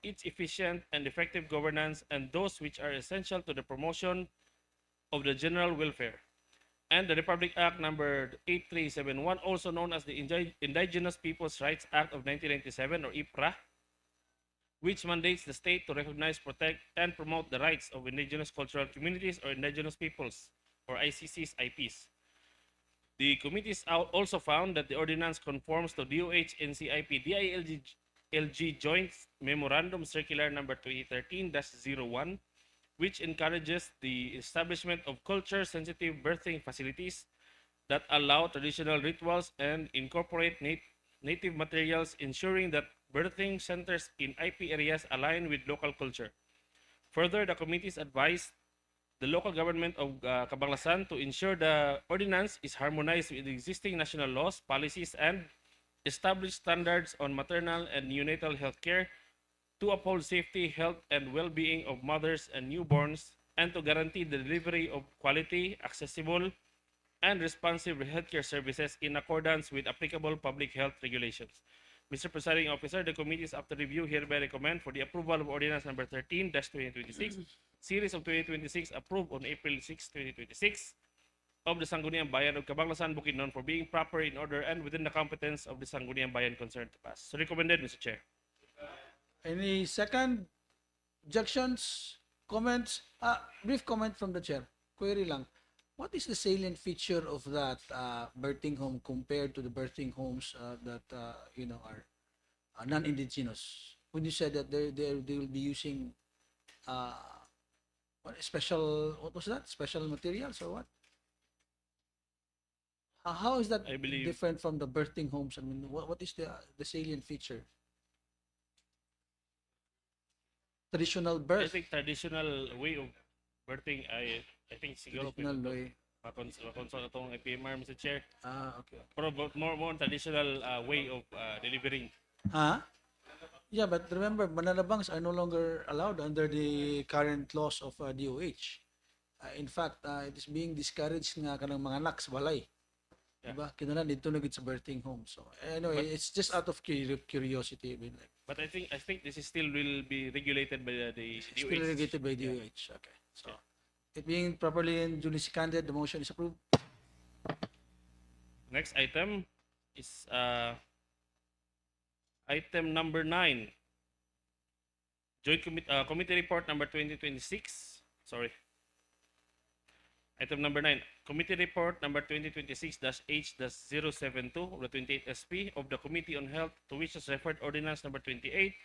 its efficient and effective governance, and those which are essential to the promotion of the general welfare. And the Republic Act number 8371, also known as the Indigenous Peoples' Rights Act of 1997, or IPRA, which mandates the state to recognize, protect, and promote the rights of indigenous cultural communities or indigenous peoples, or ICC's IPs. The committees also found that the ordinance conforms to DOH NCIP DILG Joint Memorandum Circular number 2013-01, which encourages the establishment of culture-sensitive birthing facilities that allow traditional rituals and incorporate native materials, ensuring that birthing centers in IP areas align with local culture. Further, the committees advised the local government of Cabanglasan to ensure the ordinance is harmonized with existing national laws, policies, and establish standards on maternal and neonatal health care to uphold safety, health, and well-being of mothers and newborns, and to guarantee the delivery of quality, accessible, and responsive healthcare services in accordance with applicable public health regulations. Mr. Presiding Officer, the committees, after review, hereby recommend for the approval of ordinance number 13-2026, series of 2026, approved on April 6, 2026, of the Sangguniang Bayan of Cabanglasan, Bukidnon, for being proper, in order, and within the competence of the Sangguniang Bayan concerned to pass. So recommended, Mr. Chair. Any second? Objections? Comments? Brief comment from the chair. Query lang. What is the salient feature of that birthing home compared to the birthing homes that are non-indigenous? When you said that they will be using what was that? Special materials or what? How is that I believe- different from the birthing homes? I mean, what is the salient feature? Traditional I birth, think traditional way of birthing, I think siguro traditional way. makonsol itong IPMR, Mr. Chair. Okay. Pero more traditional way of delivering. Huh? Yeah, but remember, mananabangs are no longer allowed under the current laws of DOH. In fact, it is being discouraged nga kanang mga anak sa balay. Yeah. Diba? Kinahanglan dito na gid sa birthing home. So anyway, But- it's just out of curiosity. I mean, like, But I think this is still will be regulated by the it's still regulated by Yeah. DOH. Okay. So it being properly and duly seconded, the motion is approved. Next item is item number 9. Committee report number 2026. Sorry. Item number 9. Committee report number 2026-H-072 of the 28th SP of the Committee on Health, to which is referred ordinance number 28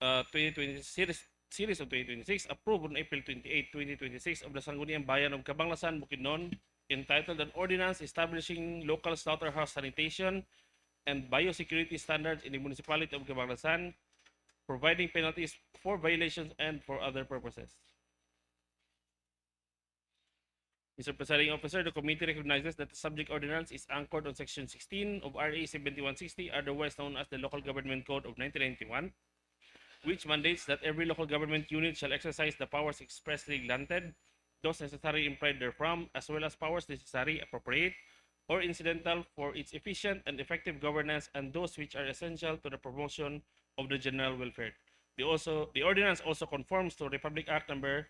2020 series of 2026, approved on April 28, 2026 of the Sangguniang Bayan of Cabanglasan, Bukidnon, entitled an ordinance establishing local slaughterhouse sanitation and biosecurity standards in the municipality of Cabanglasan, providing penalties for violations and for other purposes. Mr. Presiding Officer, the committee recognizes that the subject ordinance is anchored on Section 16 of RA 7160, otherwise known as the Local Government Code of 1991, which mandates that every local government unit shall exercise the powers expressly granted, those necessary implied therefrom, as well as powers necessary, appropriate, or incidental for its efficient and effective governance, and those which are essential to the promotion of the general welfare. The ordinance also conforms to Republic Act number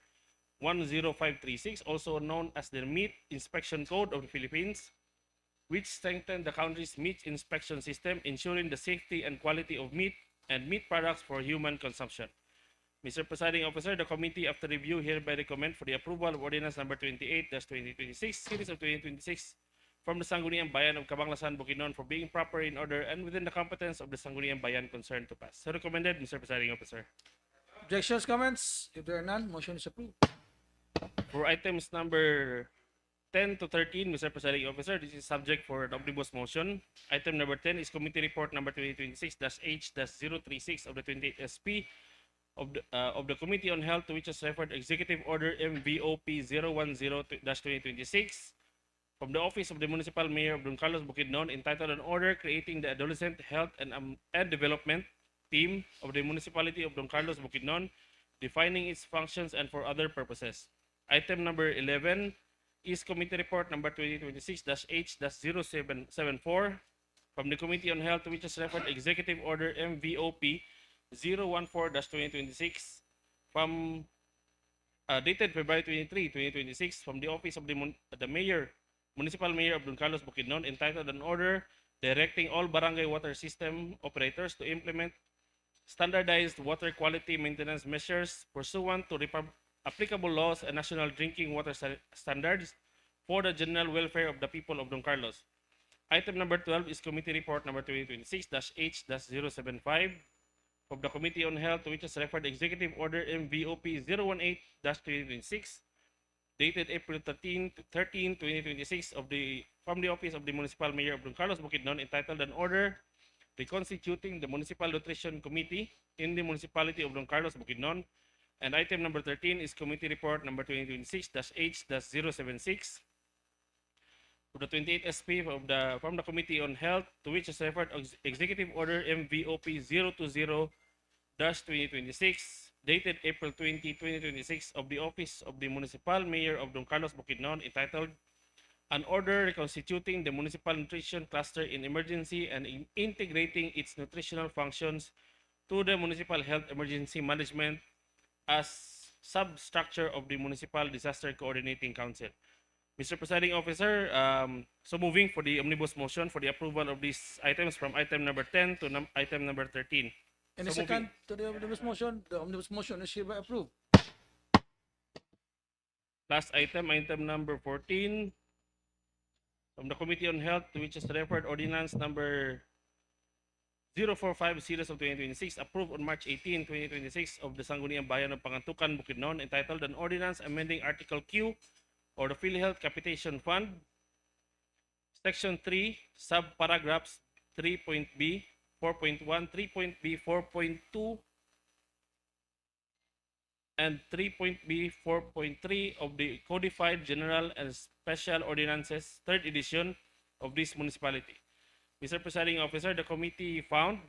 10536, also known as the Meat Inspection Code of the Philippines, which strengthened the country's meat inspection system, ensuring the safety and quality of meat and meat products for human consumption. Mr. Presiding Officer, the committee, after review, hereby recommend for the approval of Ordinance Number 28-2026, Series of 2026, from the Sangguniang Bayan of Cabanglasan, Bukidnon, for being proper in order and within the competence of the Sangguniang Bayan concerned to pass. So recommended, Mr. Presiding Officer. Objections, comments? If there are none, motion is approved. For items number 10 to 13, Mr. Presiding Officer, this is subject for an omnibus motion. Item number 10 is Committee Report number 2026-H-036 of the 28th SP of the Committee on Health, to which is referred Executive Order MVOP 010-2026 from the Office of the Municipal Mayor of Don Carlos, Bukidnon, entitled an order creating the Adolescent Health and Development Team of the Municipality of Don Carlos, Bukidnon, defining its functions and for other purposes. Item number 11 is Committee Report number 2026-H-0774 from the Committee on Health, to which is referred Executive Order MVOP 014-2026 from dated February 23, 2026 from the Office of the Municipal Mayor of Don Carlos, Bukidnon, entitled an order directing all barangay water system operators to implement standardized water quality maintenance measures pursuant to applicable laws and national drinking water standards for the general welfare of the people of Don Carlos. Item number 12 is Committee Report number 2026-H-075 of the Committee on Health, to which is referred Executive Order MVOP 018-2026, dated April 13, 2026 from the Office of the Municipal Mayor of Don Carlos, Bukidnon, entitled an order reconstituting the Municipal Nutrition Committee in the Municipality of Don Carlos, Bukidnon. And item number 13 is Committee Report number 2026-H-076 of the 28th SP from the Committee on Health, to which is referred Executive Order MVOP 020-2026, dated April 20, 2026 of the Office of the Municipal Mayor of Don Carlos, Bukidnon, entitled an order reconstituting the Municipal Nutrition Cluster in emergency and integrating its nutritional functions to the Municipal Health Emergency Management as substructure of the Municipal Disaster Coordinating Council. Mr. Presiding Officer, so moving for the omnibus motion for the approval of these items from item number 10 to item number 13. And So the second to the omnibus motion, the omnibus motion is hereby approved. Last item, item number 14 from the Committee on Health, to which is referred Ordinance number 045 series of 2026 approved on March 18, 2026 of the Sangguniang Panlalawigan, Bukidnon, entitled An Ordinance Amending Article Q or the PhilHealth Capitation Fund, Section 3, subparagraphs 3.b, 4.1, 3.b, 4.2, and 3.b, 4.3 of the Codified General and Special Ordinances, 3rd edition of this municipality. Mr. Presiding Officer, the committee found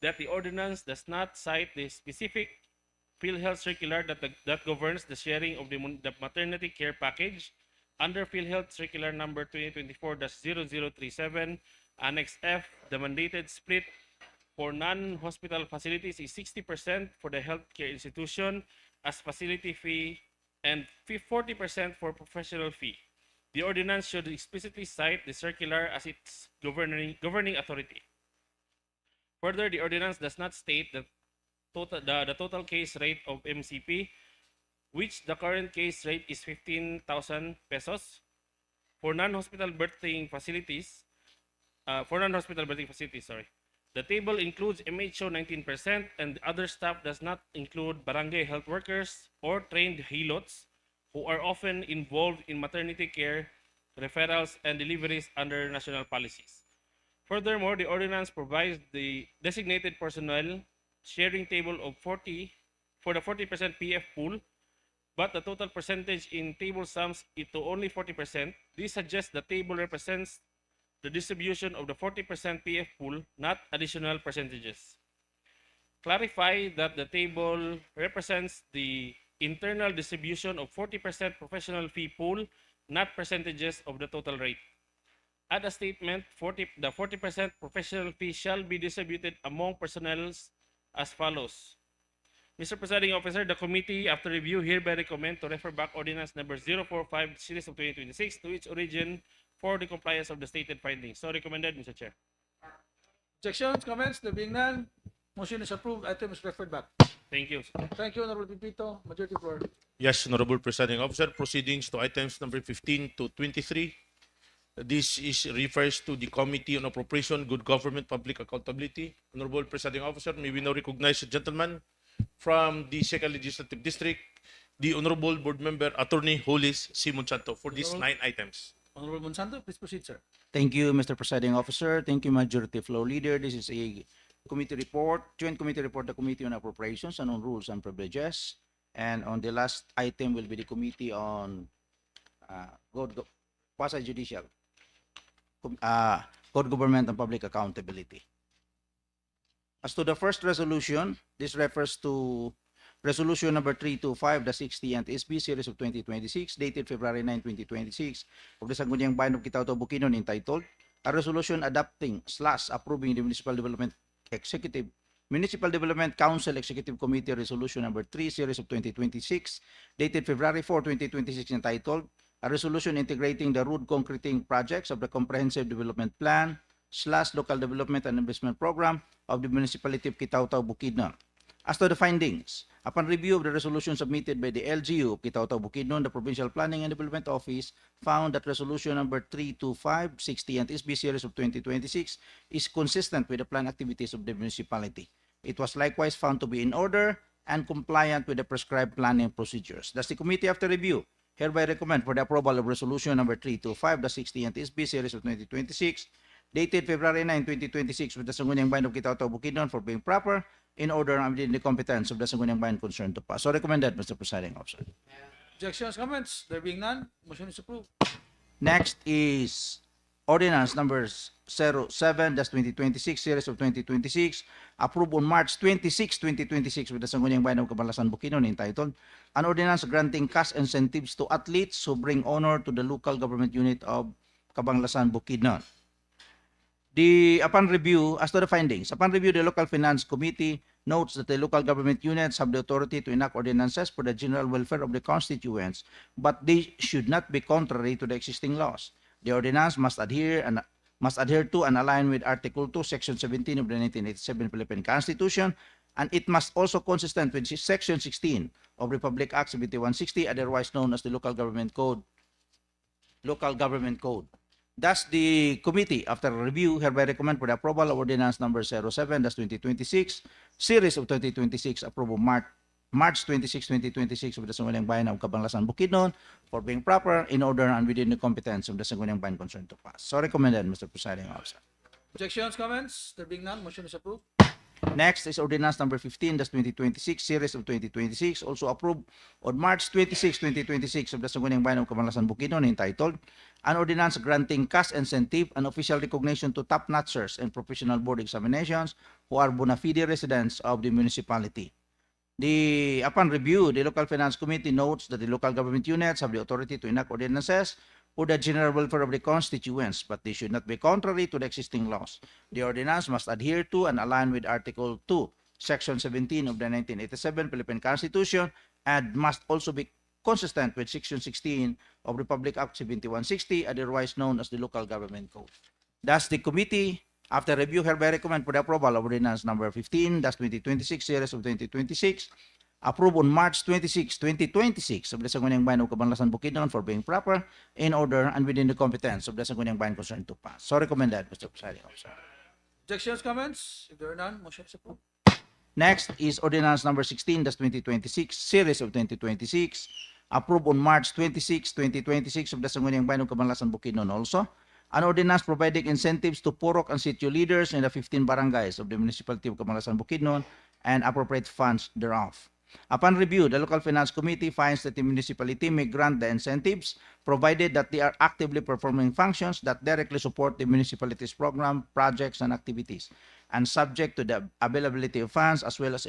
that the ordinance does not cite the specific PhilHealth circular that governs the sharing of the maternity care package under PhilHealth Circular Number 2024-0037, Annex F. The mandated split for non-hospital facilities is 60% for the healthcare institution as facility fee and 40% for professional fee. The ordinance should explicitly cite the circular as its governing authority. Further, the ordinance does not state the total case rate of MCP, which the current case rate is 15,000 pesos for non-hospital birthing facilities. The table includes MHO 19% and other staff does not include barangay health workers or trained helots who are often involved in maternity care, referrals, and deliveries under national policies. Furthermore, the ordinance provides the designated personnel sharing table of 40 for the 40% PF pool, but the total percentage in table sums it to only 40%. This suggests the table represents the distribution of the 40% PF pool, not additional percentages. Clarify that the table represents the internal distribution of 40% professional fee pool, not percentages of the total rate. Add a statement, the 40% professional fee shall be distributed among personnel as follows. Mr. Presiding Officer, the committee, after review, hereby recommend to refer back ordinance number 045 series of 2026 to its origin for the compliance of the stated findings. So recommended, Mr. Chair. Objections, comments, there being none, motion is approved, item is referred back. Thank you. Thank you, Honorable Pipito. Majority floor. Yes, Honorable Presiding Officer, proceedings to items number 15 to 23. This refers to the Committee on Appropriation, Good Government, Public Accountability. Honorable Presiding Officer, may we now recognize the gentleman from the 2nd Legislative District, the Honorable Board Member Attorney Holis C. Monsanto for these 9 items. Honorable Monsanto, please proceed, sir. Thank you, Mr. Presiding Officer. Thank you, Majority Floor Leader. This is a committee report, joint committee report, the Committee on Appropriations and on Rules and Privileges. And on the last item will be the Committee on Quasi-Judicial, Good Government and Public Accountability. As to the first resolution, this refers to Resolution number 325, the 60th SB Series of 2026, dated February 9, 2026, of the Sangguniang Panlalawigan, entitled A Resolution Adopting / Approving the Municipal Development Council Executive Committee Resolution number 3, Series of 2026, dated February 4, 2026, entitled A Resolution Integrating the Road Concreting Projects of the Comprehensive Development Plan / Local Development and Investment Program of the Municipality of Kitaw-Taw, Bukidnon. As to the findings, upon review of the resolution submitted by the LGU of Kitaw-Taw, Bukidnon, the Provincial Planning and Development Office found that resolution number 325, 60th SB Series of 2026 is consistent with the planned activities of the municipality. It was likewise found to be in order and compliant with the prescribed planning procedures. Thus, the committee, after review, hereby recommend for the approval of resolution number 325, the 60th SB Series of 2026, dated February 9, 2026, with the Sangguniang Bayan of Kitaw-Taw, Bukidnon for being proper, in order and within the competence of the Sangguniang Bayan concerned to pass. So recommended, Mr. Presiding Officer. Objections, comments, there being none, motion is approved. Next is Ordinance number 07-2026, Series of 2026, approved on March 26, 2026, with the Sangguniang Bayan of Cabanlasan, Bukidnon, entitled An Ordinance Granting Cash Incentives to Athletes Who Bring Honor to the Local Government Unit of Cabanlasan, Bukidnon. Upon review, as to the findings, upon review, the Local Finance Committee notes that the local government units have the authority to enact ordinances for the general welfare of the constituents, but they should not be contrary to the existing laws. The ordinance must adhere to and align with Article 2, Section 17 of the 1987 Philippine Constitution, and it must also consistent with Section 16 of Republic Act 7160, otherwise known as the Local Government Code. Thus, the committee, after review, hereby recommend for the approval of Ordinance Number 07-2026, Series of 2026, approve of March 26, 2026 of the Sangguniang Bayan of Cabanlasan, Bukidnon, for being proper, in order, and within the competence of the Sangguniang Bayan concerned to pass. So recommended, Mr. Presiding Officer. Objections, comments? There being none, motion is approved. Next is Ordinance Number 15-2026, Series of 2026, also approved on March 26, 2026 of the Sangguniang Bayan of Cabanlasan, Bukidnon, entitled An Ordinance Granting Cash Incentive and Official Recognition to Top-Notchers in Professional Board Examinations who are bona fide residents of the municipality. Upon review, the Local Finance Committee notes that the local government units have the authority to enact ordinances for the general welfare of the constituents, but they should not be contrary to the existing laws. The ordinance must adhere to and align with Article 2, Section 17 of the 1987 Philippine Constitution, and must also be consistent with Section 16 of Republic Act 7160, otherwise known as the Local Government Code. Thus, the committee, after review, hereby recommend for the approval of Ordinance Number 15-2026, Series of 2026, approved on March 26, 2026 of the Sangguniang Bayan of Cabanlasan, Bukidnon, for being proper, in order, and within the competence of the Sangguniang Bayan concerned to pass. So recommended, Mr. Presiding Officer. Objections, comments? If there are none, motion is approved. Next is Ordinance Number 16-2026, Series of 2026, approved on March 26, 2026 of the Sangguniang Bayan of Cabanlasan, Bukidnon also. An ordinance providing incentives to Purok and Sitio leaders in the 15 barangays of the municipality of Cabanlasan, Bukidnon, and appropriate funds thereof. Upon review, the Local Finance Committee finds that the municipality may grant the incentives provided that they are actively performing functions that directly support the municipality's program, projects, and activities, and subject to the availability of funds as well as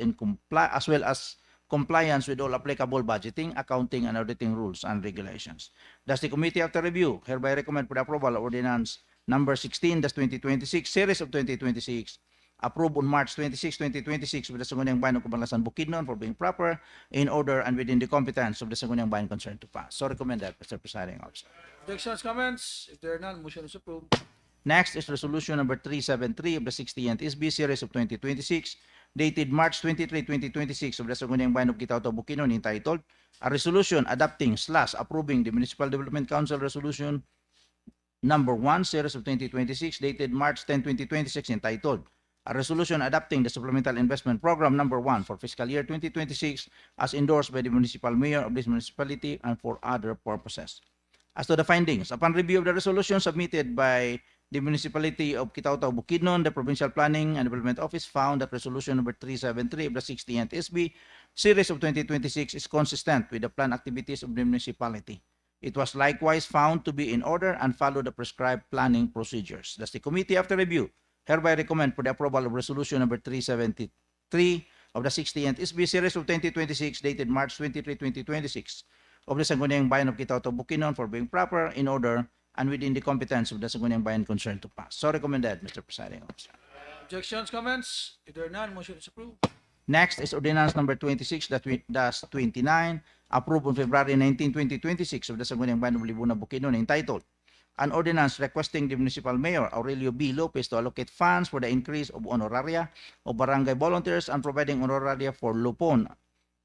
compliance with all applicable budgeting, accounting, and auditing rules and regulations. Thus, the committee, after review, hereby recommend for the approval of Ordinance Number 16-2026, Series of 2026, approved on March 26, 2026 with the Sangguniang Bayan of Cabanlasan, Bukidnon, for being proper, in order, and within the competence of the Sangguniang Bayan concerned to pass. So recommended, Mr. Presiding Officer. Objections, comments? If there are none, motion is approved. Next is Resolution Number 373 of the 60th SB Series of 2026, dated March 23, 2026 of the Sangguniang Bayan of Kitao-Tao, Bukidnon, entitled A Resolution Adopting/Approving the Municipal Development Council Resolution Number 1, Series of 2026, dated March 10, 2026, entitled A Resolution Adopting the Supplemental Investment Program Number 1 for Fiscal Year 2026 as endorsed by the Municipal Mayor of this municipality and for other purposes. As to the findings, upon review of the resolution submitted by the Municipality of Kitao-Tao, Bukidnon, the Provincial Planning and Development Office found that Resolution Number 373 of the 60th SB Series of 2026 is consistent with the planned activities of the municipality. It was likewise found to be in order and follow the prescribed planning procedures. Thus, the committee, after review, hereby recommend for the approval of Resolution Number 373 of the 60th SB Series of 2026, dated March 23, 2026, of the Sangguniang Bayan of Kitao-Tao, Bukidnon, for being proper, in order, and within the competence of the Sangguniang Bayan concerned to pass. So recommended, Mr. Presiding Officer. Objections, comments? If there are none, motion is approved. Next is Ordinance Number 26-29, approved on February 19, 2026 of the Sangguniang Bayan of Libuna, Bukidnon, entitled An Ordinance Requesting the Municipal Mayor Aurelio B. Lopez to allocate funds for the increase of honoraria of barangay volunteers and providing honoraria for lupon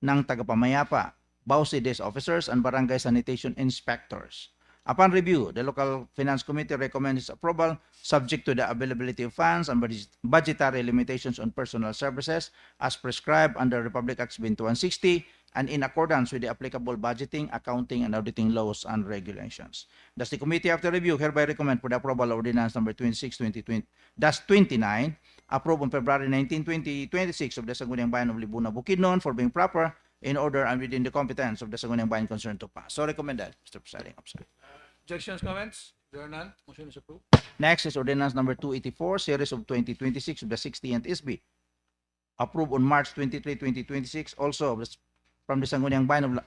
ng tagapamayapa, Bausi Desk Officers, and Barangay Sanitation Inspectors. Upon review, the Local Finance Committee recommends its approval subject to the availability of funds and budgetary limitations on personal services as prescribed under Republic Act 7160 and in accordance with the applicable budgeting, accounting, and auditing laws and regulations. Thus, the committee, after review, hereby recommend for the approval of Ordinance Number 26-29, approved on February 19, 2026 of the Sangguniang Bayan of Libuna, Bukidnon, for being proper, in order, and within the competence of the Sangguniang Bayan concerned to pass. So recommended, Mr. Presiding Officer. Objections, comments? If there are none, motion is approved. Next is Ordinance Number 284, Series of 2026 of the 60th SB, approved on March 23, 2026, also from the Sangguniang Bayan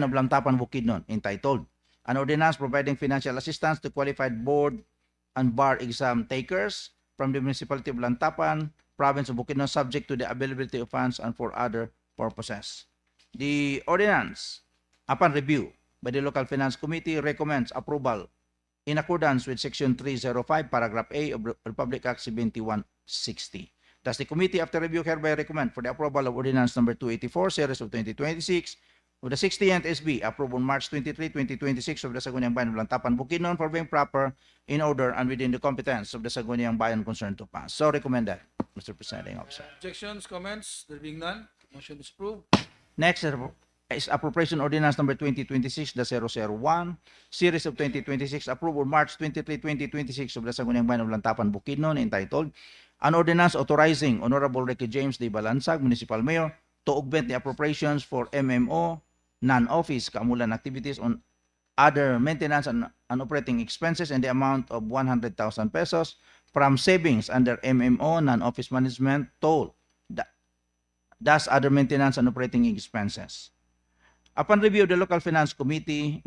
of Lantapan, Bukidnon, entitled An Ordinance Providing Financial Assistance to Qualified Board and Bar Exam Takers from the Municipality of Lantapan, Province of Bukidnon, subject to the availability of funds and for other purposes. The ordinance, upon review by the Local Finance Committee, recommends approval in accordance with Section 305, Paragraph A of Republic Act 7160. Thus, the committee, after review, hereby recommend for the approval of Ordinance Number 284, Series of 2026, of the 60th SB approved on March 23, 2026 of the Sangguniang Bayan of Lantapan, Bukidnon for being proper, in order, and within the competence of the Sangguniang Bayan concerned to pass. So recommended, Mr. Presiding Officer. Objections, comments? There being none, motion is approved. Next is Appropriation Ordinance number 2026-001, series of 2026, approved on March 23, 2026 of the Sangguniang Bayan of Lantapan, Bukidnon, entitled An Ordinance Authorizing Honorable Ricky James D. Balansag, Municipal Mayor, to augment the appropriations for MMO non-office kaamulan activities on other maintenance and operating expenses in the amount of 100,000 pesos from savings under MMO non-office management toll, thus other maintenance and operating expenses. Upon review of the Local Finance Committee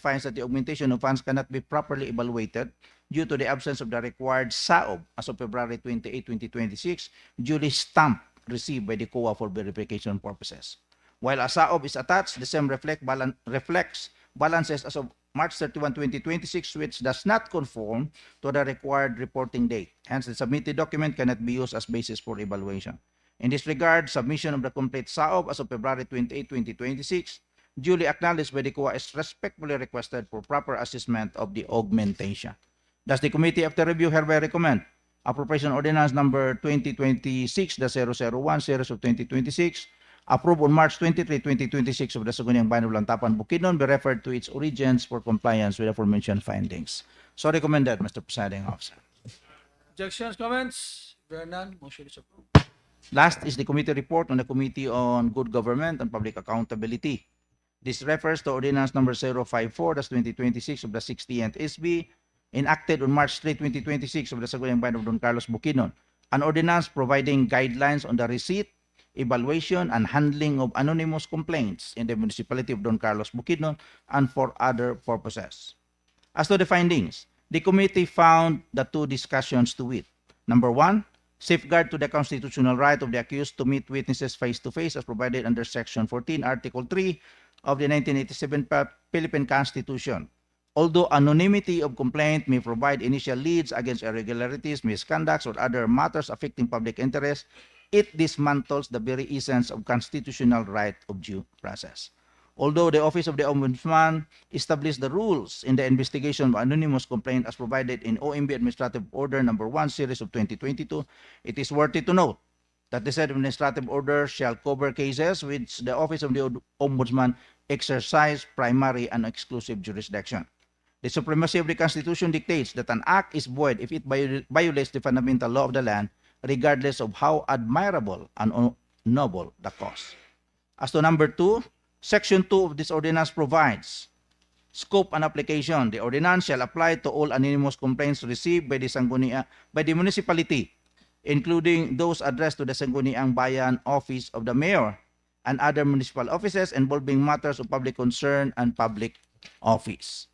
finds that the augmentation of funds cannot be properly evaluated due to the absence of the required SAOB as of February 28, 2026, duly stamped received by the COA for verification purposes. While a SAOB is attached, the same reflects balances as of March 31, 2026, which does not conform to the required reporting date. Hence, the submitted document cannot be used as basis for evaluation. In this regard, submission of the complete SAOB as of February 28, 2026, duly acknowledged by the COA, is respectfully requested for proper assessment of the augmentation. Thus, the Committee, after review, hereby recommend Appropriation Ordinance number 2026-001, series of 2026, approved on March 23, 2026 of the Sangguniang Bayan of Lantapan, Bukidnon, be referred to its origins for compliance with aforementioned findings. So recommended, Mr. Presiding Officer. Objections, comments? There are none, motion is approved. Last is the committee report on the Committee on Good Government and Public Accountability. This refers to Ordinance number 054-2026 of the 60th SB, enacted on March 3, 2026 of the Sangguniang Bayan of Don Carlos, Bukidnon, an ordinance providing guidelines on the receipt, evaluation, and handling of anonymous complaints in the municipality of Don Carlos, Bukidnon, and for other purposes. As to the findings, the committee found the two discussions to wit. Number one, safeguard to the constitutional right of the accused to meet witnesses face-to-face as provided under Section 14, Article 3 of the 1987 Philippine Constitution. Although anonymity of complaint may provide initial leads against irregularities, misconducts, or other matters affecting public interest, it dismantles the very essence of constitutional right of due process. Although the Office of the Ombudsman established the rules in the investigation of anonymous complaint as provided in OMB Administrative Order number 1, series of 2022, it is worthy to note that the said administrative order shall cover cases which the Office of the Ombudsman exercise primary and exclusive jurisdiction. The supremacy of the Constitution dictates that an act is void if it violates the fundamental law of the land, regardless of how admirable and noble the cause. As to number 2, Section 2 of this ordinance provides scope and application. The ordinance shall apply to all anonymous complaints received by the municipality, including those addressed to the Sangguniang Bayan Office of the Mayor and other municipal offices involving matters of public concern and public office.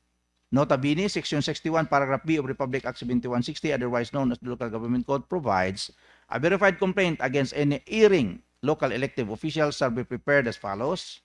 Nota bene, Section 61, Paragraph B of Republic Act 7160, otherwise known as the Local Government Code, provides a verified complaint against any erring local elective officials shall be prepared as follows.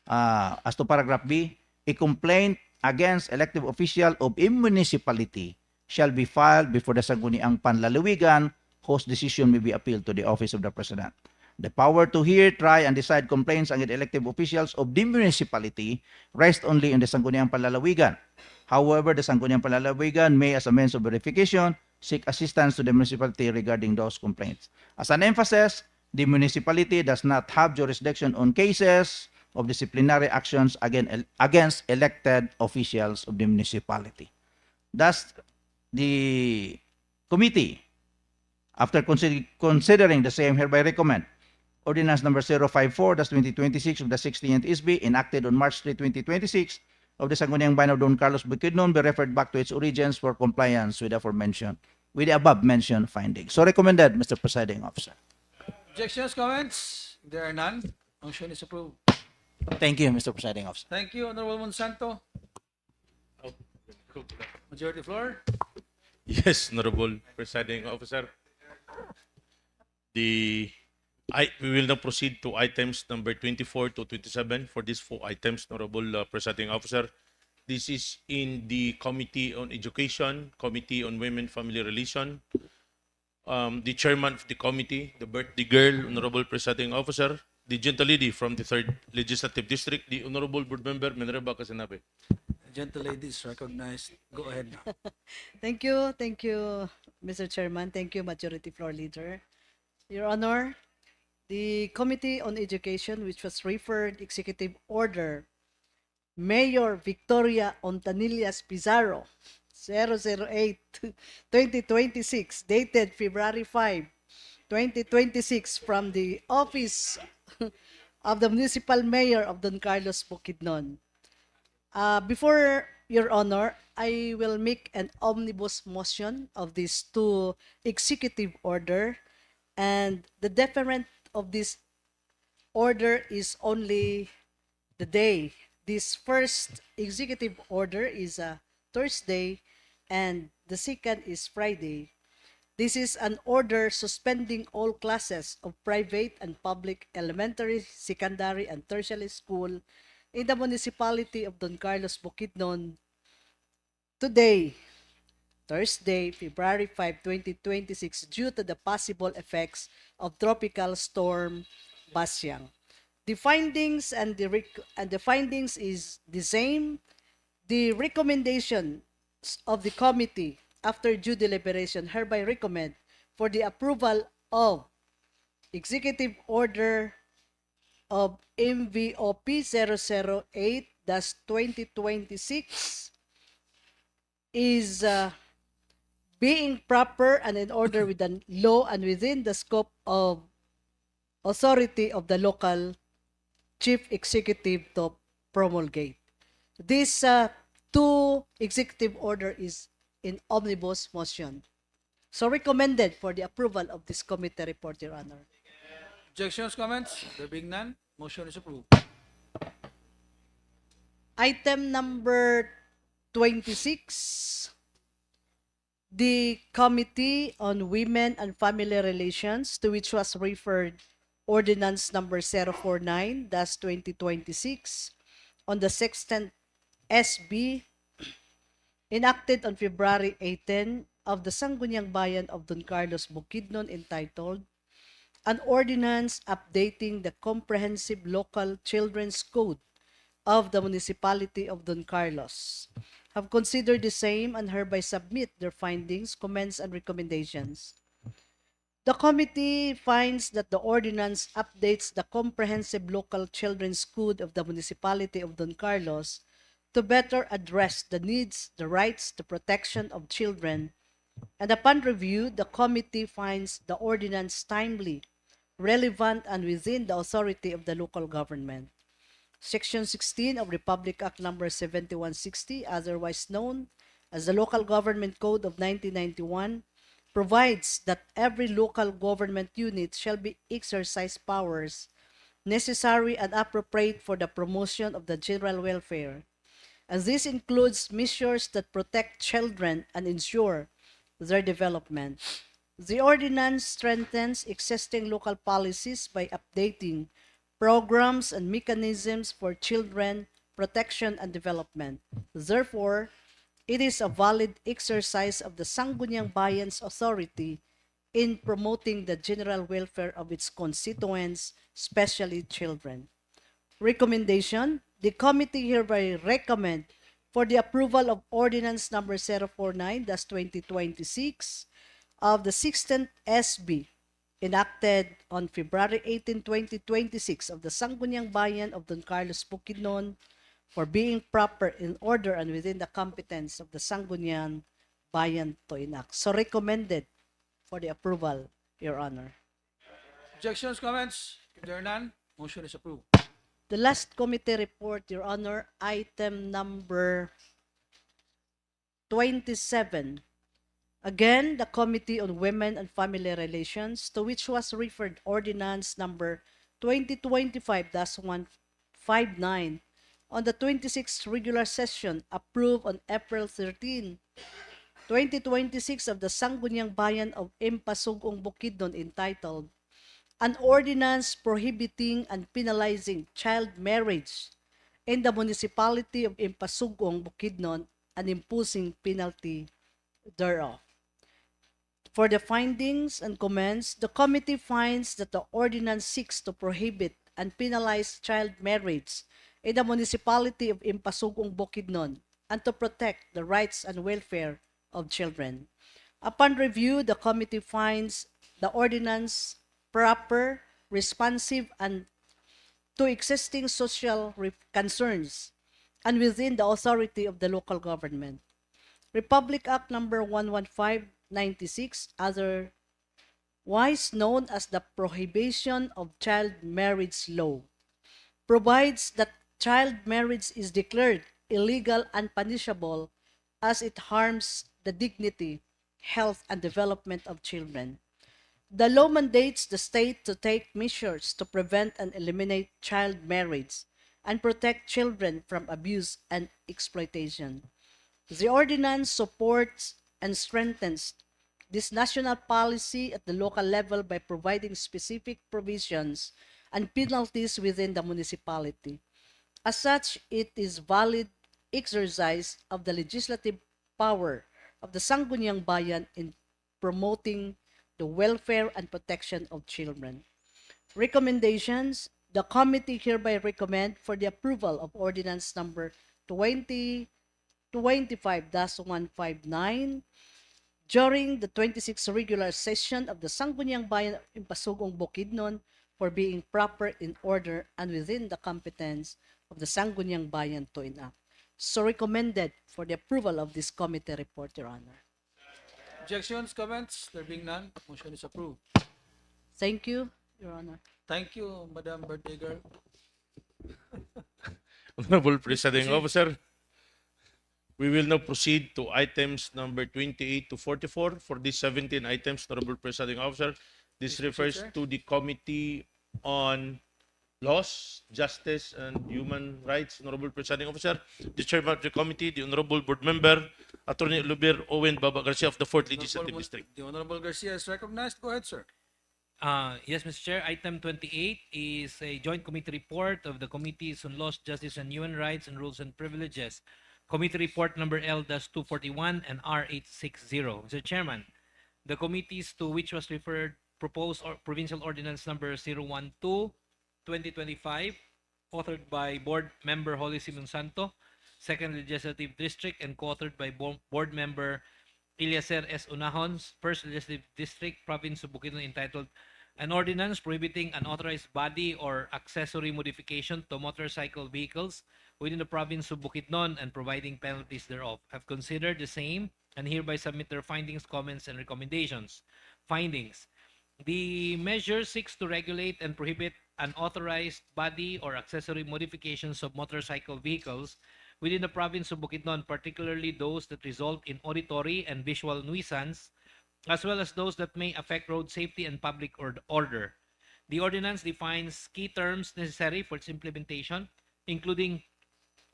As to Paragraph B, a complaint against elective official of a municipality shall be filed before the Sangguniang Panlalawigan, whose decision may be appealed to the Office of the President. The power to hear, try, and decide complaints against elective officials of the municipality rests only in the Sangguniang Panlalawigan. However, the Sangguniang Panlalawigan may, as a means of verification, seek assistance to the municipality regarding those complaints. As an emphasis, the municipality does not have jurisdiction on cases of disciplinary actions against elected officials of the municipality. Thus, the committee, after considering the same, hereby recommend Ordinance number 054-2026 of the 60th SB, enacted on March 3, 2026, of the Sangguniang Bayan of Don Carlos, Bukidnon, be referred back to its origins for compliance with the above-mentioned findings. So recommended, Mr. Presiding Officer. Objections, comments? There are none, motion is approved. Thank you, Mr. Presiding Officer. Thank you, Honorable Monsanto. Majority floor. Yes, Honorable Presiding Officer. We will now proceed to items number 24 to 27 for these 4 items, Honorable Presiding Officer. This is in the Committee on Education, Committee on Women Family Relation. The chairman of the committee, the birthday girl, Honorable Presiding Officer, the gentle lady from the 3rd Legislative District, the Honorable Board Member Minerva Casinabe. Gentle lady is recognized. Go ahead. Thank you, Mr. Chairman. Thank you, Majority Floor Leader. Your Honor, the Committee on Education, which was referred Executive Order Mayor Victoria Ontanillas Pizarro 008-2026, dated February 5, 2026, from the Office of the Municipal Mayor of Don Carlos Bukidnon. Before Your Honor, I will make an omnibus motion of these two executive order, and the deferment of this order is only the day. This first executive order is a Thursday, and the second is Friday. This is an order suspending all classes of private and public elementary, secondary, and tertiary school in the municipality of Don Carlos Bukidnon today, Thursday, February 5, 2026, due to the possible effects of Tropical Storm Basyang. The findings and the findings is the same. The recommendation of the committee after due deliberation hereby recommend for the approval of Executive Order of MVOP 008-2026 is being proper and in order with the law and within the scope of authority of the local chief executive to promulgate. This two executive order is in omnibus motion. So recommended for the approval of this committee report, Your Honor. Objections, comments? There being none, motion is approved. Item number 26, the Committee on Women and Family Relations, to which was referred Ordinance number 049-2026 on the 16th SB enacted on February 18 of the Sangguniang Bayan of Don Carlos Bukidnon, entitled An Ordinance Updating the Comprehensive Local Children's Code of the Municipality of Don Carlos, have considered the same and hereby submit their findings, comments, and recommendations. The committee finds that the ordinance updates the comprehensive local children's code of the municipality of Don Carlos to better address the needs, the rights, the protection of children, and upon review, the committee finds the ordinance timely, relevant, and within the authority of the local government. Section 16 of Republic Act number 7160, otherwise known as the Local Government Code of 1991, provides that every local government unit shall be exercise powers necessary and appropriate for the promotion of the general welfare, as this includes measures that protect children and ensure their development. The ordinance strengthens existing local policies by updating programs and mechanisms for children protection and development. Therefore, it is a valid exercise of the Sangguniang Bayan's authority in promoting the general welfare of its constituents, especially children. Recommendation: the committee hereby recommend for the approval of Ordinance number 049-2026 of the 16th SB enacted on February 18, 2026 of the Sangguniang Bayan of Don Carlos Bukidnon, for being proper, in order, and within the competence of the Sangguniang Bayan to enact. So recommended for the approval, Your Honor. Objections, comments? If there are none, motion is approved. The last committee report, Your Honor, item number 27. Again, the Committee on Women and Family Relations, to which was referred Ordinance number 2025-159 on the 26th regular session approved on April 13, 2026 of the Sangguniang Bayan of Impasugong Bukidnon, entitled An Ordinance Prohibiting and Penalizing Child Marriage in the Municipality of Impasugong Bukidnon and imposing penalty thereof. For the findings and comments, the committee finds that the ordinance seeks to prohibit and penalize child marriage in the municipality of Impasugong Bukidnon and to protect the rights and welfare of children. Upon review, the committee finds the ordinance proper, responsive, and to existing social concerns and within the authority of the local government. Republic Act number 11596, otherwise known as the Prohibition of Child Marriage Law, provides that child marriage is declared illegal and punishable as it harms the dignity, health, and development of children. The law mandates the state to take measures to prevent and eliminate child marriage and protect children from abuse and exploitation. The ordinance supports and strengthens this national policy at the local level by providing specific provisions and penalties within the municipality. As such, it is valid exercise of the legislative power of the Sangguniang Bayan in promoting the welfare and protection of children. Recommendations: the committee hereby recommend for the approval of ordinance number 2025-159 during the 26th regular session of the Sangguniang Bayan in Pasugong Bukidnon for being proper in order and within the competence of the Sangguniang Bayan to enact. So recommended for the approval of this committee report, Your Honor. Objections, comments? There being none, motion is approved. Thank you, Your Honor. Thank you, Madam Birthday Girl. Honorable Presiding Officer, we will now proceed to items number 28 to 44. For these 17 items, Honorable Presiding Officer, this Please refers proceed, sir. to the Committee on Laws, Justice, and Human Rights. Honorable Presiding Officer, the Chairman of the Committee, the Honorable Board Member, Attorney Lubier Owen Baba Garcia of the 4th Legislative District. The Honorable Garcia is recognized. Go ahead, sir. Yes, Mr. Chair. Item 28 is a joint committee report of the Committees on Laws, Justice, and Human Rights and Rules and Privileges. Committee report number L-241 and R860. Mr. Chairman, the committees to which was referred proposed provincial ordinance number 012-2025, authored by Board Member Holly Simon Santo, 2nd Legislative District, and co-authored by Board Member Eliezer S. Unahon, 1st Legislative District, Province of Bukidnon, entitled An Ordinance Prohibiting Unauthorized Body or Accessory Modification to Motorcycle Vehicles within the Province of Bukidnon and providing penalties thereof, have considered the same and hereby submit their findings, comments, and recommendations. Findings: the measure seeks to regulate and prohibit unauthorized body or accessory modifications of motorcycle vehicles within the province of Bukidnon, particularly those that result in auditory and visual nuisance, as well as those that may affect road safety and public order. The ordinance defines key terms necessary for its implementation, including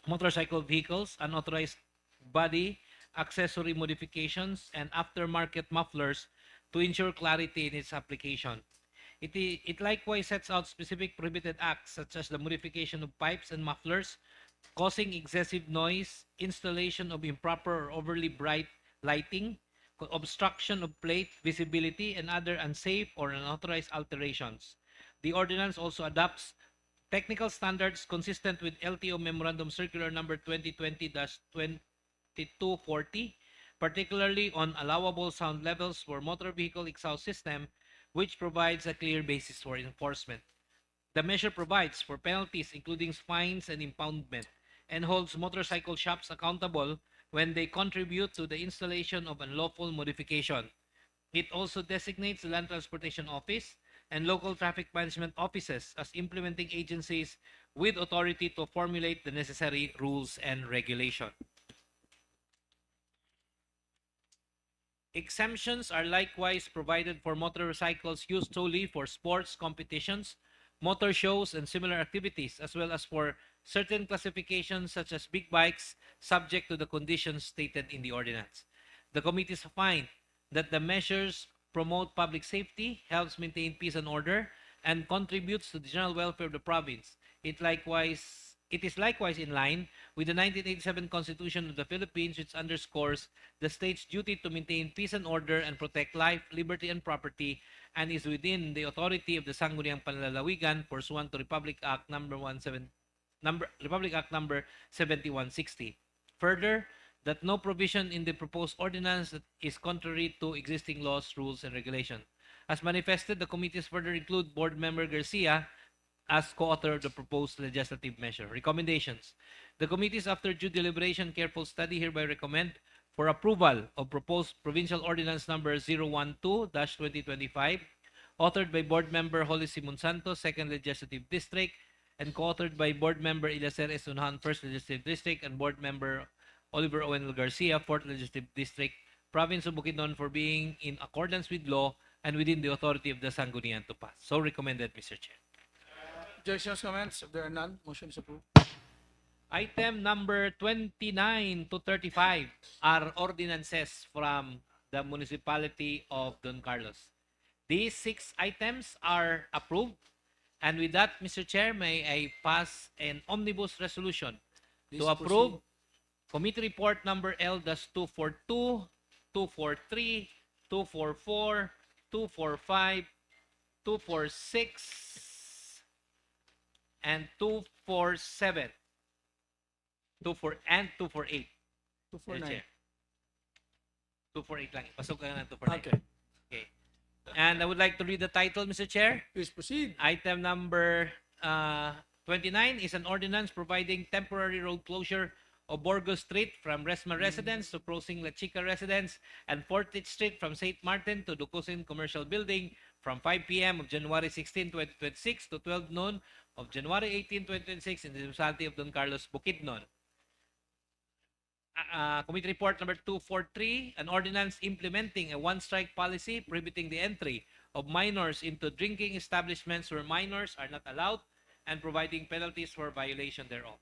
motorcycle vehicles, unauthorized body, accessory modifications, and aftermarket mufflers to ensure clarity in its application. It likewise sets out specific prohibited acts such as the modification of pipes and mufflers, causing excessive noise, installation of improper or overly bright lighting, obstruction of plate visibility, and other unsafe or unauthorized alterations. The ordinance also adopts technical standards consistent with LTO Memorandum Circular Number 2020-2240, particularly on allowable sound levels for motor vehicle exhaust system, which provides a clear basis for enforcement. The measure provides for penalties including fines and impoundment, and holds motorcycle shops accountable when they contribute to the installation of unlawful modification. It also designates the Land Transportation Office and local traffic management offices as implementing agencies with authority to formulate the necessary rules and regulation. Exemptions are likewise provided for motorcycles used solely for sports competitions, motor shows, and similar activities, as well as for certain classifications such as big bikes, subject to the conditions stated in the ordinance. The committees find that the measures promote public safety, helps maintain peace and order, and contributes to the general welfare of the province. It likewise It is likewise in line with the 1987 Constitution of the Philippines, which underscores the state's duty to maintain peace and order and protect life, liberty, and property, and is within the authority of the Sangguniang Panlalawigan pursuant to Republic Act number 7160. Further, that no provision in the proposed ordinance that is contrary to existing laws, rules, and regulations. As manifested, the committees further include Board Member Garcia as co-author of the proposed legislative measure. Recommendations. The committees, after due deliberation, careful study, hereby recommend for approval of proposed Provincial Ordinance number 012-2025, authored by Board Member Holly Simon Santos, 2nd Legislative District, and co-authored by Board Member Ilacer Esunhan, 1st Legislative District, and Board Member Oliver Owen Garcia, 4th Legislative District, Province of Bukidnon, for being in accordance with law and within the authority of the Sangguniang to pass. So recommended, Mr. Chair. Objections, comments? If there are none, motion is approved. Item number 29 to 35 are ordinances from the municipality of Don Carlos. These 6 items are approved. And with that, Mr. Chair, may I pass an omnibus resolution Please to approve Committee Report number L-242, 243, 244, 245, 246, and 247. 248. 249. 248 lang. Pasok ka na ng 249. Okay. Okay. And I would like to read the title, Mr. Chair. Please proceed. Item number 29 is an ordinance providing temporary road closure of Burgos Street from Resma Residence to Crossing La Chica Residence and 40th Street from St. Martin to Ducusin Commercial Building from 5 p.m. of January 16, 2026 to 12 noon of January 18, 2026 in the municipality of Don Carlos, Bukidnon. Committee Report number 243, an ordinance implementing a one-strike policy prohibiting the entry of minors into drinking establishments where minors are not allowed and providing penalties for violation thereof.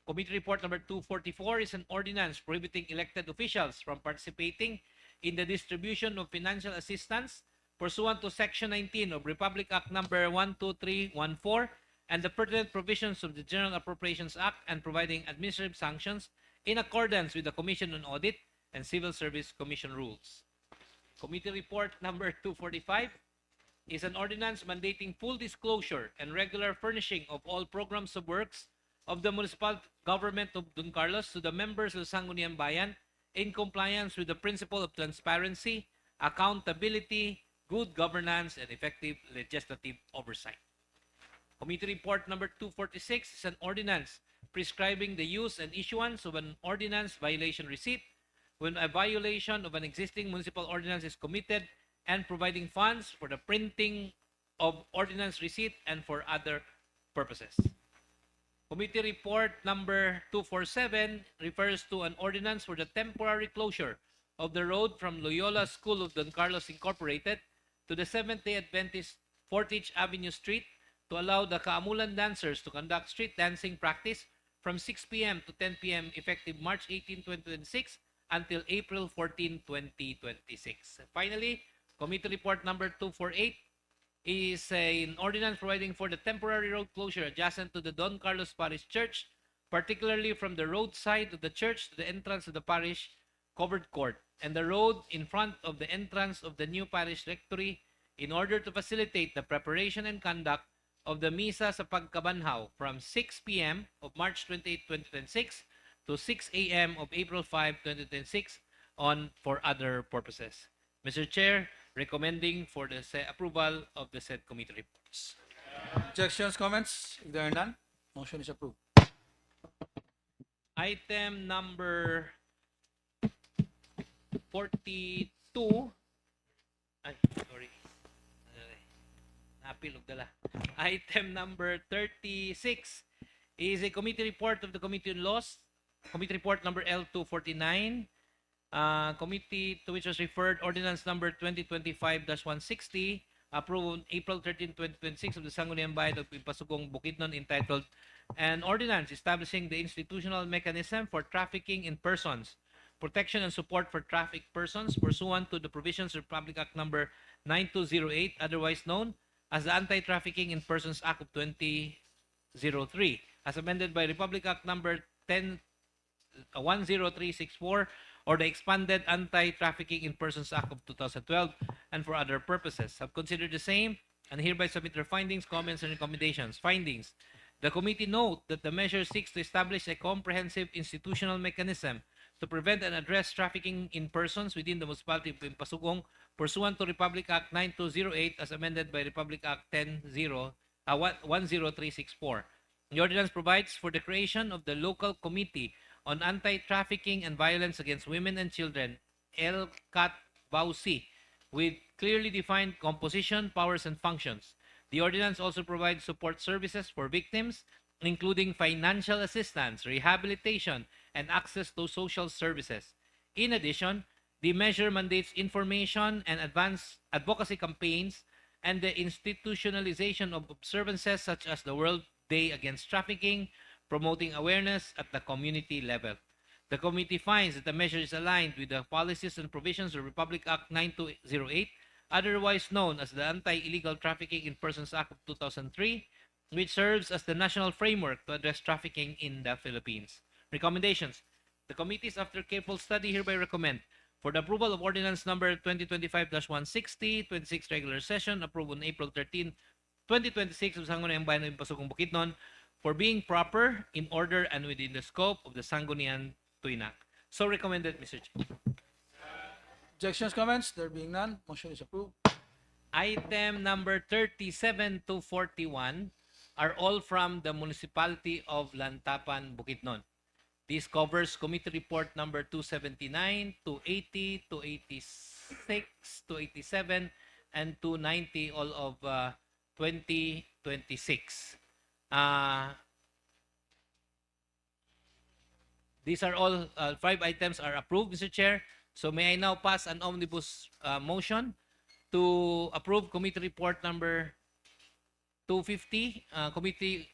Committee Report number 244 is an ordinance prohibiting elected officials from participating in the distribution of financial assistance pursuant to Section 19 of Republic Act number 12314 and the pertinent provisions of the General Appropriations Act and providing administrative sanctions in accordance with the Commission on Audit and Civil Service Commission rules. Committee Report number 245 is an ordinance mandating full disclosure and regular furnishing of all programs of works of the municipal government of Don Carlos to the members of the Sangguniang Bayan in compliance with the principle of transparency, accountability, good governance, and effective legislative oversight. Committee Report number 246 is an ordinance prescribing the use and issuance of an ordinance violation receipt when a violation of an existing municipal ordinance is committed and providing funds for the printing of ordinance receipt and for other purposes. Committee Report number 247 refers to an ordinance for the temporary closure of the road from Loyola School of Don Carlos Incorporated to the Seventh-day Adventist 40th Avenue Street to allow the Kaamulan dancers to conduct street dancing practice from 6 p.m. to 10 p.m. effective March 18, 2026 until April 14, 2026. Finally, Committee Report number 248 is an ordinance providing for the temporary road closure adjacent to the Don Carlos Parish Church, particularly from the roadside of the church to the entrance of the parish covered court and the road in front of the entrance of the new parish rectory in order to facilitate the preparation and conduct of the Misa sa Pagkabanhaw from 6 p.m. of March 28, 2026 to 6 a.m. of April 5, 2026 on for other purposes. Mr. Chair, recommending for the approval of the said committee reports. Objections, comments? If there are none, motion is approved. Item number 42. Ay, sorry. Napil og dala. Item number 36 is a committee report of the Committee on Laws. Committee report number L249. Committee to which was referred ordinance number 2025-160 approved on April 13, 2026 of the Sangguniang Bayan of Pasugong, Bukidnon entitled An Ordinance Establishing the Institutional Mechanism for Trafficking in Persons, Protection and Support for Trafficked Persons pursuant to the provisions of Republic Act number 9208, otherwise known as the Anti-Trafficking in Persons Act of 2013 1003 as amended by Republic Act number 10364 or the expanded Anti-Trafficking in Persons Act of 2012 and for other purposes, have considered the same and hereby submit their findings, comments, and recommendations. Findings. The committee note that the measure seeks to establish a comprehensive institutional mechanism to prevent and address trafficking in persons within the municipality of Impasugong pursuant to Republic Act 9208 as amended by Republic Act 10364. The ordinance provides for the creation of the Local Committee on Anti-Trafficking and Violence Against Women and Children, LCAT-VAUC, with clearly defined composition, powers, and functions. The ordinance also provides support services for victims, including financial assistance, rehabilitation, and access to social services. In addition, the measure mandates information and advanced advocacy campaigns and the institutionalization of observances such as the World Day Against Trafficking, promoting awareness at the community level. The committee finds that the measure is aligned with the policies and provisions of Republic Act 9208, otherwise known as the Anti-Illegal Trafficking in Persons Act of 2003, which serves as the national framework to address trafficking in the Philippines. Recommendations. The committees, after careful study, hereby recommend for the approval of Ordinance Number 2025-160, 26 regular session, approved on April 13, 2026 of Sangguniang Panlalawigan, Bukidnon, for being proper, in order, and within the scope of the Sangguniang Tuinak. So recommended, Mr. Chair. Objections, comments? There being none, motion is approved. Item number 37 to 41 are all from the municipality of Lantapan, Bukidnon. This covers committee report number 279, 280, 286, 287, and 290, all of 2026. These are all, 5 items are approved, Mr. Chair. So may I now pass an omnibus motion to approve committee report number 250, committee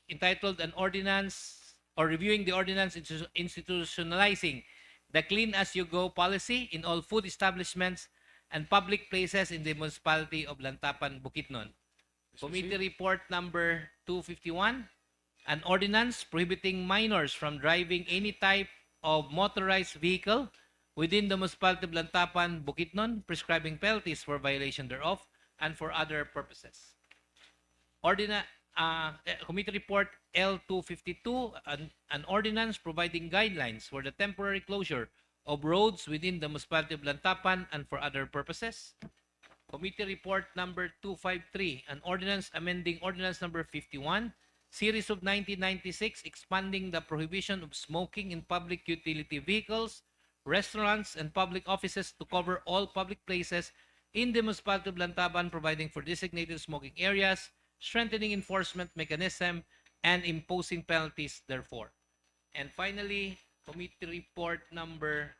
entitled An Ordinance or Reviewing the Ordinance Institutionalizing the Clean As You Go policy in all food establishments and public places in the municipality of Lantapan, Bukidnon. Committee report number 251, an ordinance prohibiting minors from driving any type of motorized vehicle within the municipality of Lantapan, Bukidnon, prescribing penalties for violation thereof and for other purposes. Committee report L252, an ordinance providing guidelines for the temporary closure of roads within the municipality of Lantapan and for other purposes. Committee report number 253, an ordinance amending ordinance number 51, series of 1996, expanding the prohibition of smoking in public utility vehicles, restaurants, and public offices to cover all public places in the municipality of Lantapan, providing for designated smoking areas, strengthening enforcement mechanism, and imposing penalties therefore. And finally, committee report number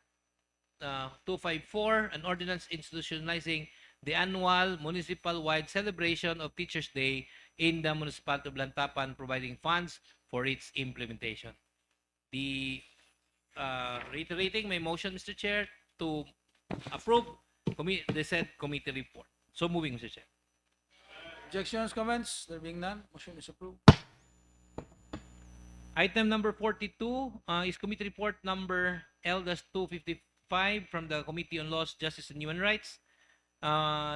254, an ordinance institutionalizing the annual municipal-wide celebration of Teachers' Day in the municipality of Lantapan, providing funds for its implementation. Reiterating my motion, Mr. Chair, to approve the said committee report. So moving, Mr. Chair. Objections, comments? There being none, motion is approved. Item number 42 is committee report number L-255 from the Committee on Laws, Justice, and Human Rights.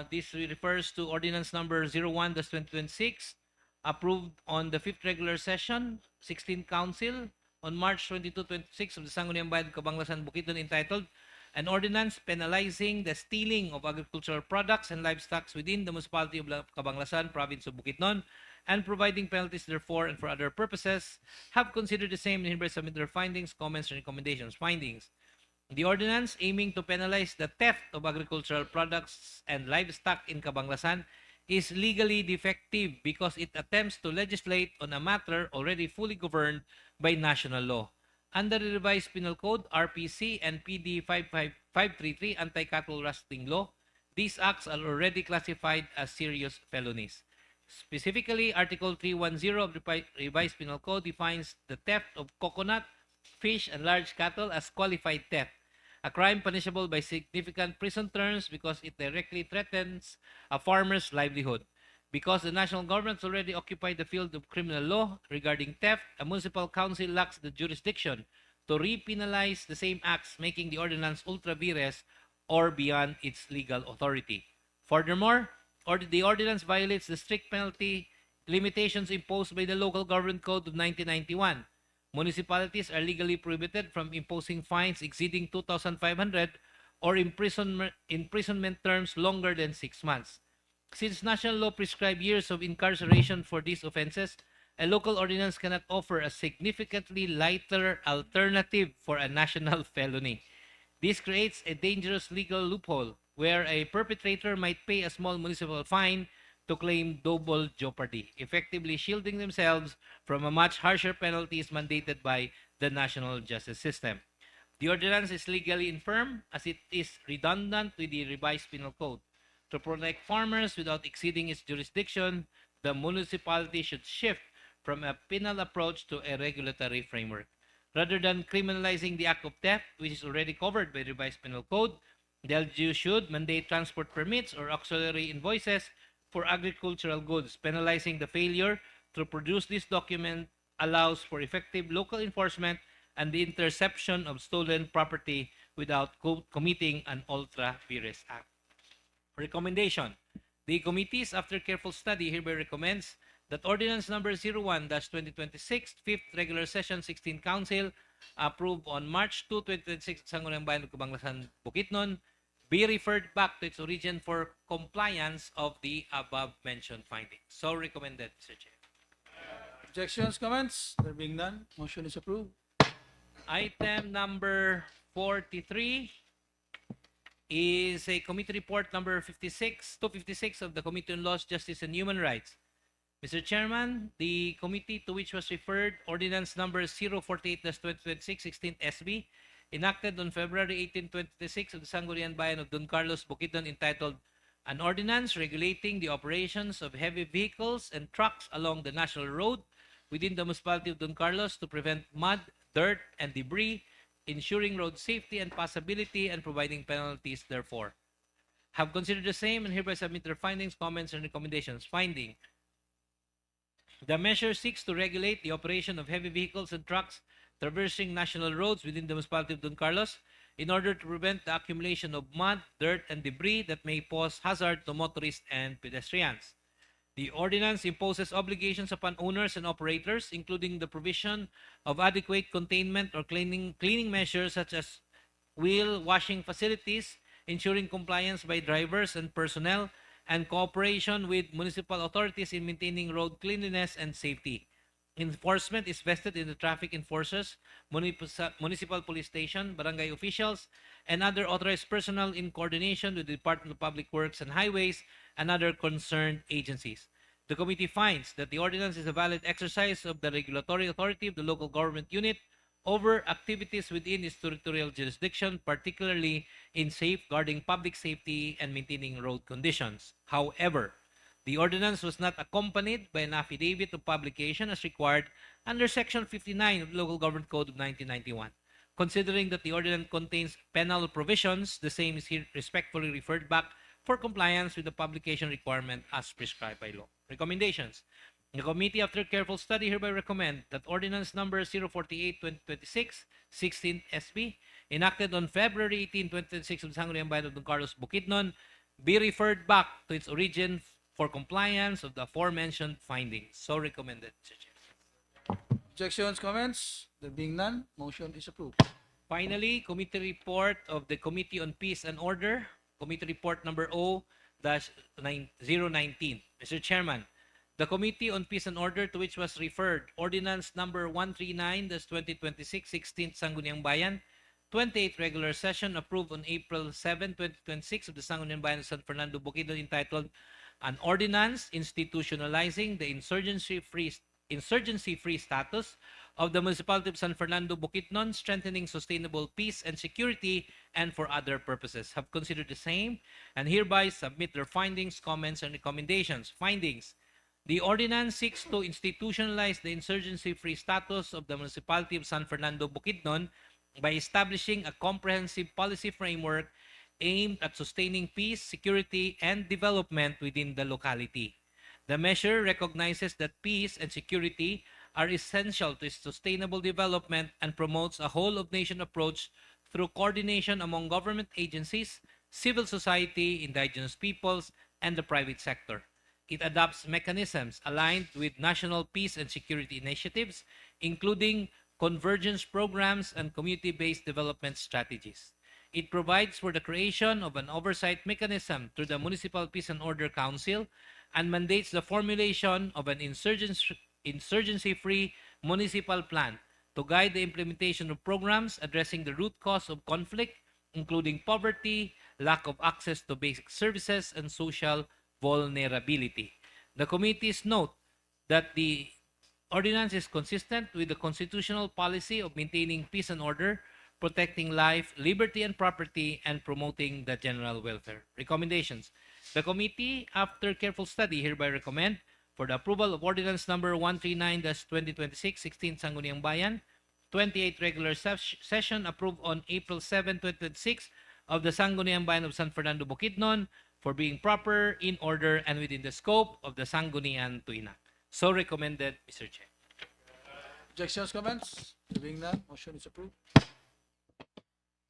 This refers to ordinance number 01-2026, approved on the 5th regular session, 16th Council, on March 22-26 of the Sangguniang Panlalawigan, Bukidnon, entitled An Ordinance Penalizing the Stealing of Agricultural Products and Livestock within the Municipality of Cabanglasan, Province of Bukidnon, and providing penalties therefore and for other purposes, have considered the same and hereby submit their findings, comments, and recommendations. Findings. The ordinance aiming to penalize the theft of agricultural products and livestock in Cabanglasan is legally defective because it attempts to legislate on a matter already fully governed by national law. Under the revised penal code, RPC and PD 533 anti-cattle rusting law, these acts are already classified as serious felonies. Specifically, Article 310 of the revised penal code defines the theft of coconut, fish, and large cattle as qualified theft, a crime punishable by significant prison terms because it directly threatens a farmer's livelihood. Because the national government already occupied the field of criminal law regarding theft, a municipal council lacks the jurisdiction to repenalize the same acts, making the ordinance ultra vires or beyond its legal authority. Furthermore, the ordinance violates the strict penalty limitations imposed by the Local Government Code of 1991. Municipalities are legally prohibited from imposing fines exceeding 2,500 or imprisonment terms longer than 6 months. Since national law prescribes years of incarceration for these offenses, a local ordinance cannot offer a significantly lighter alternative for a national felony. This creates a dangerous legal loophole where a perpetrator might pay a small municipal fine to claim double jeopardy, effectively shielding themselves from a much harsher penalties mandated by the national justice system. The ordinance is legally infirm as it is redundant with the revised penal code. To protect farmers without exceeding its jurisdiction, the municipality should shift from a penal approach to a regulatory framework. Rather than criminalizing the act of theft, which is already covered by the revised penal code, the LGU should mandate transport permits or auxiliary invoices for agricultural goods. Penalizing the failure to produce this document allows for effective local enforcement and the interception of stolen property without committing an ultra vires act. Recommendation. The committees, after careful study, hereby recommends that Ordinance Number 01-2026, 5th Regular Session, 16th Council, approved on March 2, 2026 at Sangguniang Panlalawigan, Bukidnon, be referred back to its origin for compliance of the above-mentioned findings. So recommended, Mr. Chair. Objections, comments? There being none, motion is approved. Item number 43 is a committee report number 256 of the Committee on Laws, Justice and Human Rights. Mr. Chairman, the committee to which was referred, Ordinance number 048-2026, 16th SB, enacted on February 18, 2026 of the Sangguniang Bayan of Don Carlos, Bukidnon, entitled An Ordinance Regulating the Operations of Heavy Vehicles and Trucks Along the National Road within the Municipality of Don Carlos to prevent mud, dirt, and debris, ensuring road safety and passability, and providing penalties therefore. Have considered the same and hereby submit their findings, comments, and recommendations. Finding. The measure seeks to regulate the operation of heavy vehicles and trucks traversing national roads within the Municipality of Don Carlos in order to prevent the accumulation of mud, dirt, and debris that may pose hazard to motorists and pedestrians. The ordinance imposes obligations upon owners and operators, including the provision of adequate containment or cleaning measures such as wheel washing facilities, ensuring compliance by drivers and personnel, and cooperation with municipal authorities in maintaining road cleanliness and safety. Enforcement is vested in the traffic enforcers, municipal police station, barangay officials, and other authorized personnel in coordination with the Department of Public Works and Highways and other concerned agencies. The committee finds that the ordinance is a valid exercise of the regulatory authority of the local government unit over activities within its territorial jurisdiction, particularly in safeguarding public safety and maintaining road conditions. However, the ordinance was not accompanied by an affidavit of publication as required under Section 59 of the Local Government Code of 1991. Considering that the ordinance contains penal provisions, the same is here respectfully referred back for compliance with the publication requirement as prescribed by law. Recommendations. The committee, after careful study, hereby recommend that Ordinance Number 048-2026, 16th SB, enacted on February 18, 2026 of the Sangguniang Bayan of Don Carlos, Bukidnon, be referred back to its origin for compliance of the aforementioned findings. So recommended, Mr. Chair. Objections, comments? There being none, motion is approved. Finally, committee report of the Committee on Peace and Order, Committee Report number O-019. Mr. Chairman, the Committee on Peace and Order to which was referred, Ordinance number 139-2026, 16th Sangguniang Bayan, 28th Regular Session, approved on April 7, 2026 of the Sangguniang Bayan of San Fernando, Bukidnon, entitled An Ordinance Institutionalizing the Insurgency-Free Status of the Municipality of San Fernando, Bukidnon, strengthening sustainable peace and security, and for other purposes. Have considered the same and hereby submit their findings, comments, and recommendations. Findings. The ordinance seeks to institutionalize the insurgency-free status of the Municipality of San Fernando, Bukidnon by establishing a comprehensive policy framework aimed at sustaining peace, security, and development within the locality. The measure recognizes that peace and security are essential to sustainable development and promotes a whole-of-nation approach through coordination among government agencies, civil society, indigenous peoples, and the private sector. It adopts mechanisms aligned with national peace and security initiatives, including convergence programs and community-based development strategies. It provides for the creation of an oversight mechanism through the Municipal Peace and Order Council and mandates the formulation of an insurgency-free municipal plan to guide the implementation of programs addressing the root cause of conflict, including poverty, lack of access to basic services, and social vulnerability. The committees note that the ordinance is consistent with the constitutional policy of maintaining peace and order, protecting life, liberty, and property, and promoting the general welfare. Recommendations. The committee, after careful study, hereby recommend for the approval of Ordinance Number 139-2026, 16th Sangguniang Bayan, 28th regular session approved on April 7, 2026 of the Sangguniang Bayan of San Fernando, Bukidnon, for being proper, in order, and within the scope of the Sangguniang Tuina. So recommended, Mr. Chair. Objections, comments? Being none, motion is approved.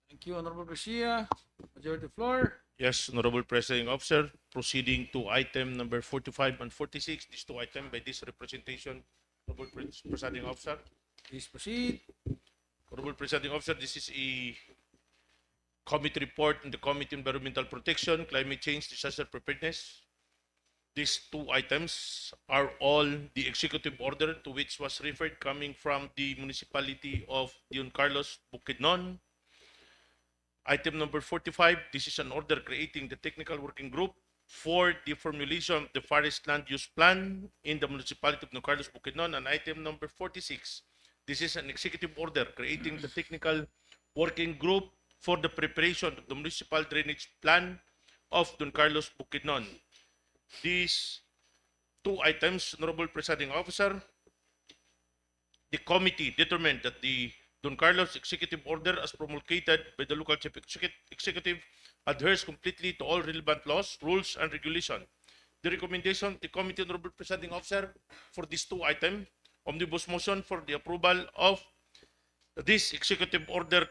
Thank you, Honorable Garcia. Majority floor. Yes, Honorable Presiding Officer, proceeding to item number 45 and 46, these two items by this representation, Honorable Presiding Officer. Please proceed. Honorable Presiding Officer, this is a committee report on the Committee on Environmental Protection, Climate Change, Disaster Preparedness. These two items are all the executive order to which was referred coming from the municipality of Don Carlos, Bukidnon. Item number 45, this is an order creating the technical working group for the formulation of the forest land use plan in the municipality of Don Carlos, Bukidnon. And item number 46, this is an executive order creating the technical working group for the preparation of the municipal drainage plan of Don Carlos, Bukidnon. These two items, Honorable Presiding Officer, the committee determined that the Don Carlos Executive Order as promulgated by the local chief executive adheres completely to all relevant laws, rules, and regulations. The recommendation of the committee, Honorable Presiding Officer, for these two items, omnibus motion for the approval of this Executive Order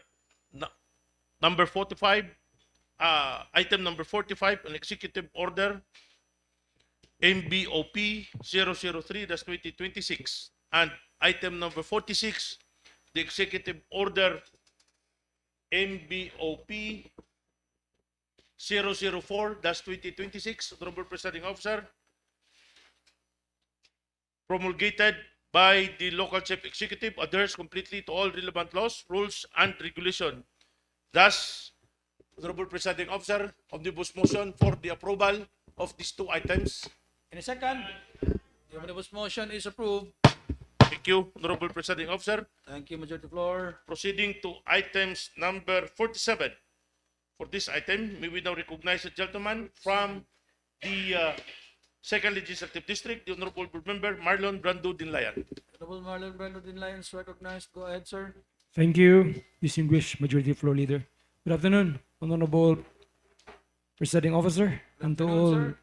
number 45, item number 45, an Executive Order MBOP 003-2026, and item number 46, the Executive Order MBOP 004-2026, Honorable Presiding Officer, promulgated by the local chief executive, adheres completely to all relevant laws, rules, and regulations. Thus, Honorable Presiding Officer, omnibus motion for the approval of these two items. In a second, the omnibus motion is approved. Thank you, Honorable Presiding Officer. Thank you, Majority floor. Proceeding to items number 47. For this item, may we now recognize the gentleman from the Second Legislative District, the Honorable Board Member Marlon Brando Dinlayan. Honorable Marlon Brando Dinlayan is recognized. Go ahead, sir. Thank you, distinguished Majority Floor Leader. Good afternoon, Honorable Presiding Officer, and to all, sir.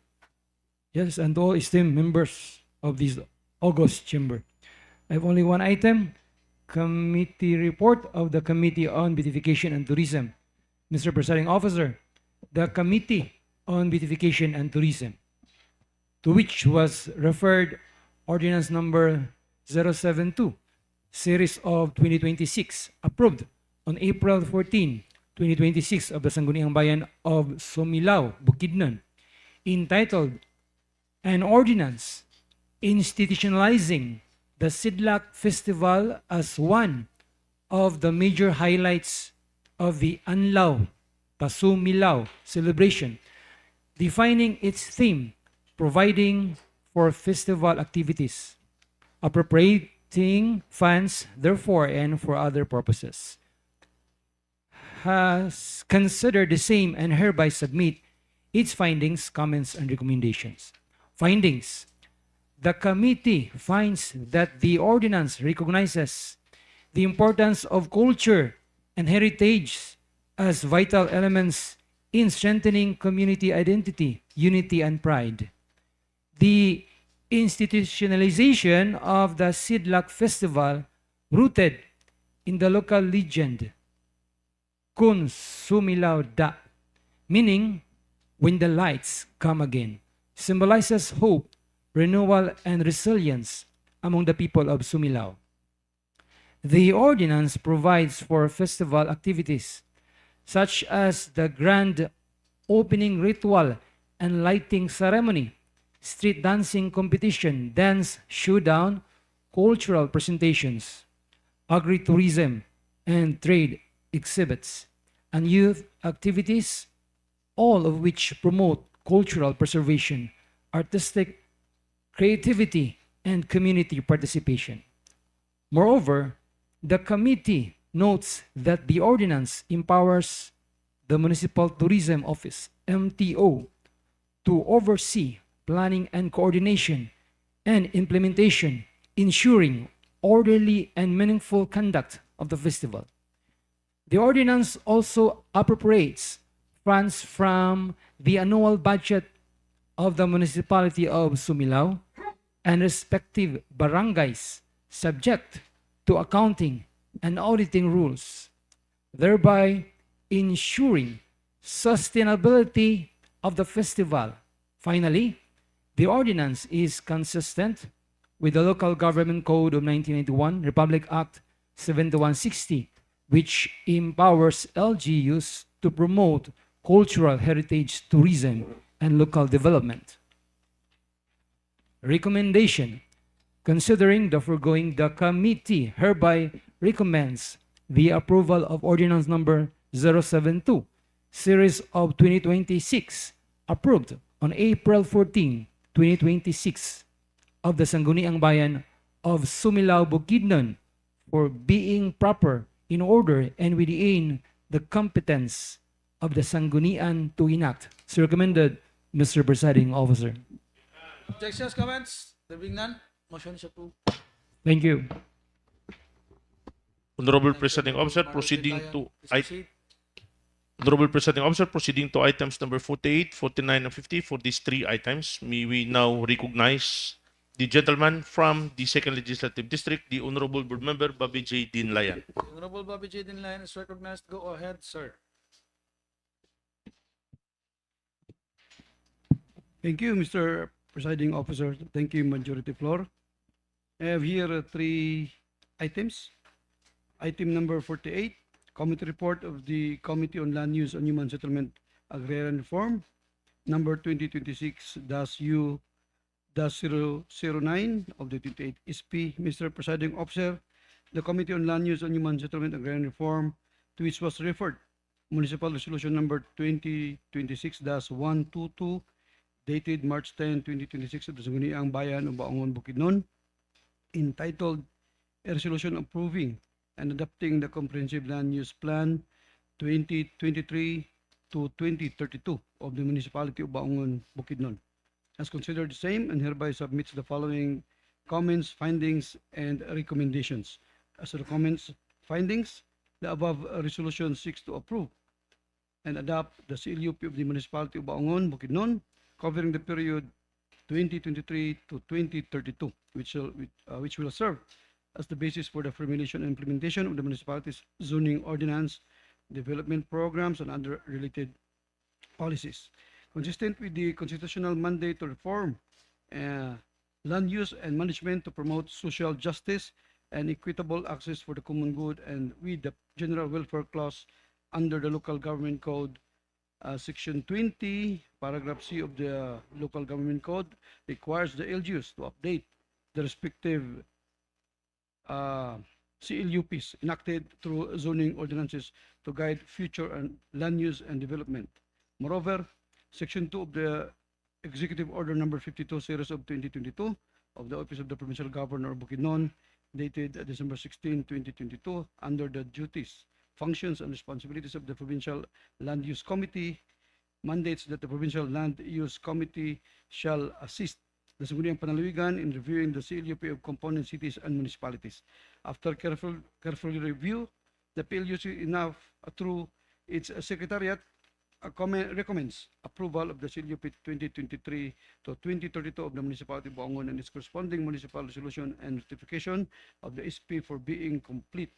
yes, and to all esteemed members of this august chamber. I have only one item, committee report of the Committee on Beautification and Tourism. Mr. Presiding Officer, the Committee on Beautification and Tourism, to which was referred Ordinance Number 072, Series of 2026, approved on April 14, 2026 of the Sangguniang Bayan of Sumilao, Bukidnon, entitled An Ordinance Institutionalizing the Sidlak Festival as one of the major highlights of the Anlaw Pasumilao celebration, defining its theme, providing for festival activities, appropriating funds therefore and for other purposes. Has considered the same and hereby submit its findings, comments, and recommendations. Findings. The committee finds that the ordinance recognizes the importance of culture and heritage as vital elements in strengthening community identity, unity, and pride. The institutionalization of the Sidlak Festival rooted in the local legend, Kun Sumilaw Da, meaning when the lights come again, symbolizes hope, renewal, and resilience among the people of Sumilaw. The ordinance provides for festival activities such as the grand opening ritual and lighting ceremony, street dancing competition, dance showdown, cultural presentations, agritourism, and trade exhibits, and youth activities, all of which promote cultural preservation, artistic creativity, and community participation. Moreover, the committee notes that the ordinance empowers the Municipal Tourism Office, MTO, to oversee planning and coordination and implementation, ensuring orderly and meaningful conduct of the festival. The ordinance also appropriates funds from the annual budget of the municipality of Sumilao and respective barangays, subject to accounting and auditing rules, thereby ensuring sustainability of the festival. Finally, the ordinance is consistent with the Local Government Code of 1991, Republic Act 7160, which empowers LGUs to promote cultural heritage tourism and local development. Recommendation. Considering the foregoing, the committee hereby recommends the approval of Ordinance Number 072, Series of 2026, approved on April 14, 2026, of the Sangguniang Bayan of Sumilao, Bukidnon, for being proper in order and within the competence of the Sanggunian to enact. So recommended, Mr. Presiding Officer. Objections, comments? There being none, motion is approved. Thank you. Honorable Presiding Officer, proceeding to Honorable Presiding Officer, proceeding to items number 48, 49, and 50 for these three items. May we now recognize the gentleman from the 2nd Legislative District, the Honorable Board Member Bobby J. Dinlayan. Honorable Bobby J. Dinlayan is recognized. Go ahead, sir. Thank you, Mr. Presiding Officer. Thank you, Majority Floor. I have here three items. Item number 48, Committee Report of the Committee on Land Use and Human Settlement Agrarian Reform, number 2026-U-009 of the 28 SP. Mr. Presiding Officer, the Committee on Land Use and Human Settlement Agrarian Reform, to which was referred Municipal Resolution number 2026-122, dated March 10, 2026 of the Sangguniang Bayan of Baongon, Bukidnon, entitled A Resolution Approving and Adopting the Comprehensive Land Use Plan 2023 to 2032 of the Municipality of Baongon, Bukidnon, as considered the same and hereby submits the following comments, findings, and recommendations. As to the comments, findings, the above resolution seeks to approve and adopt the CLUP of the Municipality of Baongon, Bukidnon, covering the period 2023 to 2032, which will serve as the basis for the formulation and implementation of the municipality's zoning ordinance, development programs, and other related policies. Consistent with the constitutional mandate to reform land use and management to promote social justice and equitable access for the common good, and with the general welfare clause under the Local Government Code, Section 20, Paragraph C of the Local Government Code requires the LGUs to update the respective CLUPs enacted through zoning ordinances to guide future and land use and development. Moreover, Section 2 of the Executive Order number 52 series of 2022 of the Office of the Provincial Governor of Bukidnon, dated December 16, 2022, under the duties, functions, and responsibilities of the Provincial Land Use Committee, mandates that the Provincial Land Use Committee shall assist the Sangguniang Panlalawigan in reviewing the CLUP of component cities and municipalities. After careful review, the PLUC enough through its secretariat recommends approval of the CLUP 2023 to 2032 of the Municipality of Buangon and its corresponding municipal resolution and ratification of the SP for being complete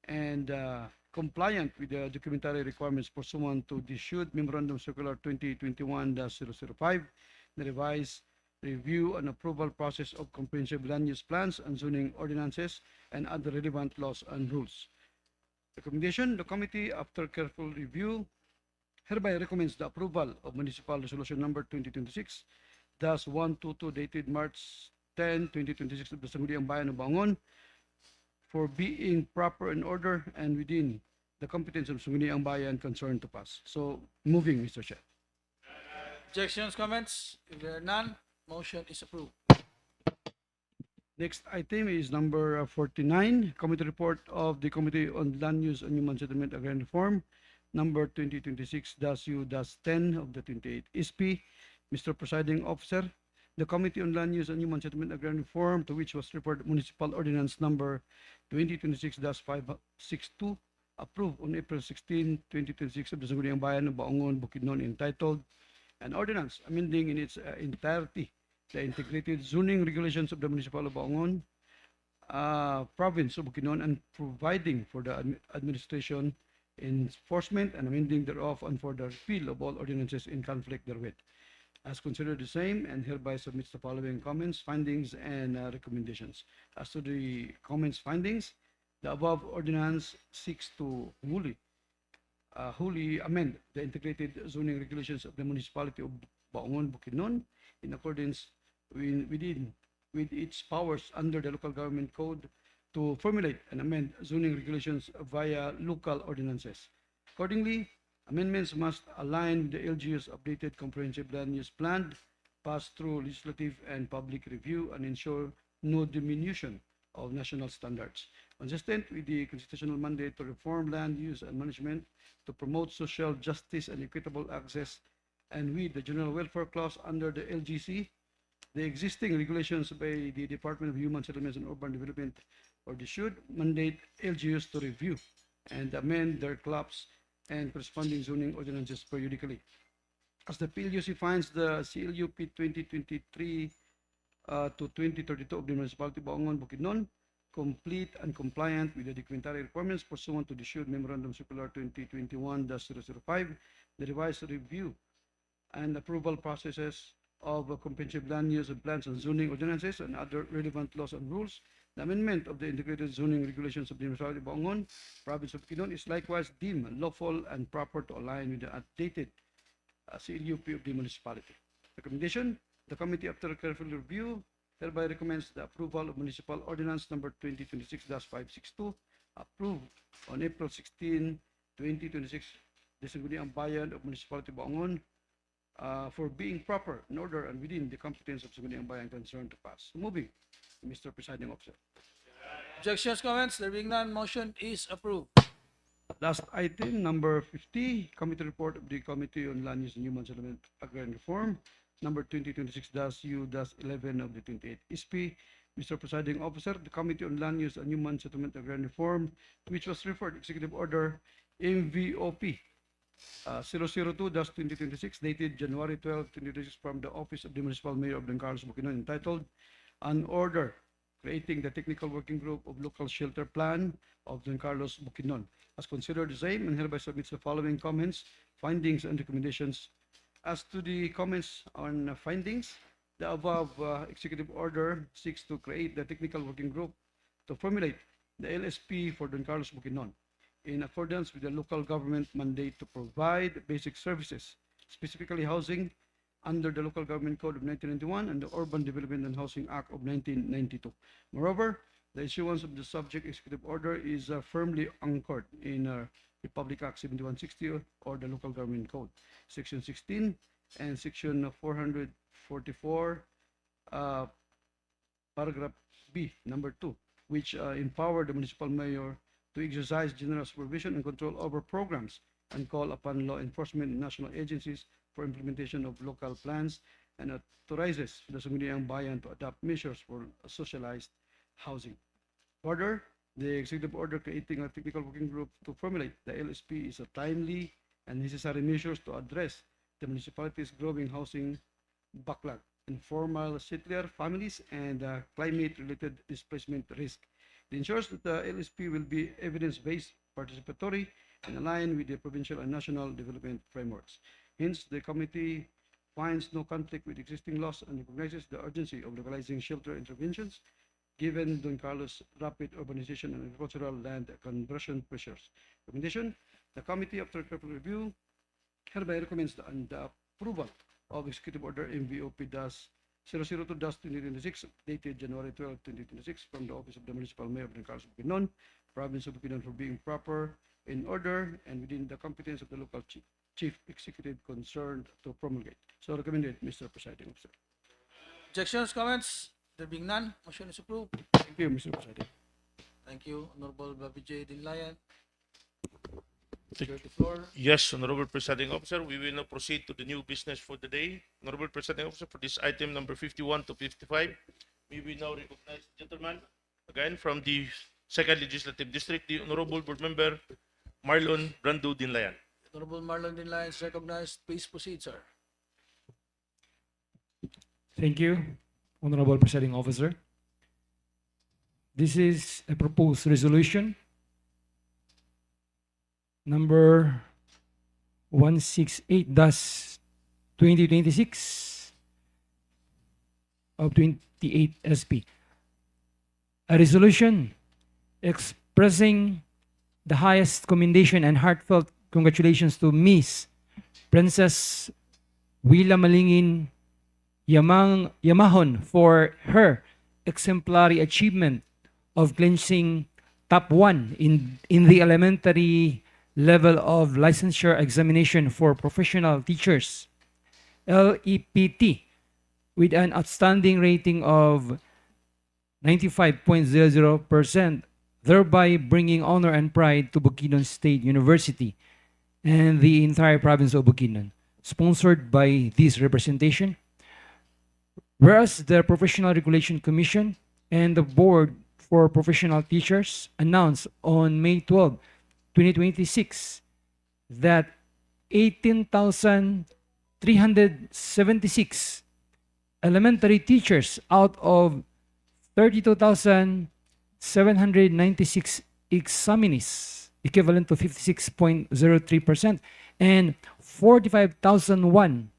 and compliant with the documentary requirements pursuant to the issued Memorandum Circular 2021-005, the revised review and approval process of comprehensive land use plans and zoning ordinances and other relevant laws and rules. Recommendation: the committee, after careful review, hereby recommends the approval of Municipal Resolution Number 2026-122 dated March 10, 2026 of the Sangguniang Bayan of Buangon for being proper in order and within the competence of Sangguniang Bayan concerned to pass. So, moving, Mr. Chair. Objections, comments? If there are none, motion is approved. Next item is number 49, Committee Report of the Committee on Land Use and Human Settlement Agrarian Reform, number 2026-U-10 of the 28th SP. Mr. Presiding Officer, the Committee on Land Use and Human Settlement Agrarian Reform, to which was referred Municipal Ordinance number 2026-562, approved on April 16, 2026 of the Sangguniang Bayan of Buangon, Bukidnon, entitled an ordinance amending in its entirety the integrated zoning regulations of the Municipal of Buangon, Province of Bukidnon, and providing for the administration, enforcement, and amending thereof, and for the repeal of all ordinances in conflict therewith. As considered the same, and hereby submits the following comments, findings, and recommendations. As to the comments, findings, the above ordinance seeks to wholly amend the integrated zoning regulations of the Municipality of Buangon, Bukidnon, in accordance with its powers under the Local Government Code to formulate and amend zoning regulations via local ordinances. Accordingly, amendments must align with the LGU's updated comprehensive land use plan, pass through legislative and public review, and ensure no diminution of national standards. Consistent with the constitutional mandate to reform land use and management, to promote social justice and equitable access, and with the general welfare clause under the LGC, the existing regulations by the Department of Human Settlements and Urban Development, or they should mandate LGUs to review and amend their CLAPs and corresponding zoning ordinances periodically. As the PLUC finds the CLUP 2023 to 2032 of the Municipality of Buangon, Bukidnon complete and compliant with the documentary requirements pursuant to the issued Memorandum Circular 2021-005, the revised review and approval processes of comprehensive land use and plans and zoning ordinances and other relevant laws and rules. The amendment of the integrated zoning regulations of the Municipality of Buangon, Province of Bukidnon, is likewise deemed lawful and proper to align with the updated CLUP of the municipality. Recommendation: the committee, after careful review, hereby recommends the approval of Municipal Ordinance number 2026-562, approved on April 16, 2026, the Sangguniang Bayan of Municipality of Buangon, for being proper, in order, and within the competence of Sangguniang Bayan concerned to pass. Moving, Mr. Presiding Officer. Objections, comments? There being none, motion is approved. Last item, number 50, Committee Report of the Committee on Land Use and Human Settlement Agrarian Reform, number 2026-U-11 of the 28th SP. Mr. Presiding Officer, the Committee on Land Use and Human Settlement Agrarian Reform, which was referred Executive Order MVOP 002-2026, dated January 12, 2026, from the Office of the Municipal Mayor of Don Carlos, Bukidnon, entitled An Order Creating the Technical Working Group of Local Shelter Plan of Don Carlos, Bukidnon, as considered the same, and hereby submits the following comments, findings, and recommendations. As to the comments on findings, the above executive order seeks to create the technical working group to formulate the LSP for Don Carlos, Bukidnon, in accordance with the local government mandate to provide basic services, specifically housing, under the Local Government Code of 1991 and the Urban Development and Housing Act of 1992. Moreover, the issuance of the subject executive order is firmly anchored in Republic Act 7160, or the Local Government Code, Section 16 and Section 444, Paragraph B, number 2, which empower the municipal mayor to exercise general supervision and control over programs and call upon law enforcement and national agencies for implementation of local plans, and authorizes the Sangguniang Bayan to adopt measures for socialized housing. Further, the executive order creating a technical working group to formulate the LSP is a timely and necessary measures to address the municipality's growing housing backlog, informal settler families, and climate-related displacement risk. It ensures that the LSP will be evidence-based, participatory, and aligned with the provincial and national development frameworks. Hence, the committee finds no conflict with existing laws and recognizes the urgency of localizing shelter interventions given Don Carlos' rapid urbanization and agricultural land conversion pressures. Recommendation: the committee, after careful review, hereby recommends the approval of Executive Order MVOP-002-2026, dated January 12, 2026, from the Office of the Municipal Mayor of Don Carlos Bukidnon, Province of Bukidnon, for being proper, in order, and within the competence of the local chief executive concerned to promulgate. So recommended, Mr. Presiding Officer. Objections, comments? There being none, motion is approved. Thank you, Mr. Presiding. Thank you, Honorable Bobby J. Dinlayan. Thank- Clear the floor. Yes, Honorable Presiding Officer, we will now proceed to the new business for the day. Honorable Presiding Officer, for this item number 51 to 55, we will now recognize the gentleman again from the Second Legislative District, the Honorable Board Member Marlon Brando Dinlayan. Honorable Marlon Dinlayan is recognized. Please proceed, sir. Thank you, Honorable Presiding Officer. This is a proposed resolution number 168-2026 of 28 SP. A resolution expressing the highest commendation and heartfelt congratulations to Miss Princess Willa Malingin Yamahon for her exemplary achievement of clinching top 1 in the elementary level of licensure examination for professional teachers, LEPT, with an outstanding rating of 95.00%, thereby bringing honor and pride to Bukidnon State University and the entire province of Bukidnon. Sponsored by this representation, whereas the Professional Regulation Commission and the Board for Professional Teachers announced on May 12, 2026, that 18,376 elementary teachers out of 32,796 examinees, equivalent to 56.03%, and 45,001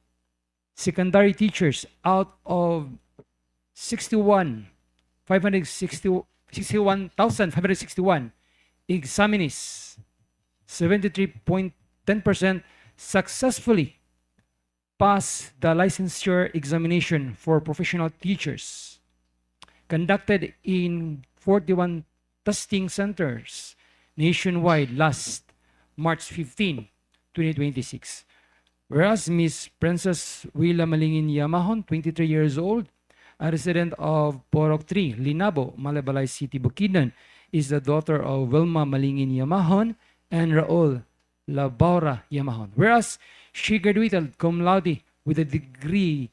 secondary teachers out of 61,561 examinees, 73.10%, successfully passed the licensure examination for professional teachers conducted in 41 testing centers nationwide last March 15, 2026. Whereas Ms. Princess Willa Malingin Yamahon, 23 years old, a resident of Porok 3, Linabo, Malabalay City, Bukidnon, is the daughter of Wilma Malingin Yamahon and Raul Labaura Yamahon. Whereas she graduated cum laude with a degree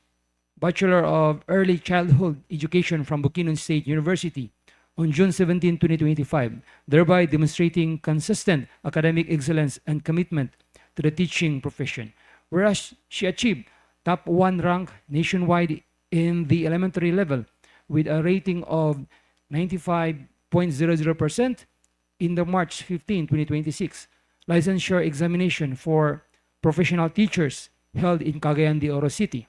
Bachelor of Early Childhood Education from Bukidnon State University on June 17, 2025, thereby demonstrating consistent academic excellence and commitment to the teaching profession. Whereas she achieved top 1 rank nationwide in the elementary level with a rating of 95.00% in the March 15, 2026 licensure examination for professional teachers held in Cagayan de Oro City,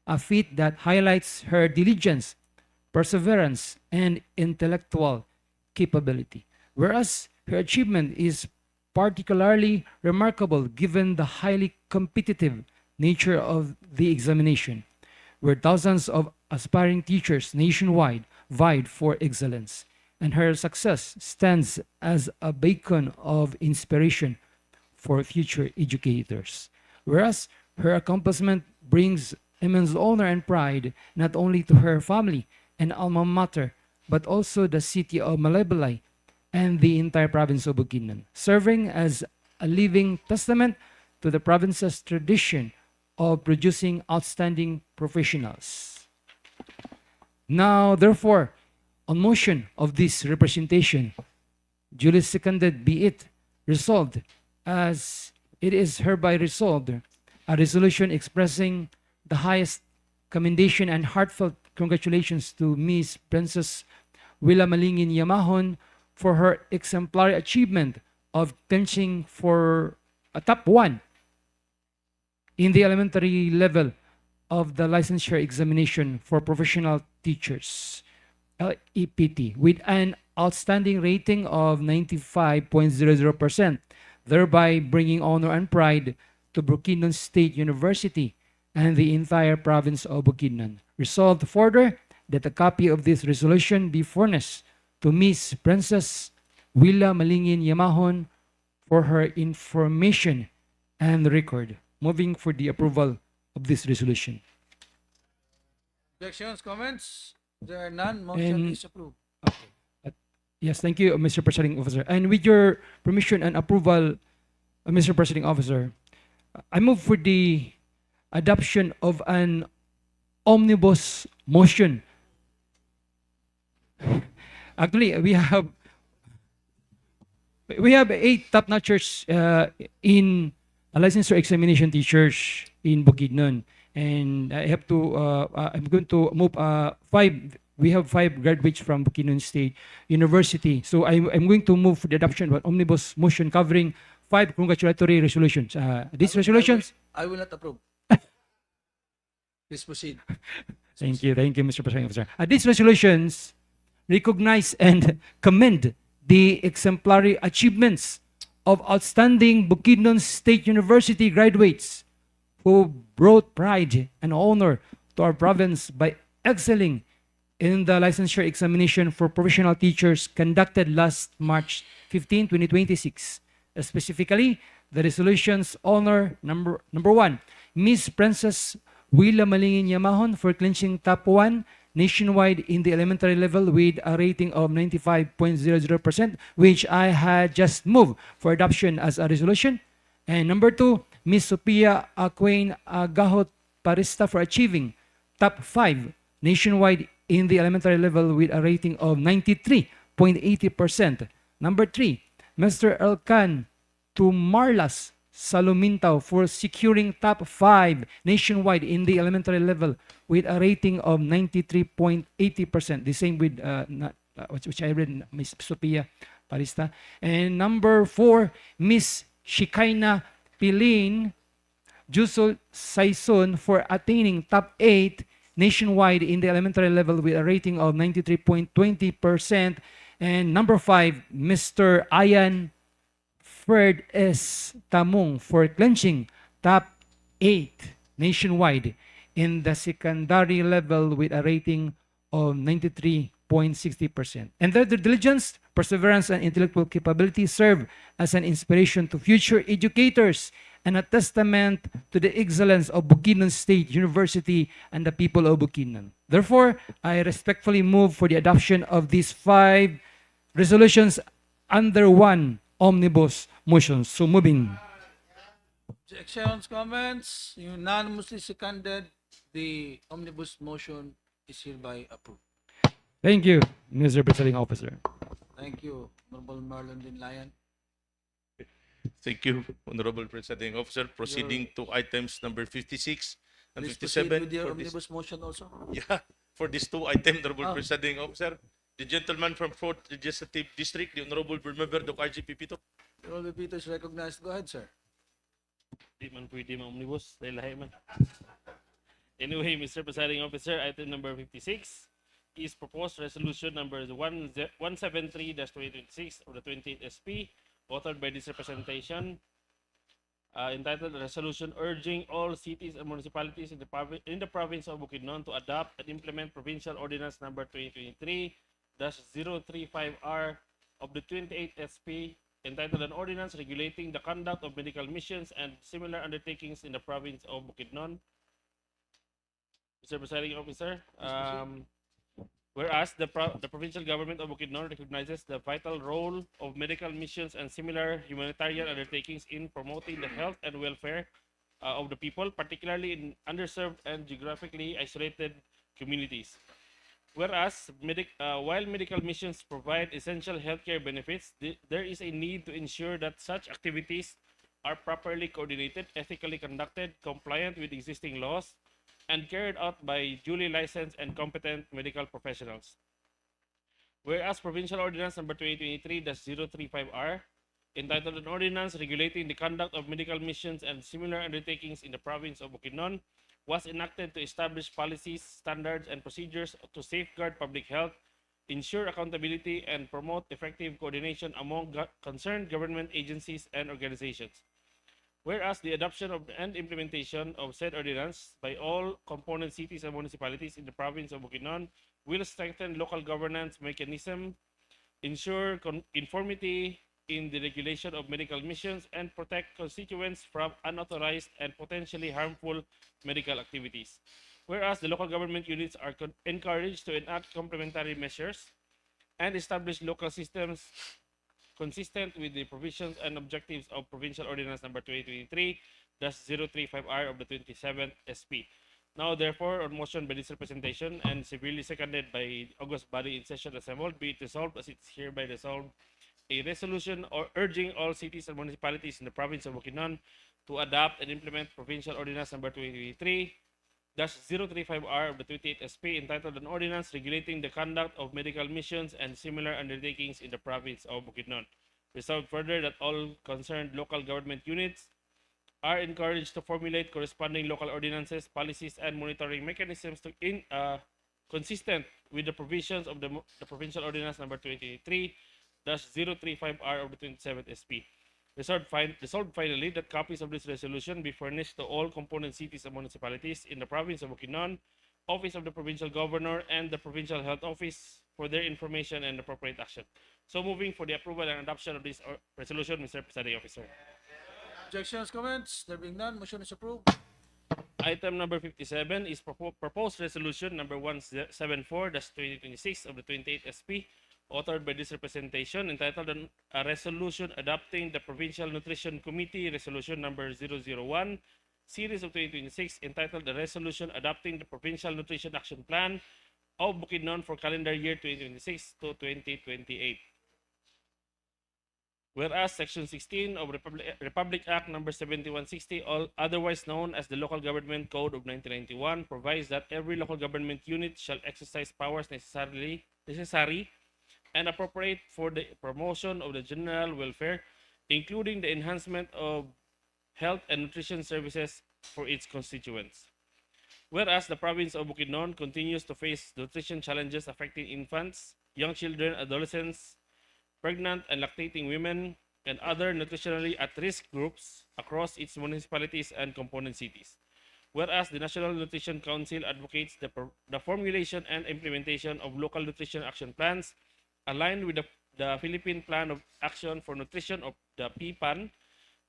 a feat that highlights her diligence, perseverance, and intellectual capability. Whereas her achievement is particularly remarkable given the highly competitive nature of the examination, where thousands of aspiring teachers nationwide vied for excellence, and her success stands as a beacon of inspiration for future educators. Whereas her accomplishment brings immense honor and pride not only to her family and alma mater, but also the city of Malabalay and the entire province of Bukidnon, serving as a living testament to the province's tradition of producing outstanding professionals. Now, therefore, on motion of this representation, duly seconded be it resolved as it is hereby resolved a resolution expressing the highest commendation and heartfelt congratulations to Miss Princess Willa Malingin Yamahon for her exemplary achievement of clinching for a top 1 in the elementary level of the licensure examination for professional teachers, LEPT, with an outstanding rating of 95.00%, thereby bringing honor and pride to Bukidnon State University and the entire province of Bukidnon. Resolved further that a copy of this resolution be furnished to Miss Princess Willa Malingin Yamahon for her information and record. Moving for the approval of this resolution. Objections, comments? There are none. Motion And- is approved. Yes, thank you, Mr. Presiding Officer. And with your permission and approval, Mr. Presiding Officer, I move for the adoption of an omnibus motion. Actually, we have 8 top-notchers in licensure examination teachers in Bukidnon, and I have to. I'm going to move 5. We have 5 graduates from Bukidnon State University. So I'm going to move for the adoption of an omnibus motion covering 5 congratulatory resolutions. These resolutions. I will not approve. Please proceed. Thank you, Mr. President Officer. These resolutions recognize and commend the exemplary achievements of outstanding Bukidnon State University graduates who brought pride and honor to our province by excelling in the licensure examination for professional teachers conducted last March 15, 2026. Specifically, the resolutions honor number 1, Miss Princess Willa Malingin Yamahon for clinching top 1 nationwide in the elementary level with a rating of 95.00%, which I had just moved for adoption as a resolution. And number 2, Miss Sophia Aquain Agahot Parista for achieving top 5 nationwide in the elementary level with a rating of 93.80%. Number 3, Mr. Elkan Tumarlas Salumintao for securing top 5 nationwide in the elementary level with a rating of 93.80%. The same with which I read, Miss Sophia Parista. And number 4, Miss Shikaina Pilin Juso Saison for attaining top 8 nationwide in the elementary level with a rating of 93.20%. And number 5, Mr. Ayan Ferd S. Tamung for clinching top 8 nationwide in the secondary level with a rating of 93.60%. And their diligence, perseverance, and intellectual capability serve as an inspiration to future educators and a testament to the excellence of Bukidnon State University and the people of Bukidnon. Therefore, I respectfully move for the adoption of these 5 resolutions under one omnibus motion. So moving. Objections, comments? Unanimously seconded. The omnibus motion is hereby approved. Thank you, Mr. Presiding Officer. Thank you, Honorable Marlon Dinlayan. Thank you, Honorable Presiding Officer. Proceeding to items number 56 and Please proceed 57. with your For this, omnibus motion also. yeah, for these 2 items, Honorable Oh. Presiding Officer, the gentleman from 4th Legislative District, the Honorable Member of RGP to. Honorable Peter is recognized. Go ahead, sir. Di man pwede ma-omnibus, dahil lahi man. Anyway, Mr. Presiding Officer, item number 56 is proposed resolution number 173-2026 of the 28th SP, authored by this representation, entitled Resolution Urging All Cities and Municipalities in the province of Bukidnon to adopt and implement Provincial Ordinance number 2023-035R of the 28th SP, entitled An Ordinance Regulating the Conduct of Medical Missions and Similar Undertakings in the Province of Bukidnon. Mr. Presiding Officer, whereas the provincial government of Bukidnon recognizes the vital role of medical missions and similar humanitarian undertakings in promoting the health and welfare of the people, particularly in underserved and geographically isolated communities. Whereas, while medical missions provide essential healthcare benefits, there is a need to ensure that such activities are properly coordinated, ethically conducted, compliant with existing laws, and carried out by duly licensed and competent medical professionals. Whereas Provincial Ordinance Number 2023-035R, entitled An Ordinance Regulating the Conduct of Medical Missions and Similar Undertakings in the Province of Bukidnon, was enacted to establish policies, standards, and procedures to safeguard public health, ensure accountability, and promote effective coordination among concerned government agencies and organizations. Whereas the adoption of and implementation of said ordinance by all component cities and municipalities in the province of Bukidnon will strengthen local governance mechanism, ensure conformity in the regulation of medical missions, and protect constituents from unauthorized and potentially harmful medical activities. Whereas the local government units are encouraged to enact complementary measures and establish local systems consistent with the provisions and objectives of Provincial Ordinance Number 2023-035R of the 27th SP. Now, therefore, on motion by this representation and severely seconded by August body in session assembled, be it resolved as it is hereby resolved, a resolution or urging all cities and municipalities in the province of Bukidnon to adopt and implement Provincial Ordinance Number 2023-035R of the 28th SP, entitled An Ordinance Regulating the Conduct of Medical Missions and Similar Undertakings in the province of Bukidnon. Resolved further that all concerned local government units are encouraged to formulate corresponding local ordinances, policies, and monitoring mechanisms to consistent with the provisions of the Provincial Ordinance Number 2023-035R of the 27th SP. Resolved finally that copies of this resolution be furnished to all component cities and municipalities in the province of Bukidnon, Office of the Provincial Governor, and the Provincial Health Office for their information and appropriate action. So moving for the approval and adoption of this resolution, Mr. Presiding Officer. Objections, comments? There being none, motion is approved. Item number 57 is proposed resolution number 174-2026 of the 28th SP, authored by this representation, entitled a resolution adopting the Provincial Nutrition Committee Resolution number 001, series of 2026, entitled the Resolution Adopting the Provincial Nutrition Action Plan of Bukidnon for calendar year 2026 to 2028. Whereas Section 16 of Republic Act number 7160, otherwise known as the Local Government Code of 1991, provides that every local government unit shall exercise powers necessary and appropriate for the promotion of the general welfare, including the enhancement of health and nutrition services for its constituents. Whereas the province of Bukidnon continues to face nutrition challenges affecting infants, young children, adolescents, pregnant and lactating women, and other nutritionally at-risk groups across its municipalities and component cities. Whereas the National Nutrition Council advocates the formulation and implementation of local nutrition action plans aligned with the Philippine Plan of Action for Nutrition of the PPAN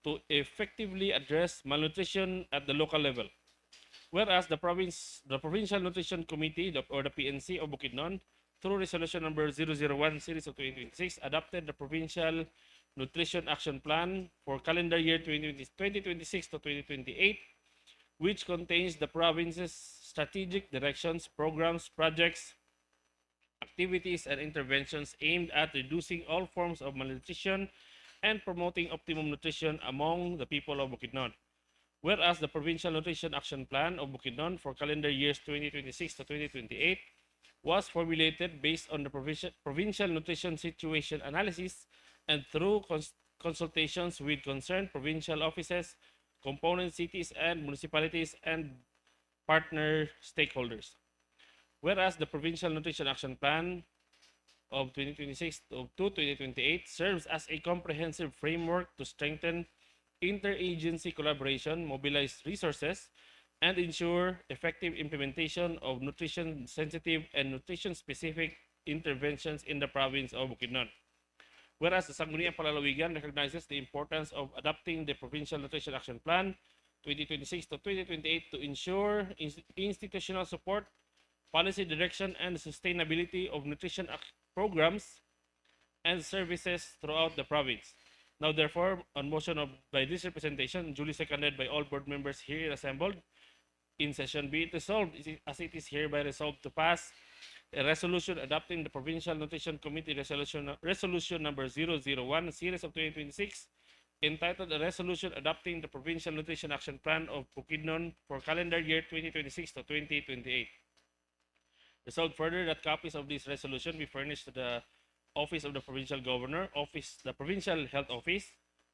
to effectively address malnutrition at the local level. Whereas the Provincial Nutrition Committee, or the PNC of Bukidnon, through Resolution number 001 series of 2026, adopted the Provincial Nutrition Action Plan for calendar year 2026 to 2028, which contains the province's strategic directions, programs, projects, activities, and interventions aimed at reducing all forms of malnutrition and promoting optimum nutrition among the people of Bukidnon. Whereas the Provincial Nutrition Action Plan of Bukidnon for calendar years 2026 to 2028 was formulated based on the provincial nutrition situation analysis and through consultations with concerned provincial offices, component cities and municipalities, and partner stakeholders. Whereas the Provincial Nutrition Action Plan of 2026 to 2028 serves as a comprehensive framework to strengthen interagency collaboration, mobilize resources, and ensure effective implementation of nutrition-sensitive and nutrition-specific interventions in the province of Bukidnon. Whereas the Sangguniang Panlalawigan recognizes the importance of adopting the Provincial Nutrition Action Plan 2026 to 2028 to ensure institutional support, policy direction, and sustainability of nutrition programs and services throughout the province. Now, therefore, on motion by this representation, duly seconded by all board members here assembled, in session be it resolved as it is hereby resolved to pass a resolution adopting the Provincial Nutrition Committee Resolution number 001 series of 2026, entitled a resolution adopting the Provincial Nutrition Action Plan of Bukidnon for calendar year 2026 to 2028. Resolved further that copies of this resolution be furnished to the Office of the Provincial Governor, the Provincial Health Office,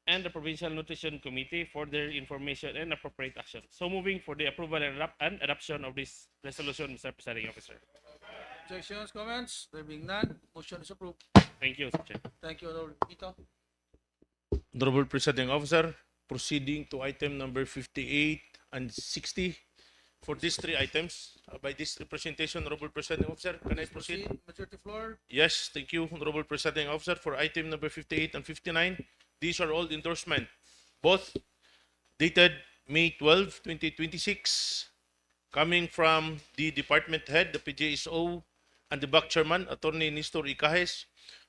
and the Provincial Nutrition Committee for their information and appropriate action. So moving for the approval and adoption of this resolution, Mr. Presiding Officer. Objections, comments? There being none, motion is approved. Thank you, Mr. Chair. Thank you, Honorable Vito. Honorable Presiding Officer, proceeding to item number 58 and 60. For these three items, by this representation, Honorable Presiding Officer, can I proceed? Majority floor. Yes, thank you, Honorable Presiding Officer. For item number 58 and 59, these are all endorsement, both dated May 12, 2026, coming from the department head, the PJSO, and the back chairman, Attorney Nestor Icajes,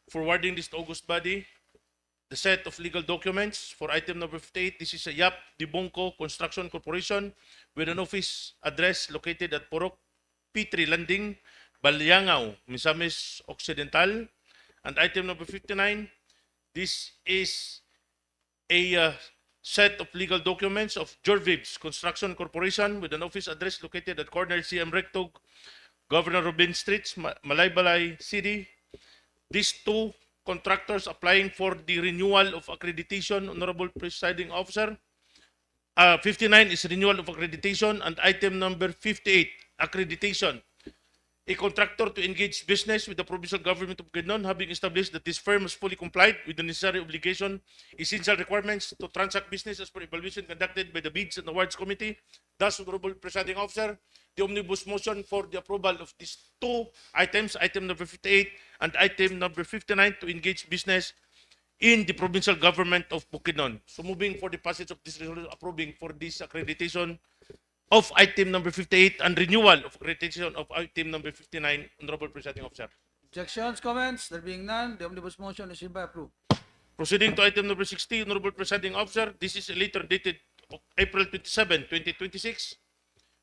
forwarding this to August body. The set of legal documents for item number 58. This is a YAP Dibongco Construction Corporation with an office address located at Porok P3 Landing, Balyangao, Misamis Occidental. And item number 59. This is a set of legal documents of Jorvibs Construction Corporation with an office address located at corner CM Rectog, Governor Robin Streets, Malaybalay City. These two contractors applying for the renewal of accreditation, Honorable Presiding Officer. 59 is renewal of accreditation, and item number 58, accreditation. A contractor to engage business with the provincial government of Bukidnon, having established that this firm has fully complied with the necessary obligation, essential requirements to transact business as per evaluation conducted by the Bids and Awards Committee. Thus, Honorable Presiding Officer, the omnibus motion for the approval of these two items, item number 58 and item number 59, to engage business in the provincial government of Bukidnon. So moving for the passage of this resolution approving for this accreditation of item number 58 and renewal of accreditation of item number 59, Honorable Presiding Officer. Objections, comments? There being none, the omnibus motion is hereby approved. Proceeding to item number 60, Honorable Presiding Officer, this is a letter dated April 27, 2026,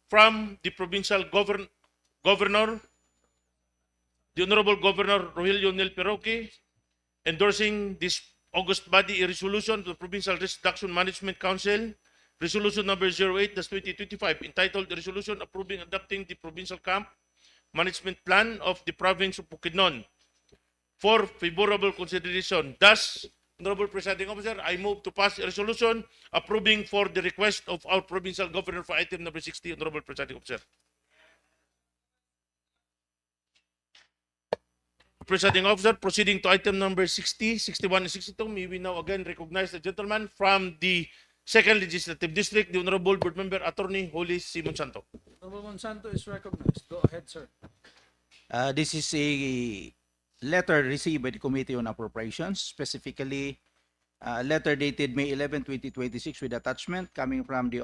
from the provincial governor, the Honorable Governor Rogelio Nel Peroque, endorsing this August body a resolution to the Provincial Risk Reduction Management Council, resolution number 08-2025, entitled the resolution approving adopting the provincial camp management plan of the province of Bukidnon for favorable consideration. Thus, Honorable Presiding Officer, I move to pass a resolution approving for the request of our provincial governor for item number 60, Honorable Presiding Officer. Presiding Officer, proceeding to item number 60, 61, and 62, may we now again recognize the gentleman from the Second Legislative District, the Honorable Board Member Attorney Holy C. Monsanto. Honorable Monsanto is recognized. Go ahead, sir. This is a letter received by the Committee on Appropriations, specifically a letter dated May 11, 2026 with attachment coming from the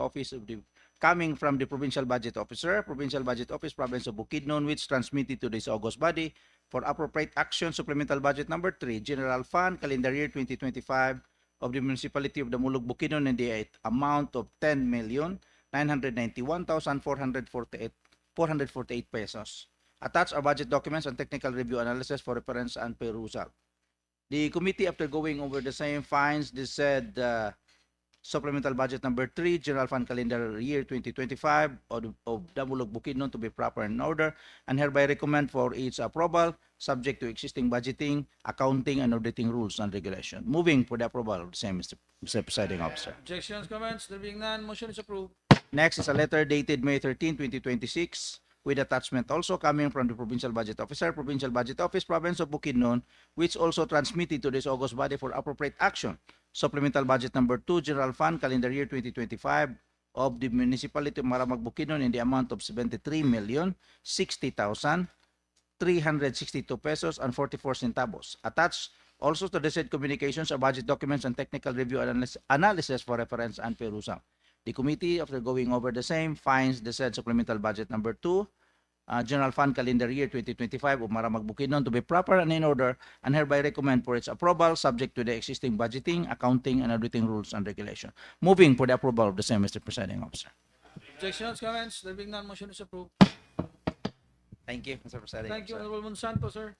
Provincial Budget Officer, Provincial Budget Office, Province of Bukidnon, which transmitted to this August body for appropriate action supplemental budget number 3, General Fund, calendar year 2025 of the Municipality of Damulog, Bukidnon, in the amount of 10,991,448 pesos. Attached are budget documents and technical review analysis for reference and perusal. The committee, after going over the same, finds the said supplemental budget number 3, General Fund calendar year 2025 of Damulog, Bukidnon to be proper in order, and hereby recommend for its approval, subject to existing budgeting, accounting, and auditing rules and regulation. Moving for the approval of the same, Mr. Presiding Officer. Objections, comments? There being none, motion is approved. Next is a letter dated May 13, 2026, with attachment also coming from the Provincial Budget Officer, Provincial Budget Office, Province of Bukidnon, which also transmitted to this August body for appropriate action. Supplemental budget number 2, General Fund, calendar year 2025 of the Municipality of Maramag, Bukidnon in the amount of 73,060,362 pesos and 44 centavos. Attached also to the said communications are budget documents and technical review analysis for reference and perusal. The committee, after going over the same, finds the said supplemental budget number 2, General Fund calendar year 2025 of Maramag, Bukidnon to be proper and in order, and hereby recommend for its approval, subject to the existing budgeting, accounting, and auditing rules and regulation. Moving for the approval of the same, Mr. Presiding Officer. Objections, comments? There being none, motion is approved. Thank you, Mr. Presiding Thank you, Officer. Honorable Monsanto, sir.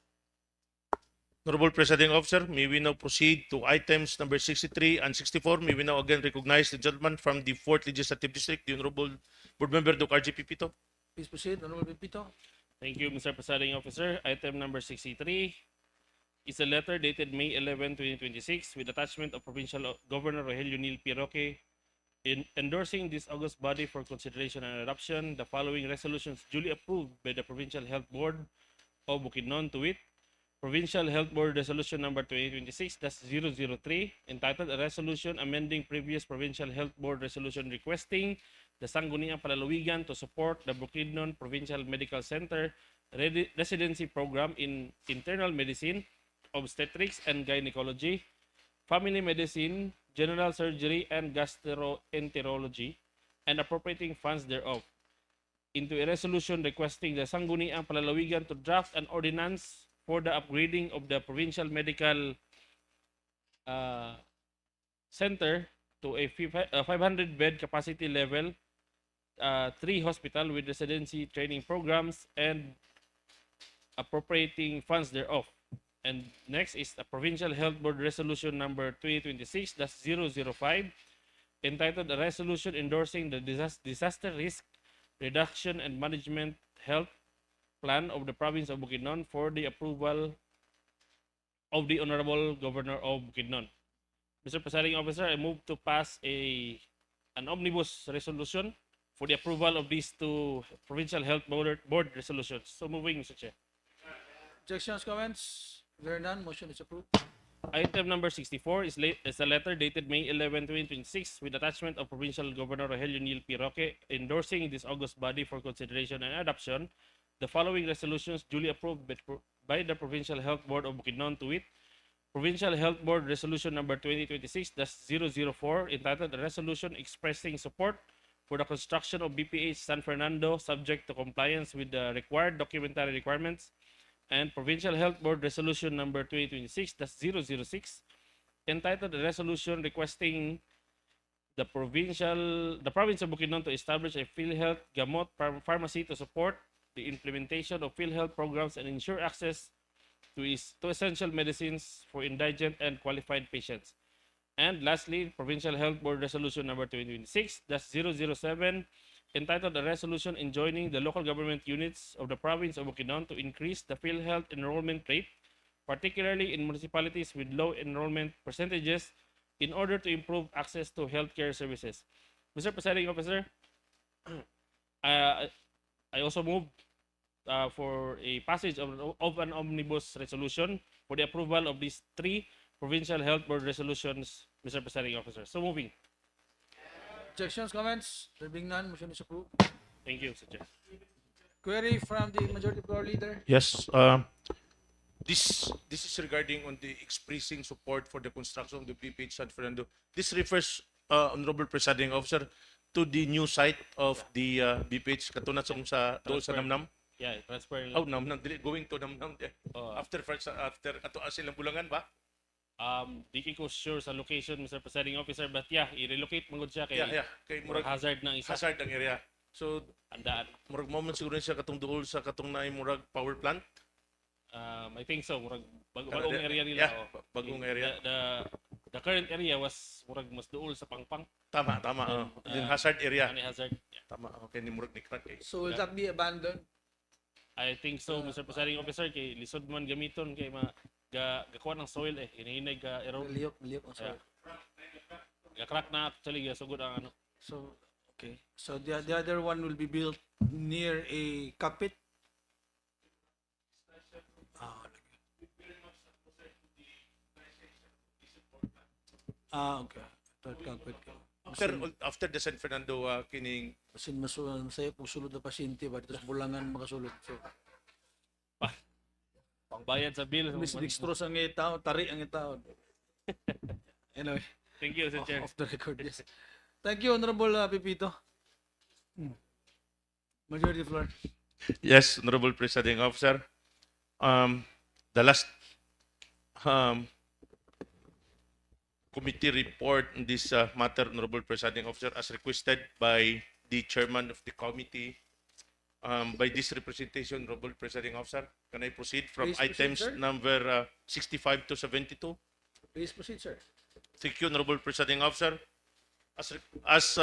Honorable Presiding Officer, may we now proceed to items number 63 and 64. May we now again recognize the gentleman from the 4th Legislative District, the Honorable Board Member Dr. RGP Pito. Please proceed, Honorable Pipito. Thank you, Mr. Presiding Officer. Item number 63 is a letter dated May 11, 2026 with attachment of Provincial Governor Rogelio Nil P. Roque in endorsing this august body for consideration and adoption the following resolutions duly approved by the Provincial Health Board of Bukidnon, to wit: Provincial Health Board Resolution number 2026-003 entitled a resolution amending previous Provincial Health Board resolution requesting the Sangguniang Panlalawigan to support the Bukidnon Provincial Medical Center residency program in internal medicine, obstetrics and gynecology, family medicine, general surgery and gastroenterology, and appropriating funds thereof, into a resolution requesting the Sangguniang Panlalawigan to draft an ordinance for the upgrading of the provincial medical center to a 500-bed capacity level 3 hospital with residency training programs and appropriating funds thereof. And next is a Provincial Health Board Resolution number 2026-005 entitled a resolution endorsing the disaster risk reduction and management health plan of the province of Bukidnon for the approval of the Honorable Governor of Bukidnon. Mr. Presiding Officer, I move to pass an omnibus resolution for the approval of these two Provincial Health Board resolutions. So moving, Mr. Chair. Objections, comments? There are none, motion is approved. Item number 64 is a letter dated May 11, 2026 with attachment of Provincial Governor Rogelio Nil P. Roque endorsing this august body for consideration and adoption the following resolutions duly approved by the Provincial Health Board of Bukidnon, to wit: Provincial Health Board Resolution number 2026-004 entitled a resolution expressing support for the construction of BPH San Fernando subject to compliance with the required documentary requirements, and Provincial Health Board Resolution number 2026-006 entitled a resolution requesting the province of Bukidnon to establish a PhilHealth Gamot pharmacy to support the implementation of PhilHealth programs and ensure access to essential medicines for indigent and qualified patients. And lastly, Provincial Health Board Resolution number 2026-007 entitled a resolution enjoining the local government units of the province of Bukidnon to increase the PhilHealth enrollment rate, particularly in municipalities with low enrollment percentages, in order to improve access to healthcare services. Mr. Presiding Officer, I also move for a passage of an omnibus resolution for the approval of these 3 Provincial Health Board resolutions, Mr. Presiding Officer. So moving. Objections, comments? There being none, motion is approved. Thank you, Mr. Chair. Query from the majority floor leader. Yes, this is regarding on the expressing support for the construction of the BPH San Fernando. This refers, Honorable Presiding Officer, to the new site of the BPH Katuna sa doon sa Namnam. Yeah, transfer. Oh, Namnam, dili going to Namnam. After ato silang Bulangan ba? Di ko sure sa location, Mr. Presiding Officer, but yeah, i-relocate mangod siya kay Yeah. Kay murag hazard ng isa. hazard ang area. So, Andaan. murag moment siguro siya katong duol sa katong naay murag power plant. I think so. Murag bagong area nila. Yeah, oh. bagong area. The current area was murag mas duol sa Pangpang. Tama. Yung hazard area. Ani hazard. Yeah. Tama. Okay, ni murag ni crack eh. So will that be abandoned? I think so, Mr. Presiding Officer, kay lisod man gamiton kay gakuha ng soil eh. Hinahinay ka erode. Liyok. I'm sorry. Ga-crack na actually, gasugod ang ano. So, okay. So the other one will be built near a cockpit? Okay. Third cockpit. After the San Fernando kining Kasi masaya kung sulod na pasyente ba, tapos bulangan makasulod. So, Pangbayad sa bill. Miss Dextrose ang tao, tari ang tao. Anyway, Thank you, Mr. Chair. off the record, yes. Thank you, Honorable Pipito. Majority floor. Yes, Honorable Presiding Officer. The last committee report in this matter, Honorable Presiding Officer, as requested by the chairman of the committee, By this representation, Honorable Presiding Officer, can I proceed from Please proceed, items sir. number 65 to 72? Please proceed, sir. Thank you, Honorable Presiding Officer. As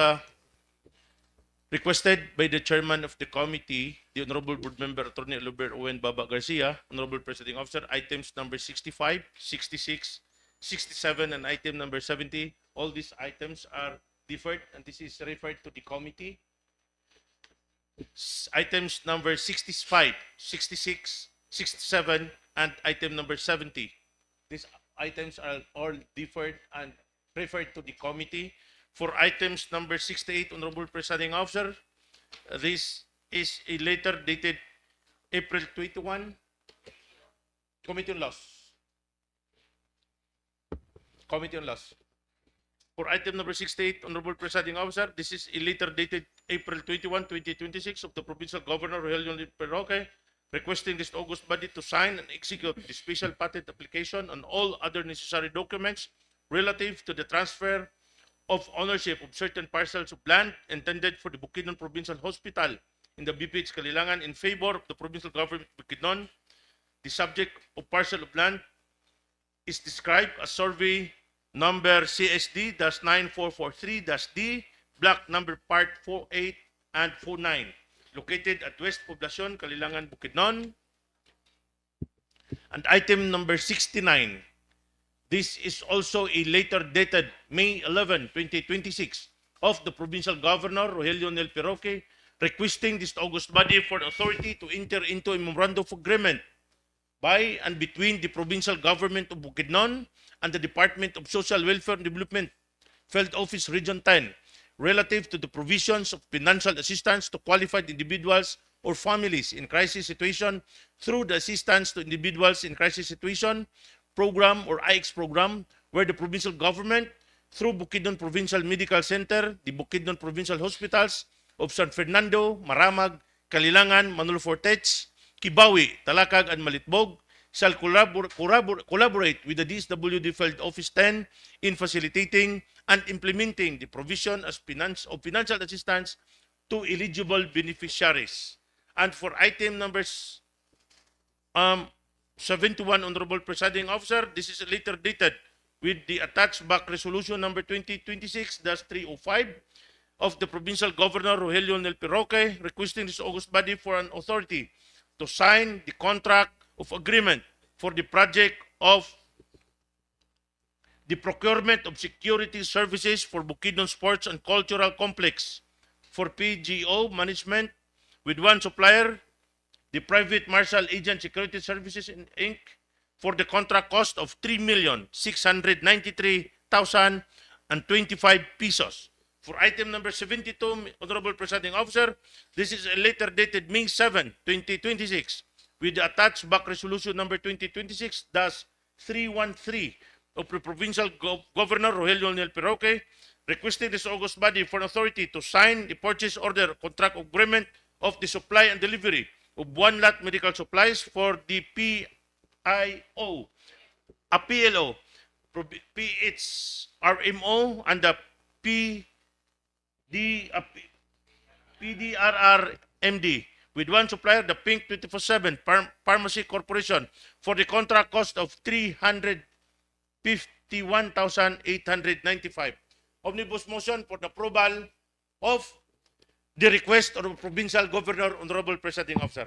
requested by the chairman of the committee, the Honorable Board Member Attorney Albert Owen Baba Garcia, Honorable Presiding Officer, items number 65, 66, 67, and item number 70, all these items are deferred and this is referred to the committee. Items number 65, 66, 67, and item number 70. These items are all deferred and referred to the committee. For items number 68, Honorable Presiding Officer, this is a letter dated April 21. Committee on Laws. Committee on Laws. For item number 68, Honorable Presiding Officer, this is a letter dated April 21, 2026 of the Provincial Governor Rogelio Perroque requesting this August body to sign and execute the special patent application and all other necessary documents relative to the transfer of ownership of certain parcels of land intended for the Bukidnon Provincial Hospital in the BPH Kalilangan in favor of the Provincial Government of Bukidnon. The subject of parcel of land is described as survey number CSD-9443-D, block number part 48 and 49, located at West Poblacion, Kalilangan, Bukidnon. And item number 69. This is also a letter dated May 11, 2026 of the Provincial Governor Rogelio Nel Perroque requesting this August body for authority to enter into a memorandum of agreement by and between the Provincial Government of Bukidnon and the Department of Social Welfare and Development, Field Office Region 10, relative to the provisions of financial assistance to qualified individuals or families in crisis situation through the Assistance to Individuals in Crisis Situation program or IX program, where the provincial government, through Bukidnon Provincial Medical Center, the Bukidnon Provincial Hospitals of San Fernando, Maramag, Kalilangan, Manolo Fortech, Kibawi, Talakag, and Malitbog, shall collaborate with the DSWD Field Office 10 in facilitating and implementing the provision of financial assistance to eligible beneficiaries. And for item numbers 71, Honorable Presiding Officer, this is a letter dated with the attached back resolution number 2026-305 of the Provincial Governor Rogelio Nel Perroque requesting this August body for an authority to sign the contract of agreement for the project of the procurement of security services for Bukidnon Sports and Cultural Complex for PGO management with one supplier, the Private Marshal Agent Security Services Inc., for the contract cost of 3,693,025 pesos. For item number 72, Honorable Presiding Officer, this is a letter dated May 7, 2026, with the attached back resolution number 2026-313 of the Provincial Governor Rogelio Nel Perroque, requesting this August body for an authority to sign the purchase order contract agreement of the supply and delivery of one lot medical supplies for the PLO, PHRMO, and the PDRRMD, with one supplier, the Pink 24/7 Pharmacy Corporation, for the contract cost of 351,895. Omnibus motion for the approval of the request of the Provincial Governor, Honorable Presiding Officer.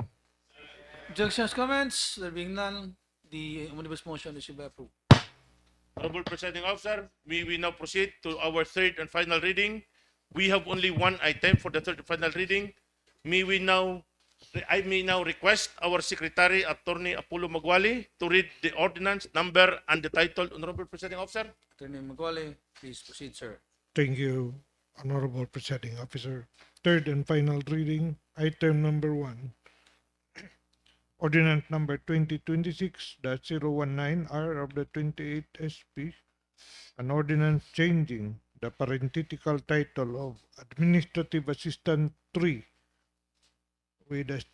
Objections, comments? There being none, the omnibus motion is hereby approved. Honorable Presiding Officer, we now proceed to our third and final reading. We have only one item for the third and final reading. I may now request our Secretary, Attorney Apollo Magwali, to read the ordinance number and the title. Honorable Presiding Officer. Attorney Magwali, please proceed, sir. Thank you, Honorable Presiding Officer. Third and final reading, item number 1. Ordinance number 2026-019R of the 28th SP, an ordinance changing the parenthetical title of Administrative Assistant 3 with a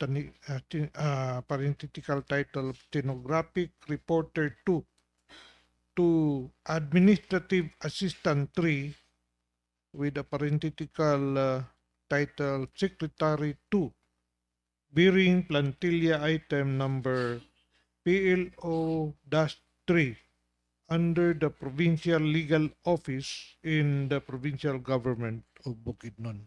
parenthetical title of Stenographic Reporter 2 to Administrative Assistant 3 with a parenthetical title Secretary 2 bearing plantilla item number PLO-3 under the Provincial Legal Office in the Provincial Government of Bukidnon.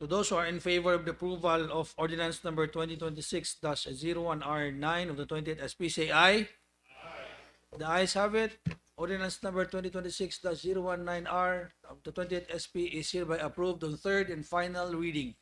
To those who are in favor of the approval of ordinance number 2026-01R9 of the 20th SP, say aye. The ayes have it. Ordinance number 2026-019R of the 20th SP is hereby approved on third and final reading.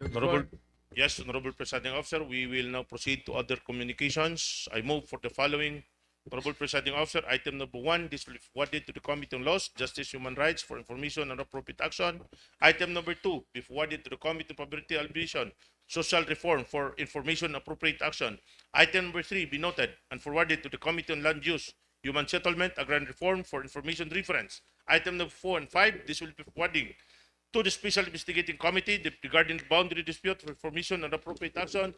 Your Honorable, floor. yes, Honorable Presiding Officer, we will now proceed to other communications. I move for the following. Honorable Presiding Officer, item number 1, this will be forwarded to the Committee on Laws, Justice, Human Rights for information and appropriate action. Item number 2, be forwarded to the Committee on Poverty Alleviation, Social Reform for information and appropriate action. Item number 3, be noted and forwarded to the Committee on Land Use, Human Settlement, Agrarian Reform for information reference. Item number 4 and 5, this will be forwarding to the Special Investigating Committee regarding the boundary dispute for information and appropriate action.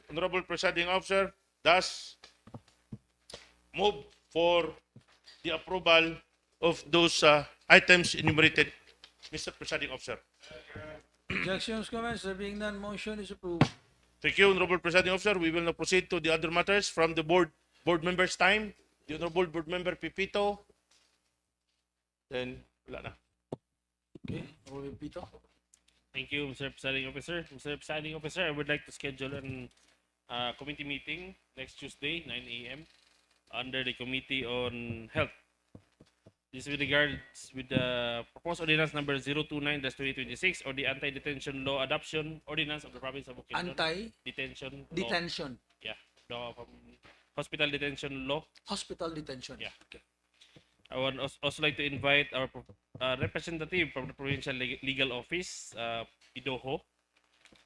Honorable Presiding Officer, thus move for the approval of those items enumerated. Mr. Presiding Officer. Objections, comments, there being none, motion is approved. Thank you, Honorable Presiding Officer. We will now proceed to the other matters from the board members' time. The Honorable Board Member Pipito. Then, wala na. Okay, Honorable Pito. Thank you, Mr. Presiding Officer. Mr. Presiding Officer, I would like to schedule an committee meeting next Tuesday, 9 a.m. under the Committee on Health. This with regards with the proposed ordinance number 029-2026 or the anti-detention law adoption ordinance of the province of Bukidnon. Detention law. Detention. Yeah. Law hospital detention law. Hospital detention. Yeah. Okay. I would also like to invite our representative from the Provincial Legal Office, PIDOHO,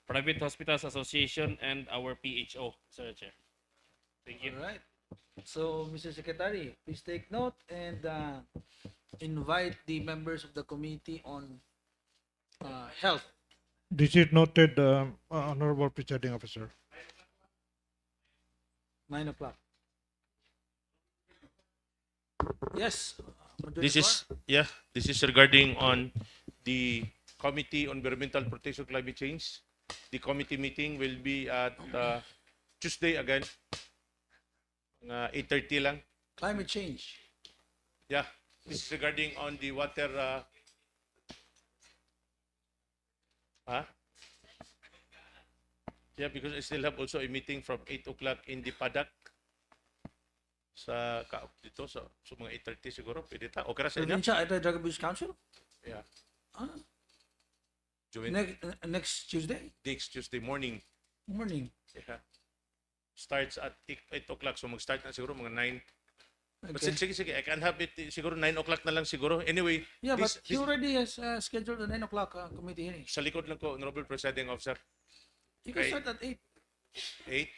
Private Hospitals Association, and our PHO, Sir Chair. Thank you. All right. So, Mr. Secretary, please take note and invite the members of the Committee on Health. This is noted, Honorable Presiding Officer. 9 o'clock. Yes. This is regarding on the Committee on Environmental Protection Climate Change. The committee meeting will be at Tuesday again. 8:30 lang. Climate change. Yeah, this is regarding on the water. Yeah, because I still have also a meeting from 8 o'clock in the Padak. Dito sa mga 8:30 siguro. Pwede ta? Okay ra sa inyo? Provincial Anti-Drug Abuse Council? Yeah. Next Tuesday? Next Tuesday morning. Morning. Yeah. Starts at 8 o'clock. So mag-start na siguro mga 9. But Okay. sige. I can have it siguro 9 o'clock na lang siguro. Anyway, Yeah, but he already has scheduled a 9 o'clock committee hearing. sa likod lang ko, Honorable Presiding Officer. You can Okay. start at 8. 8?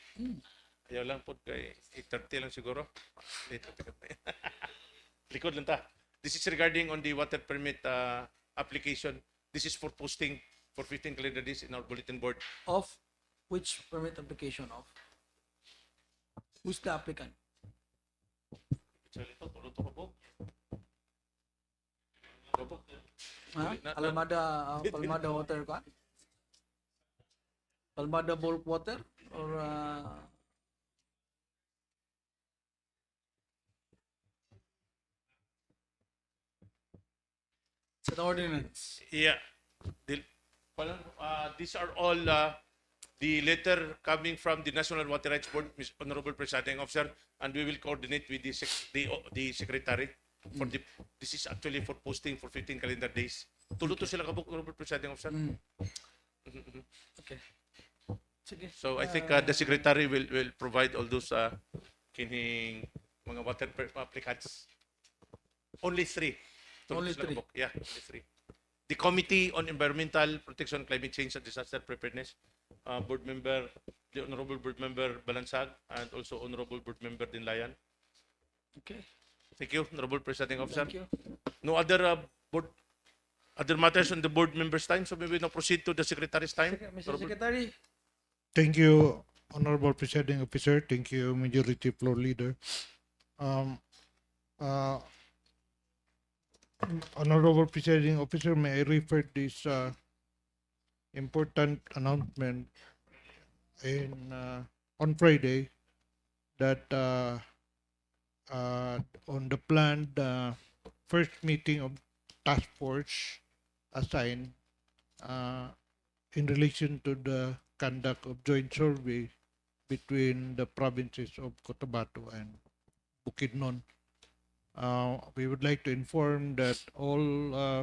Ayaw lang po kay 8:30 lang siguro. Late. Likod lang ta. This is regarding on the water permit application. This is for posting for 15 calendar days in our bulletin board. Of which permit application of? Who's the applicant? Palmada water ka? Palmada bulk water or it's an ordinance. Yeah. These are all the letter coming from the National Water Rights Board, Honorable Presiding Officer, and we will coordinate with the secretary for this is actually for posting for 15 calendar days. Tuluto sila kabuk, Honorable Presiding Officer. Okay. Sige. So I think the secretary will provide all those kining mga water applicants. Only 3. Only 3. Yeah, only 3. The Committee on Environmental Protection, Climate Change, and Disaster Preparedness, Board Member, the Honorable Board Member Balansag, and also Honorable Board Member Dinlayan. Okay. Thank you, Honorable Presiding Officer. Thank you. No other other matters on the board members' time, so we will now proceed to the Secretary's time. Mr. Secretary. Thank you, Honorable Presiding Officer. Thank you, Majority Floor Leader. Honorable Presiding Officer, may I refer this important announcement on Friday that on the planned first meeting of task force assigned uh, in relation to the conduct of joint survey between the provinces of Cotabato and Bukidnon. We would like to inform that all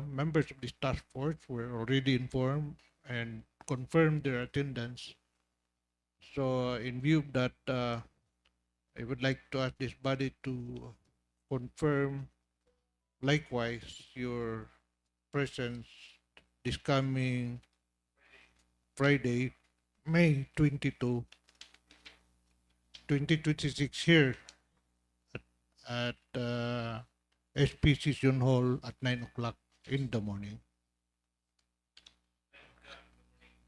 members of this task force were already informed and confirmed their attendance. So, in view of that, I would like to ask this body to confirm likewise your presence this coming Friday, May 22, 2026 here at SP Session Hall at 9 o'clock in the morning.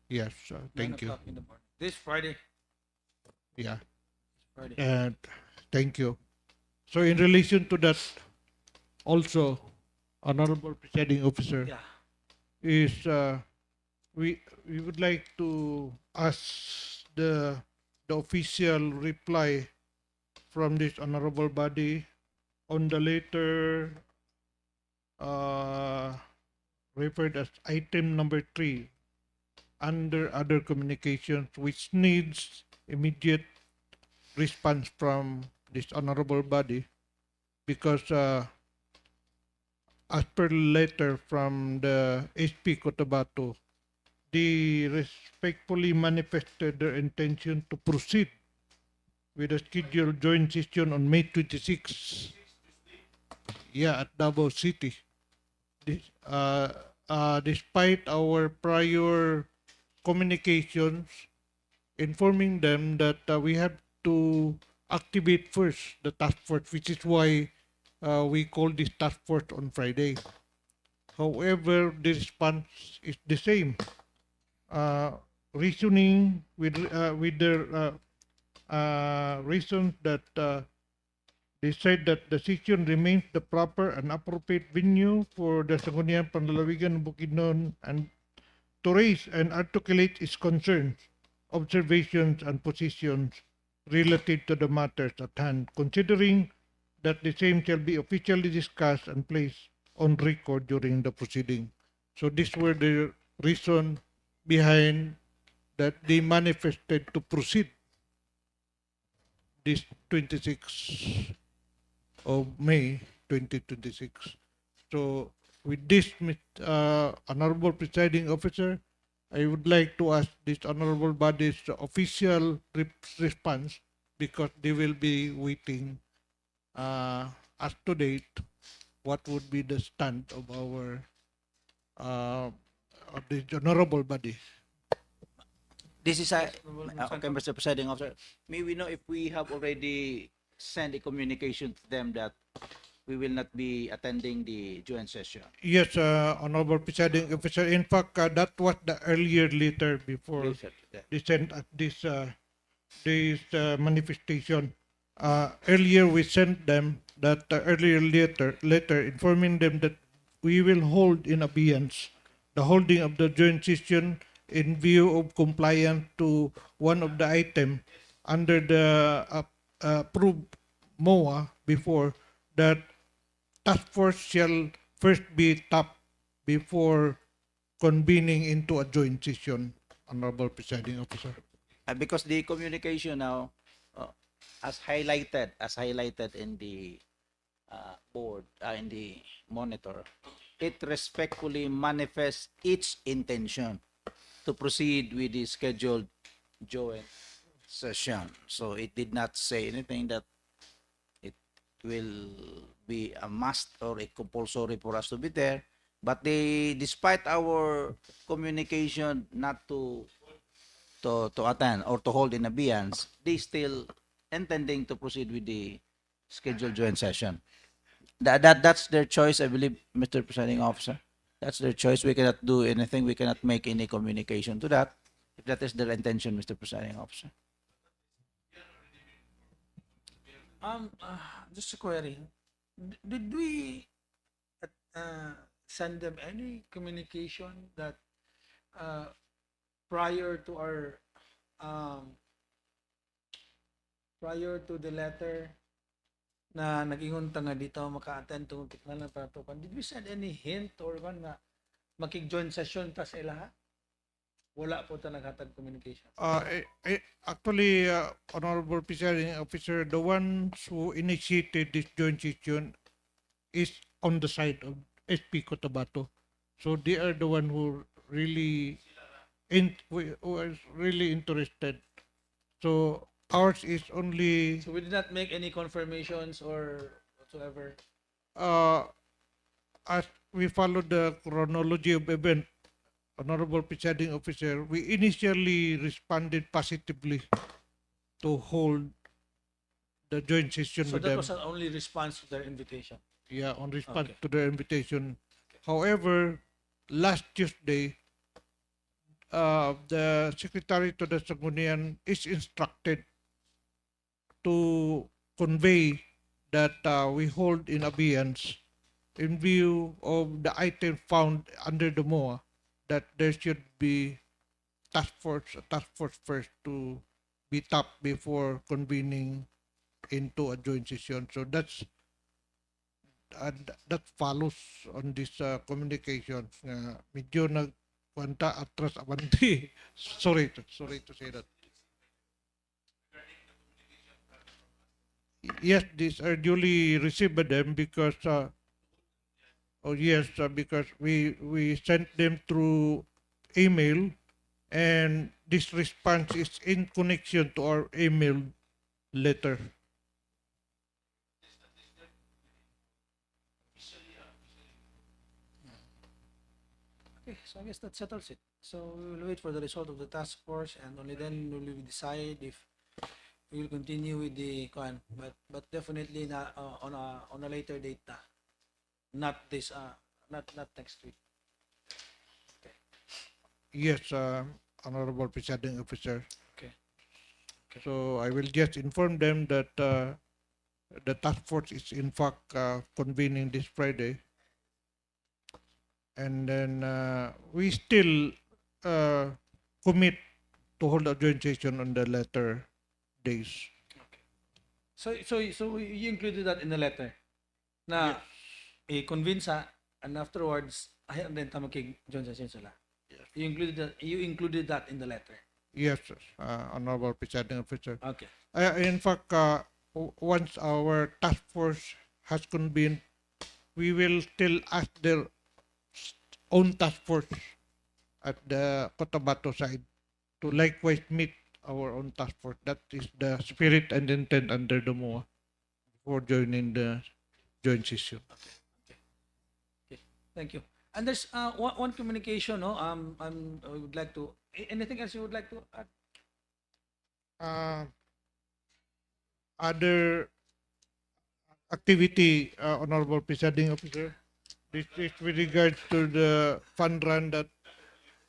Yes, thank you. 9 o'clock in the morning. This Friday. Yeah, Friday. and thank you. So in relation to that, also, Honorable Presiding Officer, Yeah. is we would like to ask the official reply from this honorable body on the letter referred as item number 3 under other communications, which needs immediate response from this honorable body, because as per letter from the SP Cotabato, they respectfully manifested their intention to proceed with a scheduled joint session on May 26. Yeah, at Davao City. Despite our prior communications informing them that we have to activate first the task force, which is why we call this task force on Friday. However, the response is the same. Reasoning with their reasons that they said that the session remains the proper and appropriate venue for the Sangguniang Panlalawigan Bukidnon and to raise and articulate its concerns, observations, and positions related to the matters at hand, considering that the same shall be officially discussed and placed on record during the proceeding. So these were the reason behind that they manifested to proceed this 26 of May 2026. So with this, Honorable Presiding Officer, I would like to ask this honorable body's official response, because they will be waiting as to date what would be the stand of our of the honorable body. This is okay, Mr. Presiding Officer. May we know if we have already sent a communication to them that we will not be attending the joint session? Yes, Honorable Presiding Officer. In fact, that was the earlier letter before they sent this manifestation. Earlier, we sent them that earlier letter informing them that we will hold in abeyance the holding of the joint session in view of compliance to one of the item under the approved MOA before, that task force shall first be tapped before convening into a joint session, Honorable Presiding Officer. Because the communication now, as highlighted in the board, in the monitor, it respectfully manifests its intention to proceed with the scheduled joint session. So it did not say anything that it will be a must or a compulsory for us to be there. But they, despite our communication not to attend or to hold in abeyance, they still intending to proceed with the scheduled joint session. That's their choice, I believe, Mr. Presiding Officer. That's their choice. We cannot do anything. We cannot make any communication to that. If that is their intention, Mr. Presiding Officer. Just a query. Did we send them any communication that uh, prior to our um, prior to the letter na nag-ingon ta nga dito maka-attend tungod tiknalan para to kan, did we send any hint or kan nga makig-join session ta sa ilaha? Wala po ta naghatag communication. Actually, Honorable Presiding Officer, the ones who initiated this joint session is on the side of SP Cotabato. So they are the one who really who is really interested. So ours is only So we did not make any confirmations or whatsoever. As we follow the chronology of event, Honorable Presiding Officer, we initially responded positively to hold the joint session So with that them. was an only response to their invitation. Yeah, on response Okay. to their invitation. However, last Tuesday, the Secretary to the Sangguniang is instructed to convey that we hold in abeyance in view of the item found under the MOA that there should be a task force first to be tapped before convening into a joint session. So that follows on this communication. Medyo nagkwanta atras avanti. sorry to say that. Yes, these are duly received by them because because we sent them through email, and this response is in connection to our email letter. Okay, so I guess that settles it. So we will wait for the result of the task force, and only then will we decide if we will continue with the con. But definitely na on a later date na. Not this not next week. Yes, Honorable Presiding Officer. Okay. So I will just inform them that the task force is in fact convening this Friday, and then we still commit to hold a joint session on the latter days. So you included that in the letter. Na i-convince and afterwards ay then tama kay John sa sila. You included that in the letter. Yes, Honorable Presiding Officer. Okay. In fact, once our task force has convened, we will still ask their own task force at the Cotabato side to likewise meet our own task force. That is the spirit and intent under the MOA for joining the joint session. Okay. Thank you. And there's one communication, no? I would like to anything else you would like to add? Other activity, Honorable Presiding Officer, this is with regards to the fund run that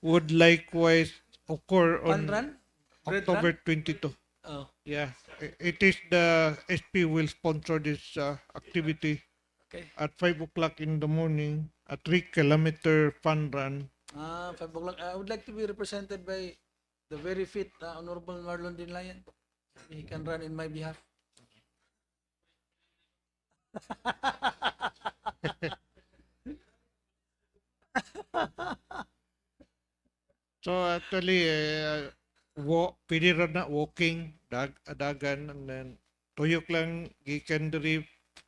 would likewise occur Fun on run? Bread October run? 22. Oh, Yeah, it is the SP will sponsor this activity okay. at 5 o'clock in the morning, a 3-kilometer fun run. 5 o'clock. I would like to be represented by the very fit Honorable Marlon Dinlayan. He can run in my behalf. So actually, pwede rin na walking, dagan, and then tuyok lang, gikan diri,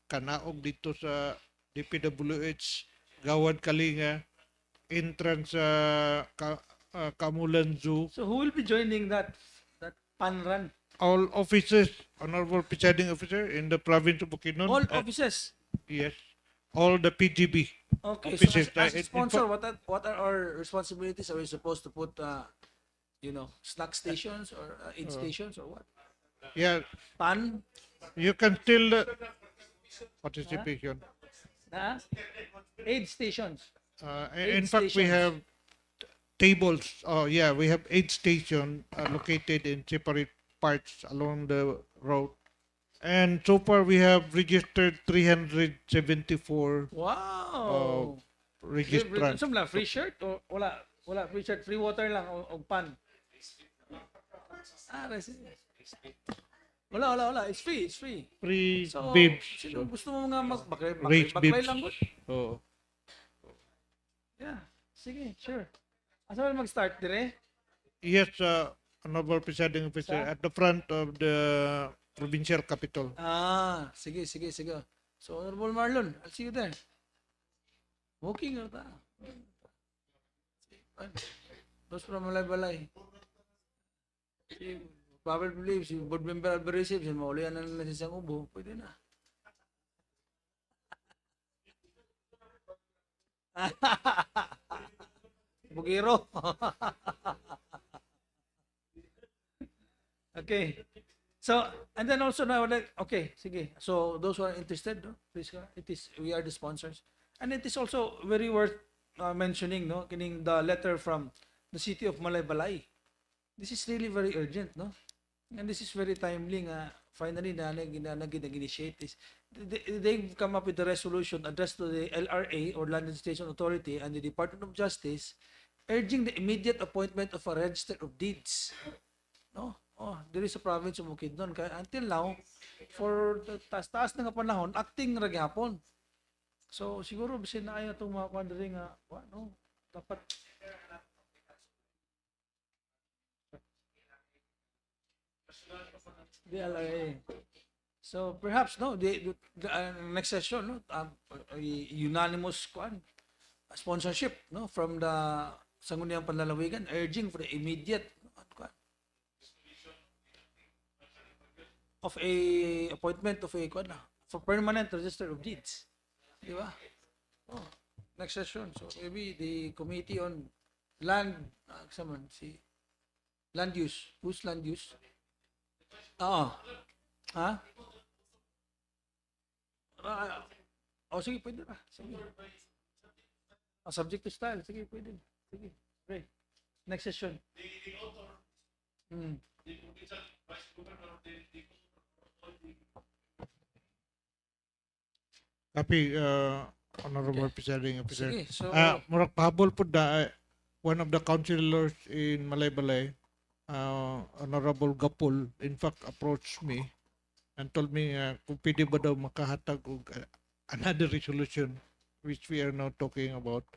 kanaog dito sa DPWH, Gawad Kalinga, entrance sa Kamulan Zoo. So who will be joining that fun run? All officers, Honorable Presiding Officer, in the province of Bukidnon. All offices. Yes. All the PGB. Okay, offices. so as a sponsor, what are our responsibilities? Are we supposed to put, snack stations or aid stations or what? Yeah, Pan? you can still participation. Aid stations. In Aid fact, we stations. have tables. Oh, yeah, we have 8 stations located in separate parts along the road, And so far, we have registered 374 Wow! registrants. Saan lang? Free shirt? O wala? Wala. Free shirt. Free water lang o pan. Wala. It's free. It's free. Free So, babes. sino gusto mo nga baklay Rage baklay babes. lang ko? Oo. Yeah. Sige, sure. Asa man mag-start dire? Yes, Honorable Presiding Officer, at the front of the provincial capital. Sige. So, Honorable Marlon, I'll see you there. Walking out ta. Dos from Malay-Balay. Si Pavel Believe, si board member Alberisip, si maulian na nila sa isang ubo, pwede na. Bugiro. Okay. So, and then also now, okay, sige. So, those who are interested, no, please, we are the sponsors. And it is also very worth mentioning, no, kining the letter from the city of Malaybalay. This is really very urgent, no? And this is very timely nga finally nag-initiate this. They've come up with the resolution addressed to the LRA or Land Administration Authority and the Department of Justice urging the immediate appointment of a register of deeds. No? There is a province of Bukidnon. Kaya until now, for taas na nga panahon, acting ra gyapon. So siguro bisin na ayo itong mga kwadri nga, no? Dapat the LRA. So perhaps no, the next session, no, unanimous sponsorship, no, from the Sangguniang Panlalawigan urging for the immediate of a appointment of a for permanent register of deeds. Di ba? Next session. So maybe the committee on land land use. Who's land use? Ha? Sige, pwede na. Sige. Subject to style. Sige, pwede. Sige. Okay. Next session. Copy, Honorable Presiding Officer. Sige, so Murag pahabol po one of the councilors in Malaybalay, Honorable Gapul, in fact, approached me and told me kung pwede ba daw makahatag og another resolution which we are now talking about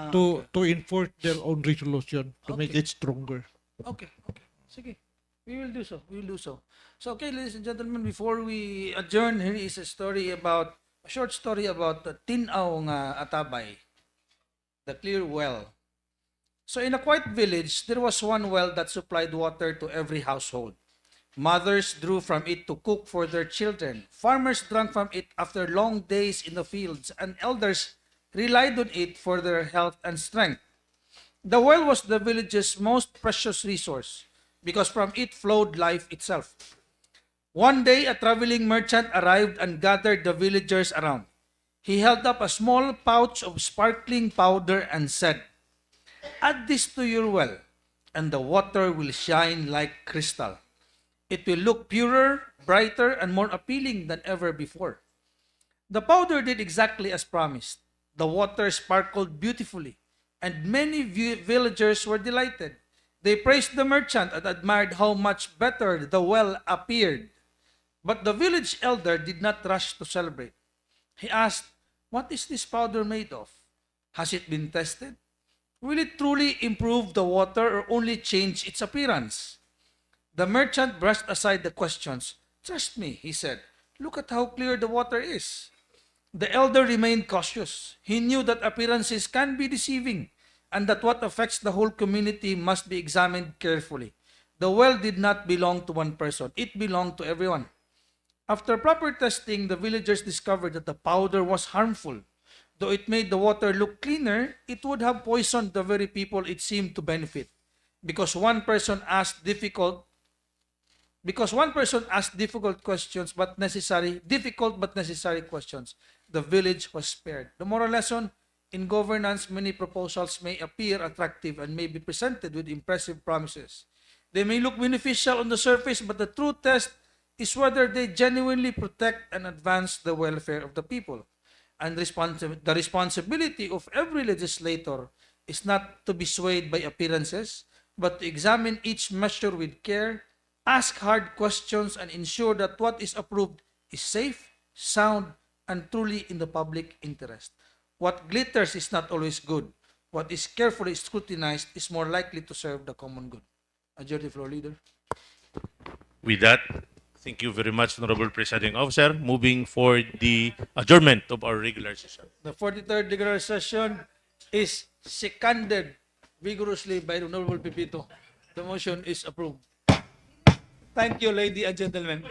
to enforce their own resolution to make it stronger. Okay. Sige. We will do so. So, okay, ladies and gentlemen, before we adjourn, here is a short story about the Tinaw nga Atabay, the clear well. So, in a quiet village, there was one well that supplied water to every household. Mothers drew from it to cook for their children. Farmers drank from it after long days in the fields, and elders relied on it for their health and strength. The well was the village's most precious resource because from it flowed life itself. One day, a traveling merchant arrived and gathered the villagers around. He held up a small pouch of sparkling powder and said, "Add this to your well, and the water will shine like crystal. It will look purer, brighter, and more appealing than ever before." The powder did exactly as promised. The water sparkled beautifully, and many villagers were delighted. They praised the merchant and admired how much better the well appeared. But the village elder did not rush to celebrate. He asked, "What is this powder made of? Has it been tested? Will it truly improve the water or only change its appearance?" The merchant brushed aside the questions. "Trust me," he said. "Look at how clear the water is." The elder remained cautious. He knew that appearances can be deceiving and that what affects the whole community must be examined carefully. The well did not belong to one person. It belonged to everyone. After proper testing, the villagers discovered that the powder was harmful. Though it made the water look cleaner, it would have poisoned the very people it seemed to benefit. Because one person asked difficult questions but difficult but necessary questions, the village was spared. The moral lesson: in governance, many proposals may appear attractive and may be presented with impressive promises. They may look beneficial on the surface, but the true test is whether they genuinely protect and advance the welfare of the people. And the responsibility of every legislator is not to be swayed by appearances, but to examine each measure with care, ask hard questions, and ensure that what is approved is safe, sound, and truly in the public interest. What glitters is not always good. What is carefully scrutinized is more likely to serve the common good. Adjourn the floor, leader. With that, thank you very much, Honorable Presiding Officer. Moving for the adjournment of our regular session. The 43rd regular session is seconded vigorously by the Honorable Pipito. The motion is approved. Thank you, ladies and gentlemen.